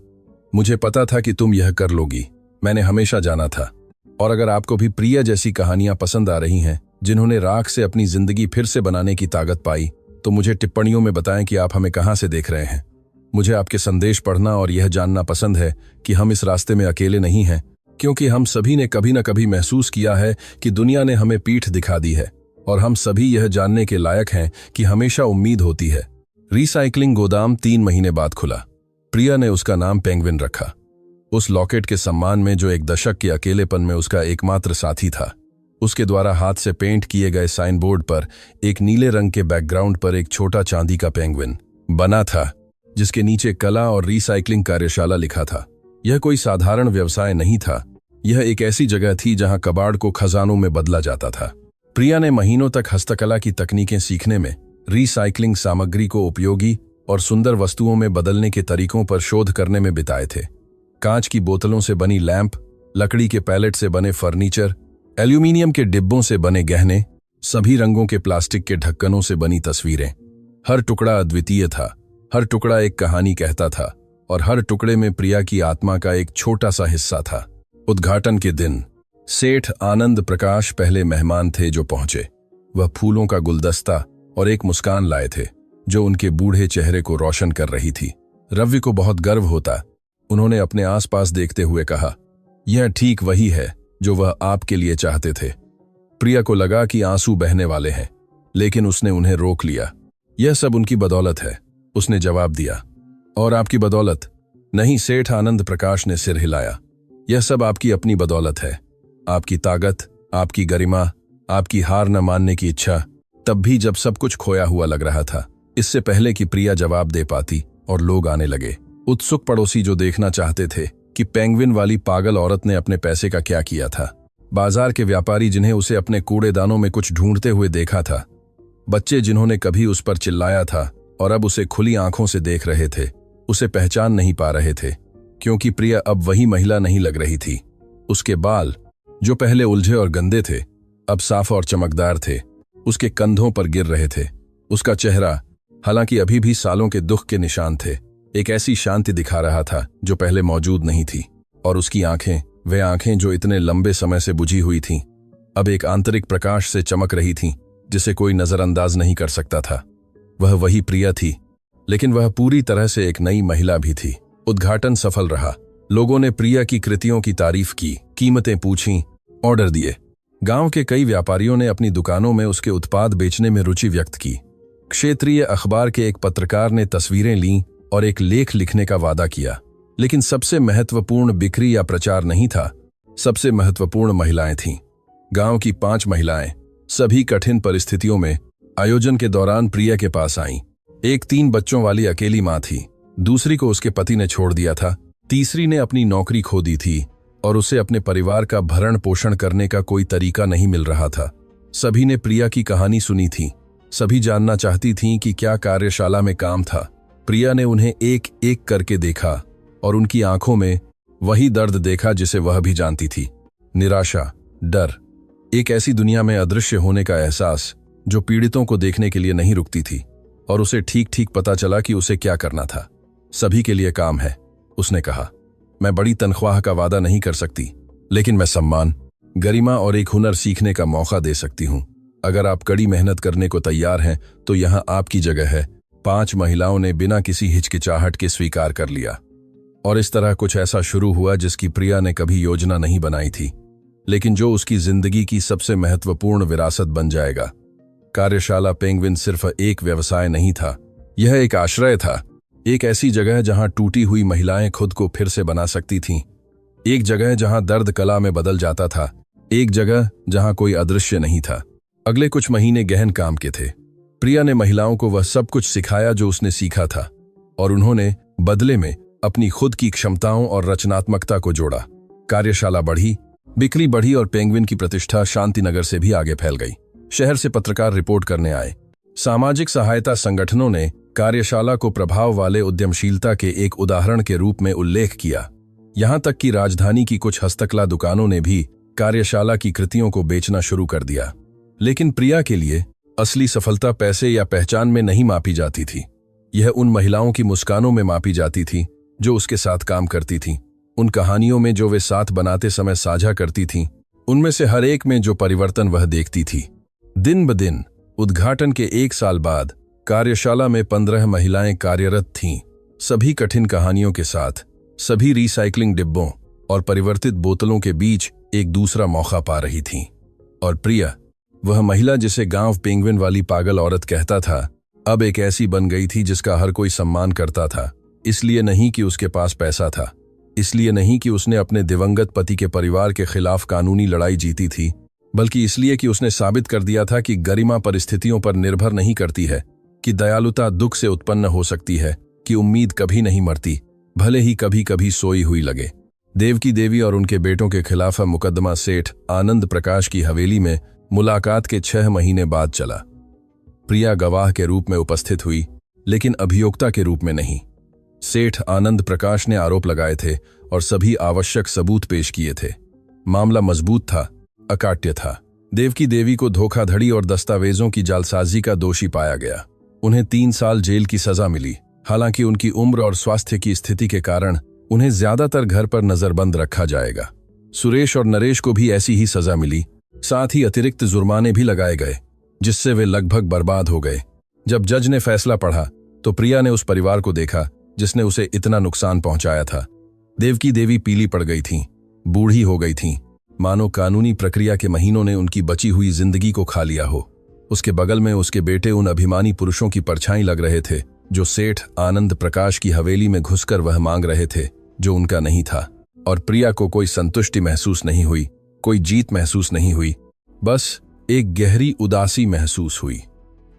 मुझे पता था कि तुम यह कर लोगी, मैंने हमेशा जाना था। और अगर आपको भी प्रिया जैसी कहानियां पसंद आ रही हैं, जिन्होंने राख से अपनी जिंदगी फिर से बनाने की ताकत पाई, तो मुझे टिप्पणियों में बताएं कि आप हमें कहां से देख रहे हैं। मुझे आपके संदेश पढ़ना और यह जानना पसंद है कि हम इस रास्ते में अकेले नहीं हैं, क्योंकि हम सभी ने कभी न कभी महसूस किया है कि दुनिया ने हमें पीठ दिखा दी है, और हम सभी यह जानने के लायक हैं कि हमेशा उम्मीद होती है। रिसाइकलिंग गोदाम 3 महीने बाद खुला। प्रिया ने उसका नाम पेंगुइन रखा, उस लॉकेट के सम्मान में जो एक दशक के अकेलेपन में उसका एकमात्र साथी था। उसके द्वारा हाथ से पेंट किए गए साइन बोर्ड पर एक नीले रंग के बैकग्राउंड पर एक छोटा चांदी का पेंगुइन बना था, जिसके नीचे कला और रिसाइकलिंग कार्यशाला लिखा था। यह कोई साधारण व्यवसाय नहीं था, यह एक ऐसी जगह थी जहां कबाड़ को खजानों में बदला जाता था। प्रिया ने महीनों तक हस्तकला की तकनीकें सीखने में, रिसाइकलिंग सामग्री को उपयोगी और सुंदर वस्तुओं में बदलने के तरीकों पर शोध करने में बिताए थे। कांच की बोतलों से बनी लैंप, लकड़ी के पैलेट से बने फर्नीचर, एल्यूमिनियम के डिब्बों से बने गहने, सभी रंगों के प्लास्टिक के ढक्कनों से बनी तस्वीरें। हर टुकड़ा अद्वितीय था, हर टुकड़ा एक कहानी कहता था, और हर टुकड़े में प्रिया की आत्मा का एक छोटा सा हिस्सा था। उद्घाटन के दिन सेठ आनंद प्रकाश पहले मेहमान थे जो पहुंचे। वह फूलों का गुलदस्ता और एक मुस्कान लाए थे जो उनके बूढ़े चेहरे को रोशन कर रही थी। रवि को बहुत गर्व होता, उन्होंने अपने आसपास देखते हुए कहा, यह ठीक वही है जो वह आपके लिए चाहते थे। प्रिया को लगा कि आंसू बहने वाले हैं, लेकिन उसने उन्हें रोक लिया। यह सब उनकी बदौलत है, उसने जवाब दिया। और आपकी बदौलत नहीं, सेठ आनंद प्रकाश ने सिर हिलाया। यह सब आपकी अपनी बदौलत है, आपकी ताकत, आपकी गरिमा, आपकी हार न मानने की इच्छा, तब भी जब सब कुछ खोया हुआ लग रहा था। इससे पहले कि प्रिया जवाब दे पाती और लोग आने लगे, उत्सुक पड़ोसी जो देखना चाहते थे कि पेंगुइन वाली पागल औरत ने अपने पैसे का क्या किया था। बाजार के व्यापारी जिन्हें उसे अपने कूड़ेदानों में कुछ ढूंढते हुए देखा था, बच्चे जिन्होंने कभी उस पर चिल्लाया था और अब उसे खुली आंखों से देख रहे थे, उसे पहचान नहीं पा रहे थे, क्योंकि प्रिया अब वही महिला नहीं लग रही थी। उसके बाल, जो पहले उलझे और गंदे थे, अब साफ और चमकदार थे, उसके कंधों पर गिर रहे थे। उसका चेहरा, हालांकि अभी भी सालों के दुख के निशान थे, एक ऐसी शांति दिखा रहा था जो पहले मौजूद नहीं थी। और उसकी आंखें, वे आंखें जो इतने लंबे समय से बुझी हुई थीं, अब एक आंतरिक प्रकाश से चमक रही थीं जिसे कोई नजरअंदाज नहीं कर सकता था। वह वही प्रिया थी, लेकिन वह पूरी तरह से एक नई महिला भी थी। उद्घाटन सफल रहा। लोगों ने प्रिया की कृतियों की तारीफ की, कीमतें पूछीं, ऑर्डर दिए। गांव के कई व्यापारियों ने अपनी दुकानों में उसके उत्पाद बेचने में रुचि व्यक्त की। क्षेत्रीय अखबार के एक पत्रकार ने तस्वीरें लीं और एक लेख लिखने का वादा किया। लेकिन सबसे महत्वपूर्ण बिक्री या प्रचार नहीं था, सबसे महत्वपूर्ण महिलाएं थीं। गांव की 5 महिलाएं, सभी कठिन परिस्थितियों में, आयोजन के दौरान प्रिया के पास आईं। एक 3 बच्चों वाली अकेली मां थी, दूसरी को उसके पति ने छोड़ दिया था, तीसरी ने अपनी नौकरी खो दी थी और उसे अपने परिवार का भरण पोषण करने का कोई तरीका नहीं मिल रहा था। सभी ने प्रिया की कहानी सुनी थी, सभी जानना चाहती थीं कि क्या कार्यशाला में काम था। प्रिया ने उन्हें एक एक करके देखा और उनकी आंखों में वही दर्द देखा जिसे वह भी जानती थी, निराशा, डर, एक ऐसी दुनिया में अदृश्य होने का एहसास जो पीड़ितों को देखने के लिए नहीं रुकती थी। और उसे ठीक ठीक पता चला कि उसे क्या करना था। सभी के लिए काम है, उसने कहा। मैं बड़ी तनख्वाह का वादा नहीं कर सकती, लेकिन मैं सम्मान, गरिमा और एक हुनर सीखने का मौका दे सकती हूं। अगर आप कड़ी मेहनत करने को तैयार हैं तो यहां आपकी जगह है। 5 महिलाओं ने बिना किसी हिचकिचाहट के स्वीकार कर लिया। और इस तरह कुछ ऐसा शुरू हुआ जिसकी प्रिया ने कभी योजना नहीं बनाई थी, लेकिन जो उसकी जिंदगी की सबसे महत्वपूर्ण विरासत बन जाएगा। कार्यशाला पेंगुइन सिर्फ एक व्यवसाय नहीं था, यह एक आश्रय था, एक ऐसी जगह जहां टूटी हुई महिलाएं खुद को फिर से बना सकती थीं, एक जगह जहां दर्द कला में बदल जाता था, एक जगह जहां कोई अदृश्य नहीं था। अगले कुछ महीने गहन काम के थे। प्रिया ने महिलाओं को वह सब कुछ सिखाया जो उसने सीखा था, और उन्होंने बदले में अपनी खुद की क्षमताओं और रचनात्मकता को जोड़ा। कार्यशाला बढ़ी, बिक्री बढ़ी और पेंगुइन की प्रतिष्ठा शांतिनगर से भी आगे फैल गई। शहर से पत्रकार रिपोर्ट करने आए। सामाजिक सहायता संगठनों ने कार्यशाला को प्रभाव वाले उद्यमशीलता के एक उदाहरण के रूप में उल्लेख किया। यहां तक कि राजधानी की कुछ हस्तकला दुकानों ने भी कार्यशाला की कृतियों को बेचना शुरू कर दिया। लेकिन प्रिया के लिए असली सफलता पैसे या पहचान में नहीं मापी जाती थी। यह उन महिलाओं की मुस्कानों में मापी जाती थी जो उसके साथ काम करती थीं, उन कहानियों में जो वे साथ बनाते समय साझा करती थीं, उनमें से हर एक में जो परिवर्तन वह देखती थी। दिन ब दिन, उद्घाटन के 1 साल बाद कार्यशाला में 15 महिलाएं कार्यरत थीं, सभी कठिन कहानियों के साथ, सभी रिसाइकलिंग डिब्बों और परिवर्तित बोतलों के बीच एक दूसरा मौका पा रही थीं। और प्रिया, वह महिला जिसे गांव पेंगुइन वाली पागल औरत कहता था, अब एक ऐसी बन गई थी जिसका हर कोई सम्मान करता था। इसलिए नहीं कि उसके पास पैसा था, इसलिए नहीं कि उसने अपने दिवंगत पति के परिवार के खिलाफ कानूनी लड़ाई जीती थी, बल्कि इसलिए कि उसने साबित कर दिया था कि गरिमा परिस्थितियों पर निर्भर नहीं करती है, कि दयालुता दुख से उत्पन्न हो सकती है, कि उम्मीद कभी नहीं मरती, भले ही कभी कभी सोई हुई लगे। देवकी देवी और उनके बेटों के खिलाफ मुकदमा सेठ आनंद प्रकाश की हवेली में मुलाकात के 6 महीने बाद चला। प्रिया गवाह के रूप में उपस्थित हुई, लेकिन अभियोक्ता के रूप में नहीं। सेठ आनंद प्रकाश ने आरोप लगाए थे और सभी आवश्यक सबूत पेश किए थे। मामला मजबूत था, अकाट्य था। देवकी देवी को धोखाधड़ी और दस्तावेजों की जालसाजी का दोषी पाया गया। उन्हें 3 साल जेल की सजा मिली। हालांकि उनकी उम्र और स्वास्थ्य की स्थिति के कारण उन्हें ज्यादातर घर पर नजरबंद रखा जाएगा। सुरेश और नरेश को भी ऐसी ही सजा मिली, साथ ही अतिरिक्त जुर्माने भी लगाए गए, जिससे वे लगभग बर्बाद हो गए। जब जज ने फैसला पढ़ा तो प्रिया ने उस परिवार को देखा जिसने उसे इतना नुकसान पहुंचाया था। देवकी देवी पीली पड़ गई थीं, बूढ़ी हो गई थीं, मानो कानूनी प्रक्रिया के महीनों ने उनकी बची हुई जिंदगी को खा लिया हो। उसके बगल में उसके बेटे उन अभिमानी पुरुषों की परछाई लग रहे थे जो सेठ आनंद प्रकाश की हवेली में घुसकर वह मांग रहे थे जो उनका नहीं था। और प्रिया को कोई संतुष्टि महसूस नहीं हुई, कोई जीत महसूस नहीं हुई, बस एक गहरी उदासी महसूस हुई।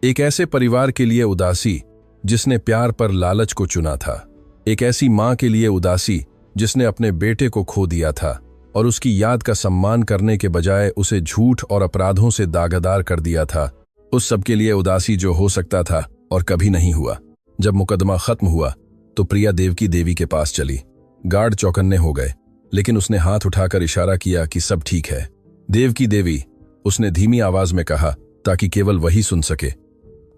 एक ऐसे परिवार के लिए उदासी जिसने प्यार पर लालच को चुना था, एक ऐसी मां के लिए उदासी जिसने अपने बेटे को खो दिया था, और उसकी याद का सम्मान करने के बजाय उसे झूठ और अपराधों से दागदार कर दिया था। उस सब के लिए उदासी जो हो सकता था और कभी नहीं हुआ। जब मुकदमा खत्म हुआ तो प्रिया देवकी देवी के पास चली। गार्ड चौकन्ने हो गए, लेकिन उसने हाथ उठाकर इशारा किया कि सब ठीक है। देवकी देवी, उसने धीमी आवाज में कहा ताकि केवल वही सुन सके,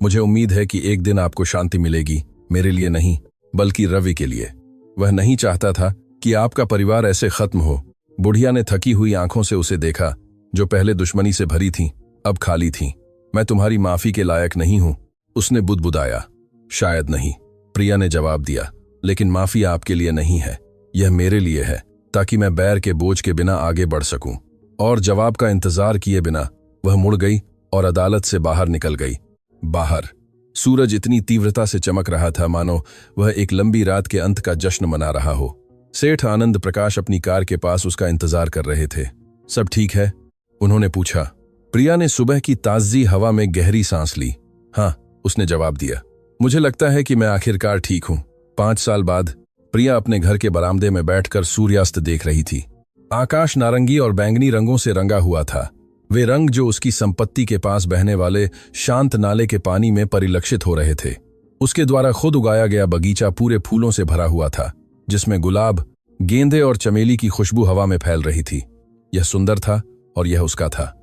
मुझे उम्मीद है कि एक दिन आपको शांति मिलेगी, मेरे लिए नहीं बल्कि रवि के लिए। वह नहीं चाहता था कि आपका परिवार ऐसे खत्म हो। बुढ़िया ने थकी हुई आंखों से उसे देखा, जो पहले दुश्मनी से भरी थीं, अब खाली थीं। मैं तुम्हारी माफी के लायक नहीं हूं, उसने बुदबुदाया। शायद नहीं, प्रिया ने जवाब दिया, लेकिन माफी आपके लिए नहीं है, यह मेरे लिए है, ताकि मैं बैर के बोझ के बिना आगे बढ़ सकूं। और जवाब का इंतजार किए बिना वह मुड़ गई और अदालत से बाहर निकल गई। बाहर सूरज इतनी तीव्रता से चमक रहा था मानो वह एक लंबी रात के अंत का जश्न मना रहा हो। सेठ आनंद प्रकाश अपनी कार के पास उसका इंतजार कर रहे थे। सब ठीक है? उन्होंने पूछा। प्रिया ने सुबह की ताजी हवा में गहरी सांस ली। हाँ, उसने जवाब दिया, मुझे लगता है कि मैं आखिरकार ठीक हूं। 5 साल बाद प्रिया अपने घर के बरामदे में बैठकर सूर्यास्त देख रही थी। आकाश नारंगी और बैंगनी रंगों से रंगा हुआ था। वे रंग जो उसकी संपत्ति के पास बहने वाले शांत नाले के पानी में परिलक्षित हो रहे थे। उसके द्वारा खुद उगाया गया बगीचा पूरे फूलों से भरा हुआ था, जिसमें गुलाब, गेंदे और चमेली की खुशबू हवा में फैल रही थी। यह सुंदर था और यह उसका था।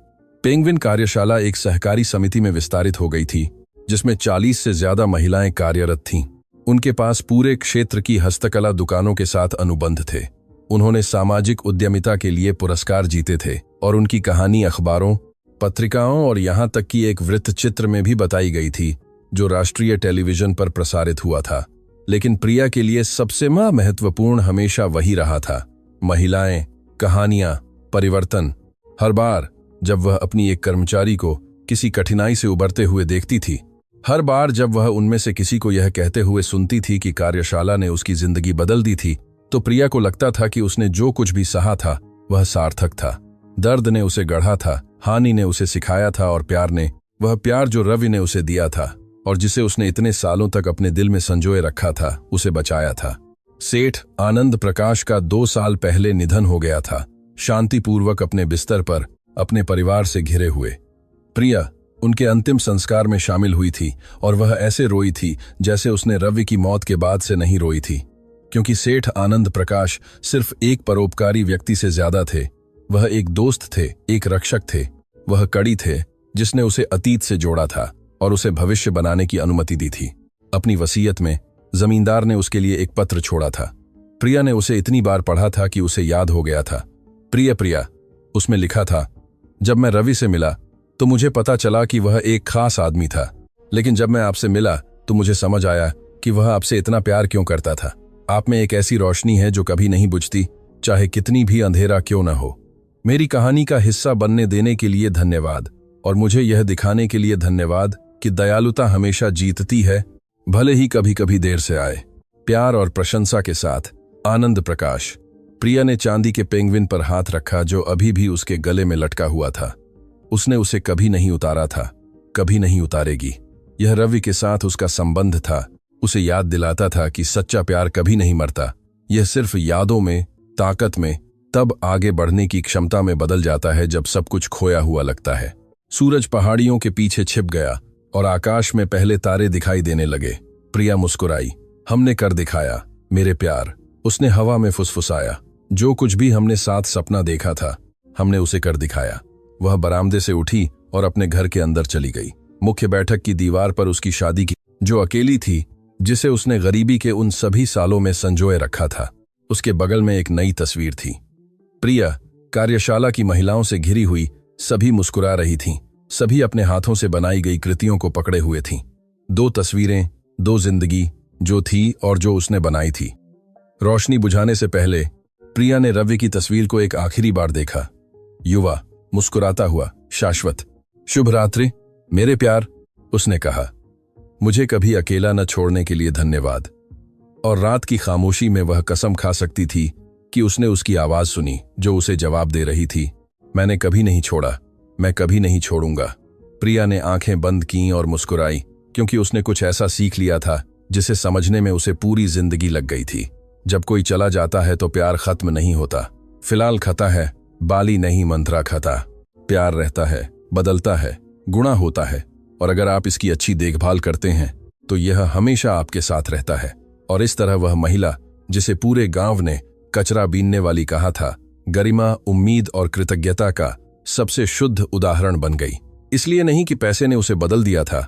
पेंगविन कार्यशाला एक सहकारी समिति में विस्तारित हो गई थी, जिसमें 40 से ज्यादा महिलाएं कार्यरत थीं। उनके पास पूरे क्षेत्र की हस्तकला दुकानों के साथ अनुबंध थे। उन्होंने सामाजिक उद्यमिता के लिए पुरस्कार जीते थे और उनकी कहानी अखबारों, पत्रिकाओं और यहां तक कि एक वृत्तचित्र में भी बताई गई थी, जो राष्ट्रीय टेलीविजन पर प्रसारित हुआ था। लेकिन प्रिया के लिए सबसे महत्वपूर्ण हमेशा वही रहा था, महिलाएं, कहानियां, परिवर्तन। हर बार जब वह अपनी एक कर्मचारी को किसी कठिनाई से उबरते हुए देखती थी, हर बार जब वह उनमें से किसी को यह कहते हुए सुनती थी कि कार्यशाला ने उसकी जिंदगी बदल दी थी, तो प्रिया को लगता था कि उसने जो कुछ भी सहा था वह सार्थक था। दर्द ने उसे गढ़ा था, हानि ने उसे सिखाया था, और प्यार ने, वह प्यार जो रवि ने उसे दिया था और जिसे उसने इतने सालों तक अपने दिल में संजोए रखा था, उसे बचाया था। सेठ आनंद प्रकाश का 2 साल पहले निधन हो गया था, शांतिपूर्वक अपने बिस्तर पर अपने परिवार से घिरे हुए। प्रिया उनके अंतिम संस्कार में शामिल हुई थी और वह ऐसे रोई थी जैसे उसने रवि की मौत के बाद से नहीं रोई थी, क्योंकि सेठ आनंद प्रकाश सिर्फ एक परोपकारी व्यक्ति से ज्यादा थे। वह एक दोस्त थे, एक रक्षक थे। वह कड़ी थे जिसने उसे अतीत से जोड़ा था और उसे भविष्य बनाने की अनुमति दी थी। अपनी वसीयत में जमींदार ने उसके लिए एक पत्र छोड़ा था। प्रिया ने उसे इतनी बार पढ़ा था कि उसे याद हो गया था। प्रिया, उसमें लिखा था, जब मैं रवि से मिला तो मुझे पता चला कि वह एक खास आदमी था, लेकिन जब मैं आपसे मिला तो मुझे समझ आया कि वह आपसे इतना प्यार क्यों करता था। आप में एक ऐसी रोशनी है जो कभी नहीं बुझती, चाहे कितनी भी अंधेरा क्यों न हो। मेरी कहानी का हिस्सा बनने देने के लिए धन्यवाद, और मुझे यह दिखाने के लिए धन्यवाद कि दयालुता हमेशा जीतती है, भले ही कभी कभी देर से आए। प्यार और प्रशंसा के साथ, आनंद प्रकाश। प्रिया ने चांदी के पेंगविन पर हाथ रखा जो अभी भी उसके गले में लटका हुआ था। उसने उसे कभी नहीं उतारा था, कभी नहीं उतारेगी। यह रवि के साथ उसका संबंध था, उसे याद दिलाता था कि सच्चा प्यार कभी नहीं मरता। यह सिर्फ यादों में, ताकत में, तब आगे बढ़ने की क्षमता में बदल जाता है जब सब कुछ खोया हुआ लगता है। सूरज पहाड़ियों के पीछे छिप गया और आकाश में पहले तारे दिखाई देने लगे। प्रिया मुस्कुराई। हमने कर दिखाया मेरे प्यार, उसने हवा में फुसफुसाया। जो कुछ भी हमने साथ सपना देखा था, हमने उसे कर दिखाया। वह बरामदे से उठी और अपने घर के अंदर चली गई। मुख्य बैठक की दीवार पर उसकी शादी की, जो अकेली थी, जिसे उसने गरीबी के उन सभी सालों में संजोए रखा था, उसके बगल में एक नई तस्वीर थी। प्रिया कार्यशाला की महिलाओं से घिरी हुई, सभी मुस्कुरा रही थीं, सभी अपने हाथों से बनाई गई कृतियों को पकड़े हुए थीं। 2 तस्वीरें, 2 जिंदगी, जो थी और जो उसने बनाई थी। रोशनी बुझाने से पहले प्रिया ने रवि की तस्वीर को एक आखिरी बार देखा। युवा, मुस्कुराता हुआ, शाश्वत। शुभ रात्रि मेरे प्यार, उसने कहा। मुझे कभी अकेला न छोड़ने के लिए धन्यवाद। और रात की खामोशी में वह कसम खा सकती थी कि उसने उसकी आवाज सुनी जो उसे जवाब दे रही थी, मैंने कभी नहीं छोड़ा, मैं कभी नहीं छोड़ूंगा। प्रिया ने आंखें बंद कीं और मुस्कुराई, क्योंकि उसने कुछ ऐसा सीख लिया था जिसे समझने में उसे पूरी जिंदगी लग गई थी। जब कोई चला जाता है तो प्यार खत्म नहीं होता, फिलहाल खता है, बाली नहीं मंत्रा खता। प्यार रहता है, बदलता है, गुणा होता है, और अगर आप इसकी अच्छी देखभाल करते हैं तो यह हमेशा आपके साथ रहता है। और इस तरह वह महिला जिसे पूरे गांव ने कचरा बीनने वाली कहा था, गरिमा, उम्मीद और कृतज्ञता का सबसे शुद्ध उदाहरण बन गई। इसलिए नहीं कि पैसे ने उसे बदल दिया था,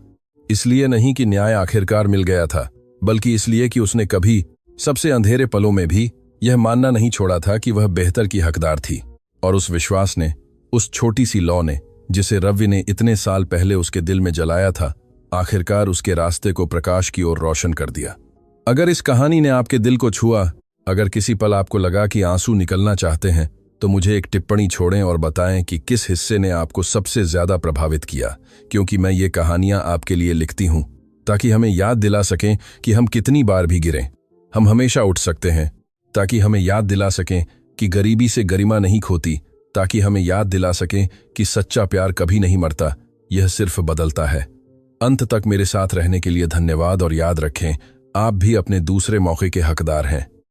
इसलिए नहीं कि न्याय आखिरकार मिल गया था, बल्कि इसलिए कि उसने कभी सबसे अंधेरे पलों में भी यह मानना नहीं छोड़ा था कि वह बेहतर की हकदार थी। और उस विश्वास ने, उस छोटी सी लौ ने, जिसे रवि ने इतने साल पहले उसके दिल में जलाया था, आखिरकार उसके रास्ते को प्रकाश की ओर रोशन कर दिया। अगर इस कहानी ने आपके दिल को छुआ, अगर किसी पल आपको लगा कि आंसू निकलना चाहते हैं, तो मुझे एक टिप्पणी छोड़ें और बताएं कि किस हिस्से ने आपको सबसे ज्यादा प्रभावित किया, क्योंकि मैं ये कहानियां आपके लिए लिखती हूं ताकि हमें याद दिला सकें कि हम कितनी बार भी गिरें, हम हमेशा उठ सकते हैं, ताकि हमें याद दिला सकें कि गरीबी से गरिमा नहीं खोती, ताकि हमें याद दिला सकें कि सच्चा प्यार कभी नहीं मरता, यह सिर्फ बदलता है। अंत तक मेरे साथ रहने के लिए धन्यवाद और याद रखें, आप भी अपने दूसरे मौके के हकदार हैं।